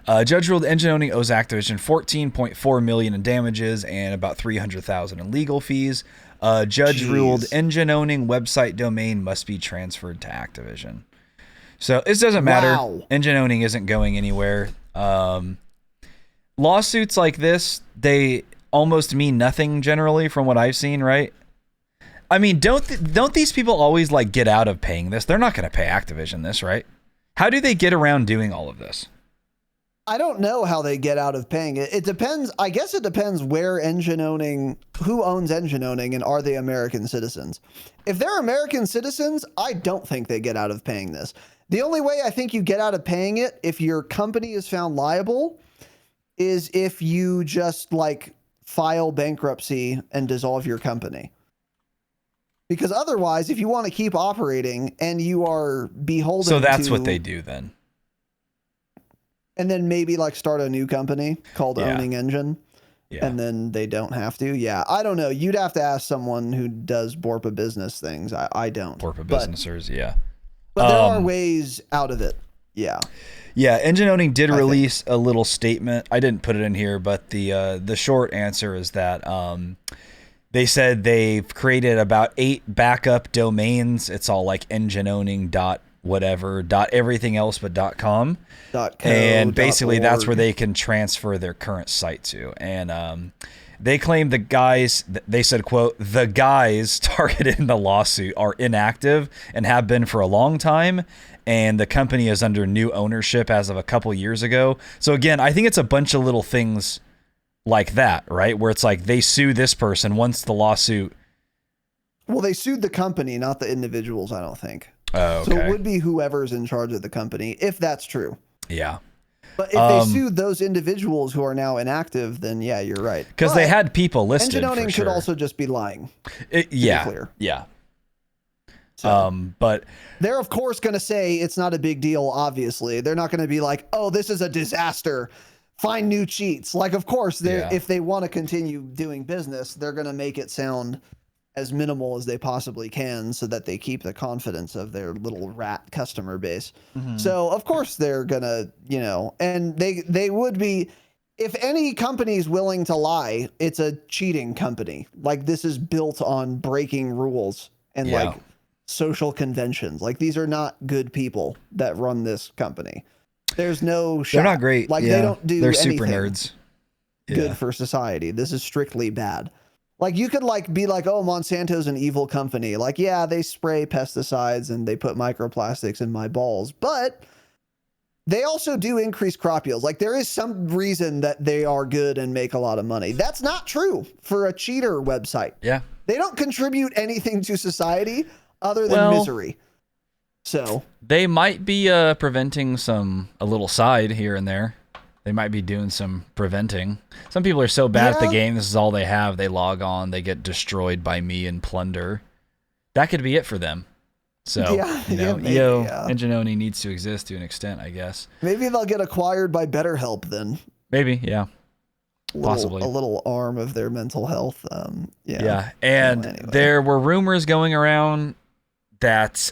Judge ruled Engine Owning owes Activision $14.4 million in damages and about $300,000 in legal fees. Judge ruled Engine Owning website domain must be transferred to Activision. So it doesn't matter. Wow. Engine Owning isn't going anywhere. Lawsuits like this, they almost mean nothing generally from what I've seen, right? I mean, don't these people always like get out of paying this? They're not going to pay Activision this, right? How do they get around doing all of this? I don't know how they get out of paying it. It depends. I guess it depends where Engine Owning, who owns Engine Owning, and are they American citizens? If they're American citizens, I don't think they get out of paying this. The only way I think you get out of paying it, if your company is found liable, is if you just like file bankruptcy and dissolve your company. Because otherwise, if you want to keep operating and you are beholden to... So that's what they do then. And then maybe like start a new company called Owning Engine. Yeah. And then they don't have to. Yeah, I don't know. You'd have to ask someone who does Borpa business things. I don't. Borpa businessers, yeah. But there are ways out of it. Yeah. Yeah, Engine Owning did release a little statement. I didn't put it in here, but the short answer is that they said they've created about 8 backup domains. It's all like engineowning dot whatever dot everything else but .com. And basically that's where they can transfer their current site to. And they claim the guys, they said, quote, the guys targeted in the lawsuit are inactive and have been for a long time. And the company is under new ownership as of a couple years ago. So again, I think it's a bunch of little things like that, right? Where it's like they sue this person once the lawsuit. Well, they sued the company, not the individuals, I don't think. Oh, okay. So it would be whoever's in charge of the company, if that's true. Yeah. But if they sued those individuals who are now inactive, then yeah, you're right. Because they had people listed. Engine Owning for sure. could also just be lying. Yeah. Clear. Yeah. So, but they're of course going to say it's not a big deal. Obviously, they're not going to be like, "Oh, this is a disaster. Find new cheats." Like, of course, if they want to continue doing business, they're going to make it sound as minimal as they possibly can, so that they keep the confidence of their little rat customer base. Mm-hmm. So, of course, they're gonna, and they would be. If any company is willing to lie, it's a cheating company. Like, this is built on breaking rules and like social conventions. Like, these are not good people that run this company. There's no shot. They're not great. Like yeah. they don't do They're super anything nerds. good Yeah. for society. This is strictly bad. Like you could like be like, oh, Monsanto's an evil company. Like, yeah, they spray pesticides and they put microplastics in my balls, but they also do increase crop yields. Like there is some reason that they are good and make a lot of money. That's not true for a cheater website. Yeah. They don't contribute anything to society other than Well, misery. So they might be preventing a little side here and there. They might be doing some preventing. Some people are so bad at the Yeah. game, this is all they have. They log on, they get destroyed by me and plunder. That could be it for them. So, Yeah, you know, yeah, maybe, EO yeah. Enginoni needs to exist to an extent, I guess. maybe they'll get acquired by BetterHelp then. Maybe, yeah. Possibly. A little arm of their mental health. Yeah. Yeah, and Well, anyway. there were rumors going around that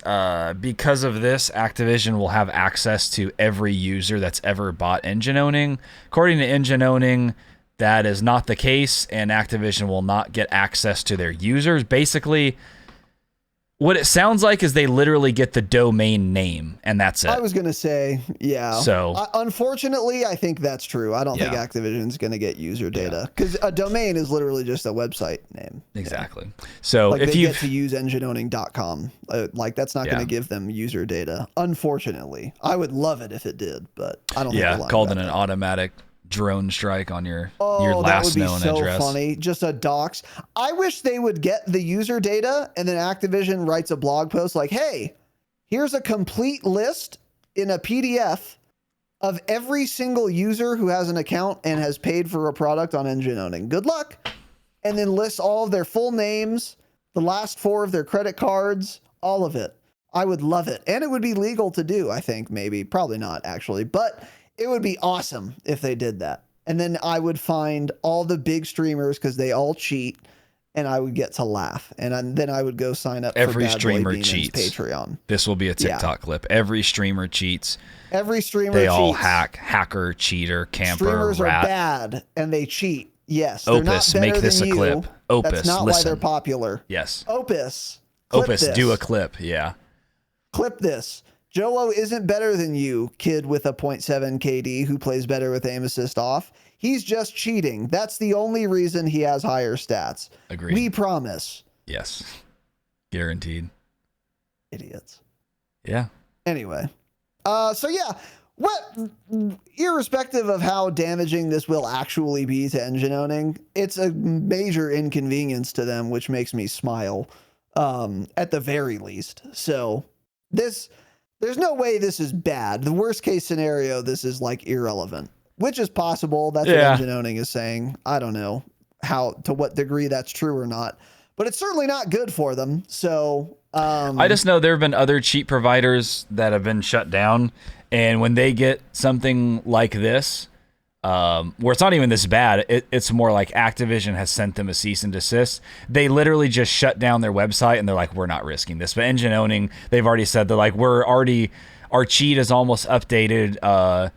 because of this, Activision will have access to every user that's ever bought Engine Owning. According to Engine Owning, that is not the case, and Activision will not get access to their users. Basically, what it sounds like is they literally get the domain name, and that's it. I was gonna say, yeah. So- unfortunately, I think that's true. I don't think Yeah. Activision's gonna get user data because a domain is literally just a website name. Exactly. So Like if they you get to use engineowning.com. Like that's not Yeah. gonna give them user data. Unfortunately, I would love it if it did, but I don't. think a lot called about in an that. automatic drone strike on your Oh, that would last be known so address. funny. Just a dox. I wish they would get the user data and then Activision writes a blog post like, hey, here's a complete list in a PDF of every single user who has an account and has paid for a product on Engine Owning. Good luck. And then list all of their full names, the last four of their credit cards, all of it. I would love it. And it would be legal to do, I think, maybe. Probably not, actually. But it would be awesome if they did that. And then I would find all the big streamers because they all cheat, and I would get to laugh. And then I would go sign up Every for Bad Boy streamer Demon's cheats. Patreon. This will be a TikTok clip. Every streamer cheats. Every streamer They cheats. all hacker, cheater, camper, Streamers rat. are bad, and they cheat. Yes. They're not Opus, better make this than a you. clip. Opus, That's not why they're listen. popular. Yes. Opus. Clip Opus, this. do a clip. Yeah. Clip this. Joe isn't better than you, kid with a 0.7 KD who plays better with aim assist off. He's just cheating. That's the only reason he has higher stats. Agreed. We promise. Yes. Guaranteed. Idiots. Yeah. Anyway. So yeah, what, irrespective of how damaging this will actually be to Engine Owning, it's a major inconvenience to them, which makes me smile, at the very least. So there's no way this is bad. The worst case scenario, this is like irrelevant, which is possible. That's what Yeah. Engine Owning is saying. I don't know to what degree that's true or not, but it's certainly not good for them. So, I just know there have been other cheat providers that have been shut down, and when they get something like this, where it's not even this bad, it's more like Activision has sent them a cease and desist. They literally just shut down their website, and they're like, we're not risking this. But Engine Owning, they've already said, they're like, our cheat is almost updated.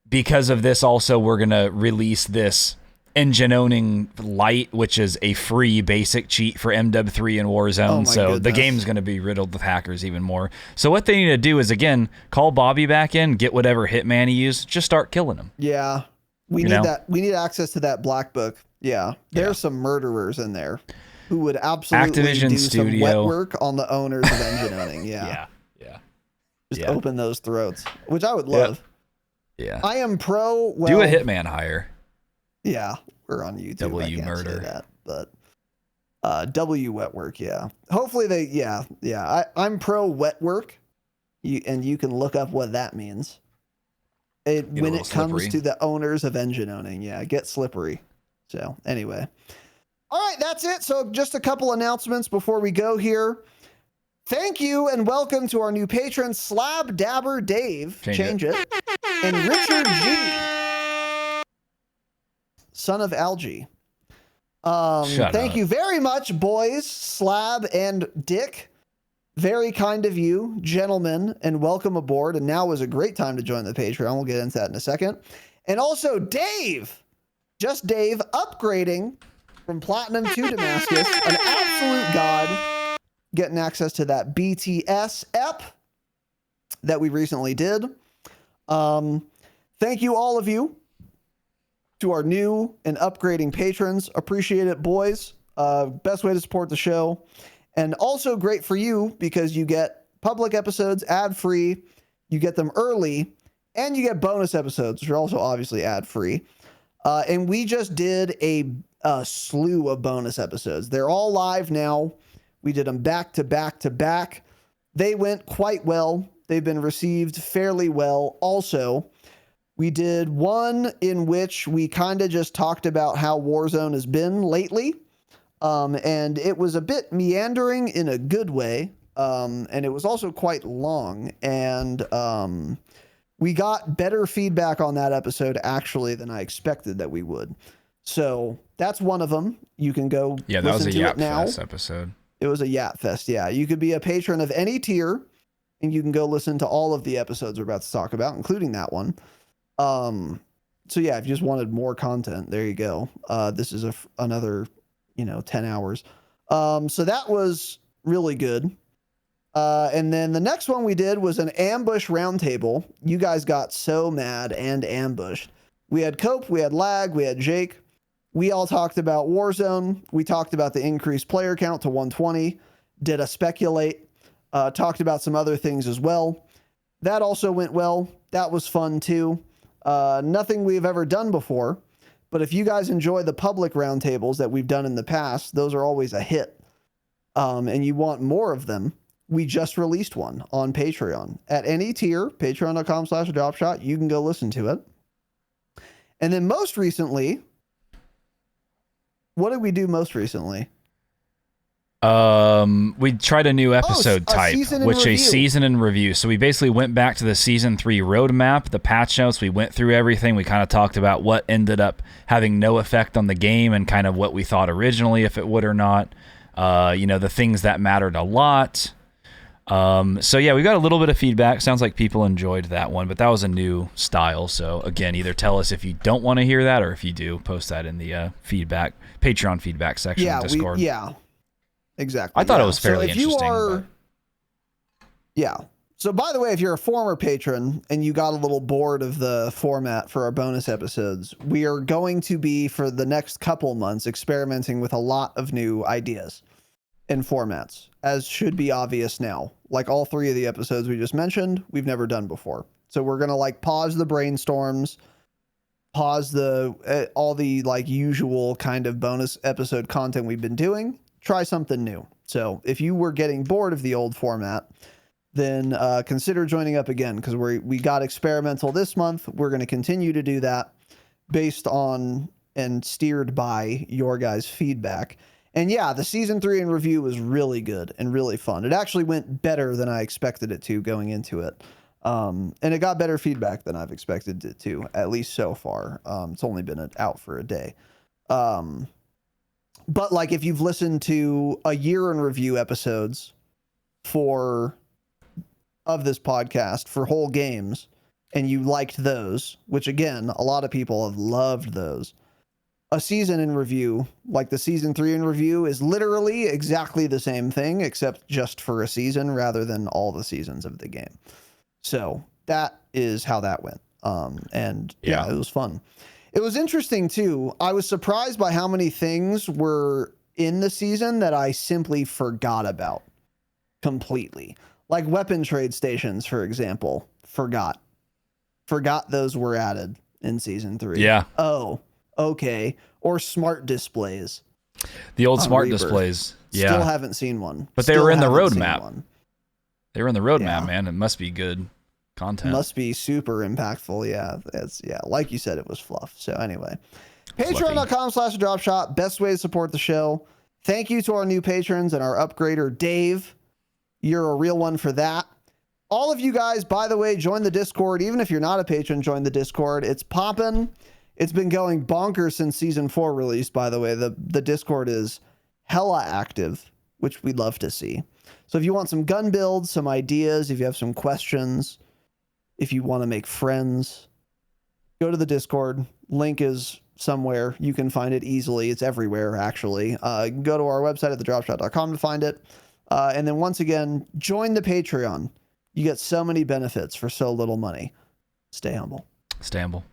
Because of this, also, we're going to release this Engine Owning Lite, which is a free basic cheat for MW3 and Warzone. Oh my so the goodness. game's going to be riddled with hackers even more. So what they need to do is, again, call Bobby back in, get whatever hitman he used, just start killing him. yeah, we You need know? that. We need access to that black book. Yeah, there's some murderers in there who would absolutely Activision do some Studio. wet work on the owners of Engine Owning. Yeah, Yeah. just yeah. open those throats, which I would love. Yeah. I am pro. Well, Do a hitman hire. Yeah, we're on YouTube. W I can't murder. say that, but W wet work. Yeah, hopefully they. Yeah. I'm pro wet work. And you can look up what that means. a When little it comes slippery. to the owners of Engine Owning, yeah, get slippery. So anyway, all right, that's it. So just a couple announcements before we go here. Thank you and welcome to our new patron, Slab Dabber Dave. Change it. And Richard G. Son of Algae. Shut Thank up. you very much, boys, Slab and Dick. Very kind of you, gentlemen, and welcome aboard. And now is a great time to join the Patreon. We'll get into that in a second. And also Dave, just Dave, upgrading from Platinum to Damascus, an absolute god, getting access to that BTS ep that we recently did. Thank you, all of you, to our new and upgrading patrons. Appreciate it, boys. Best way to support the show. And also great for you because you get public episodes ad-free, you get them early, and you get bonus episodes, which are also obviously ad-free. And we just did a slew of bonus episodes. They're all live now. We did them back to back to back. They went quite well. They've been received fairly well. Also, we did one in which we kind of just talked about how Warzone has been lately. And it was a bit meandering in a good way. And it was also quite long. And we got better feedback on that episode, actually, than I expected that we would. So that's one of them. You can go Yeah, that was a listen to it Yap now. Fest episode. It was a Yap Fest, yeah. You could be a patron of any tier, and you can go listen to all of the episodes we're about to talk about, including that one. So yeah, if you just wanted more content, there you go. This is another, 10 hours. So that was really good. And then the next one we did was an ambush roundtable. You guys got so mad and ambushed. We had Cope, we had Lag, we had Jake. We all talked about Warzone. We talked about the increased player count to 120. Did a speculate. Talked about some other things as well. That also went well. That was fun too. Nothing we've ever done before. But if you guys enjoy the public roundtables that we've done in the past, those are always a hit. And you want more of them, we just released one on Patreon. At any tier, patreon.com/dropshot, you can go listen to it. And then most recently, what did we do most recently? We tried a new episode type, which review. a season in review. So we basically went back to the season 3 roadmap, the patch notes. We went through everything. We kind of talked about what ended up having no effect on the game and kind of what we thought originally, if it would or not. The things that mattered a lot. So yeah, we got a little bit of feedback. Sounds like people enjoyed that one, but that was a new style. So again, either tell us if you don't want to hear that, or if you do, post that in the Patreon feedback section of Discord. Exactly. I thought it was fairly interesting. Yeah. So by the way, if you're a former patron and you got a little bored of the format for our bonus episodes, we are going to be, for the next couple months, experimenting with a lot of new ideas and formats, as should be obvious now. Like all 3 of the episodes we just mentioned, we've never done before. So we're going to pause the brainstorms, pause all the usual kind of bonus episode content we've been doing, try something new. So if you were getting bored of the old format, then consider joining up again, because we got experimental this month. We're going to continue to do that based on and steered by your guys' feedback. And yeah, the season 3 in review was really good and really fun. It actually went better than I expected it to going into it. And it got better feedback than I've expected it to, at least so far. It's only been out for a day. But if you've listened to a year in review episodes of this podcast for whole games, and you liked those, which again, a lot of people have loved those. A season in review, like the season 3 in review, is literally exactly the same thing, except just for a season rather than all the seasons of the game. So that is how that went. And yeah, it was fun. It was interesting too. I was surprised by how many things were in the season that I simply forgot about completely. Like weapon trade stations, for example. Forgot those were added in season 3. Yeah. Oh, okay. Or smart displays. The old smart Rebirth. displays. Yeah. Still haven't seen one. But they Still were in the haven't seen roadmap. one. They were in the roadmap, Yeah. man. It must be good content. Must be super impactful. Yeah. Like you said, it was fluff. So anyway, Fluffy. patreon.com/dropshot. Best way to support the show. Thank you to our new patrons and our upgrader, Dave. You're a real one for that. All of you guys, by the way, join the Discord. Even if you're not a patron, join the Discord. It's popping. It's been going bonkers since season 4 released, by the way. The Discord is hella active, which we'd love to see. So if you want some gun builds, some ideas, if you have some questions, if you want to make friends, go to the Discord. Link is somewhere. You can find it easily. It's everywhere, actually. You can go to our website at thedropshot.com to find it. And then once again, join the Patreon. You get so many benefits for so little money. stay humble. Stay humble.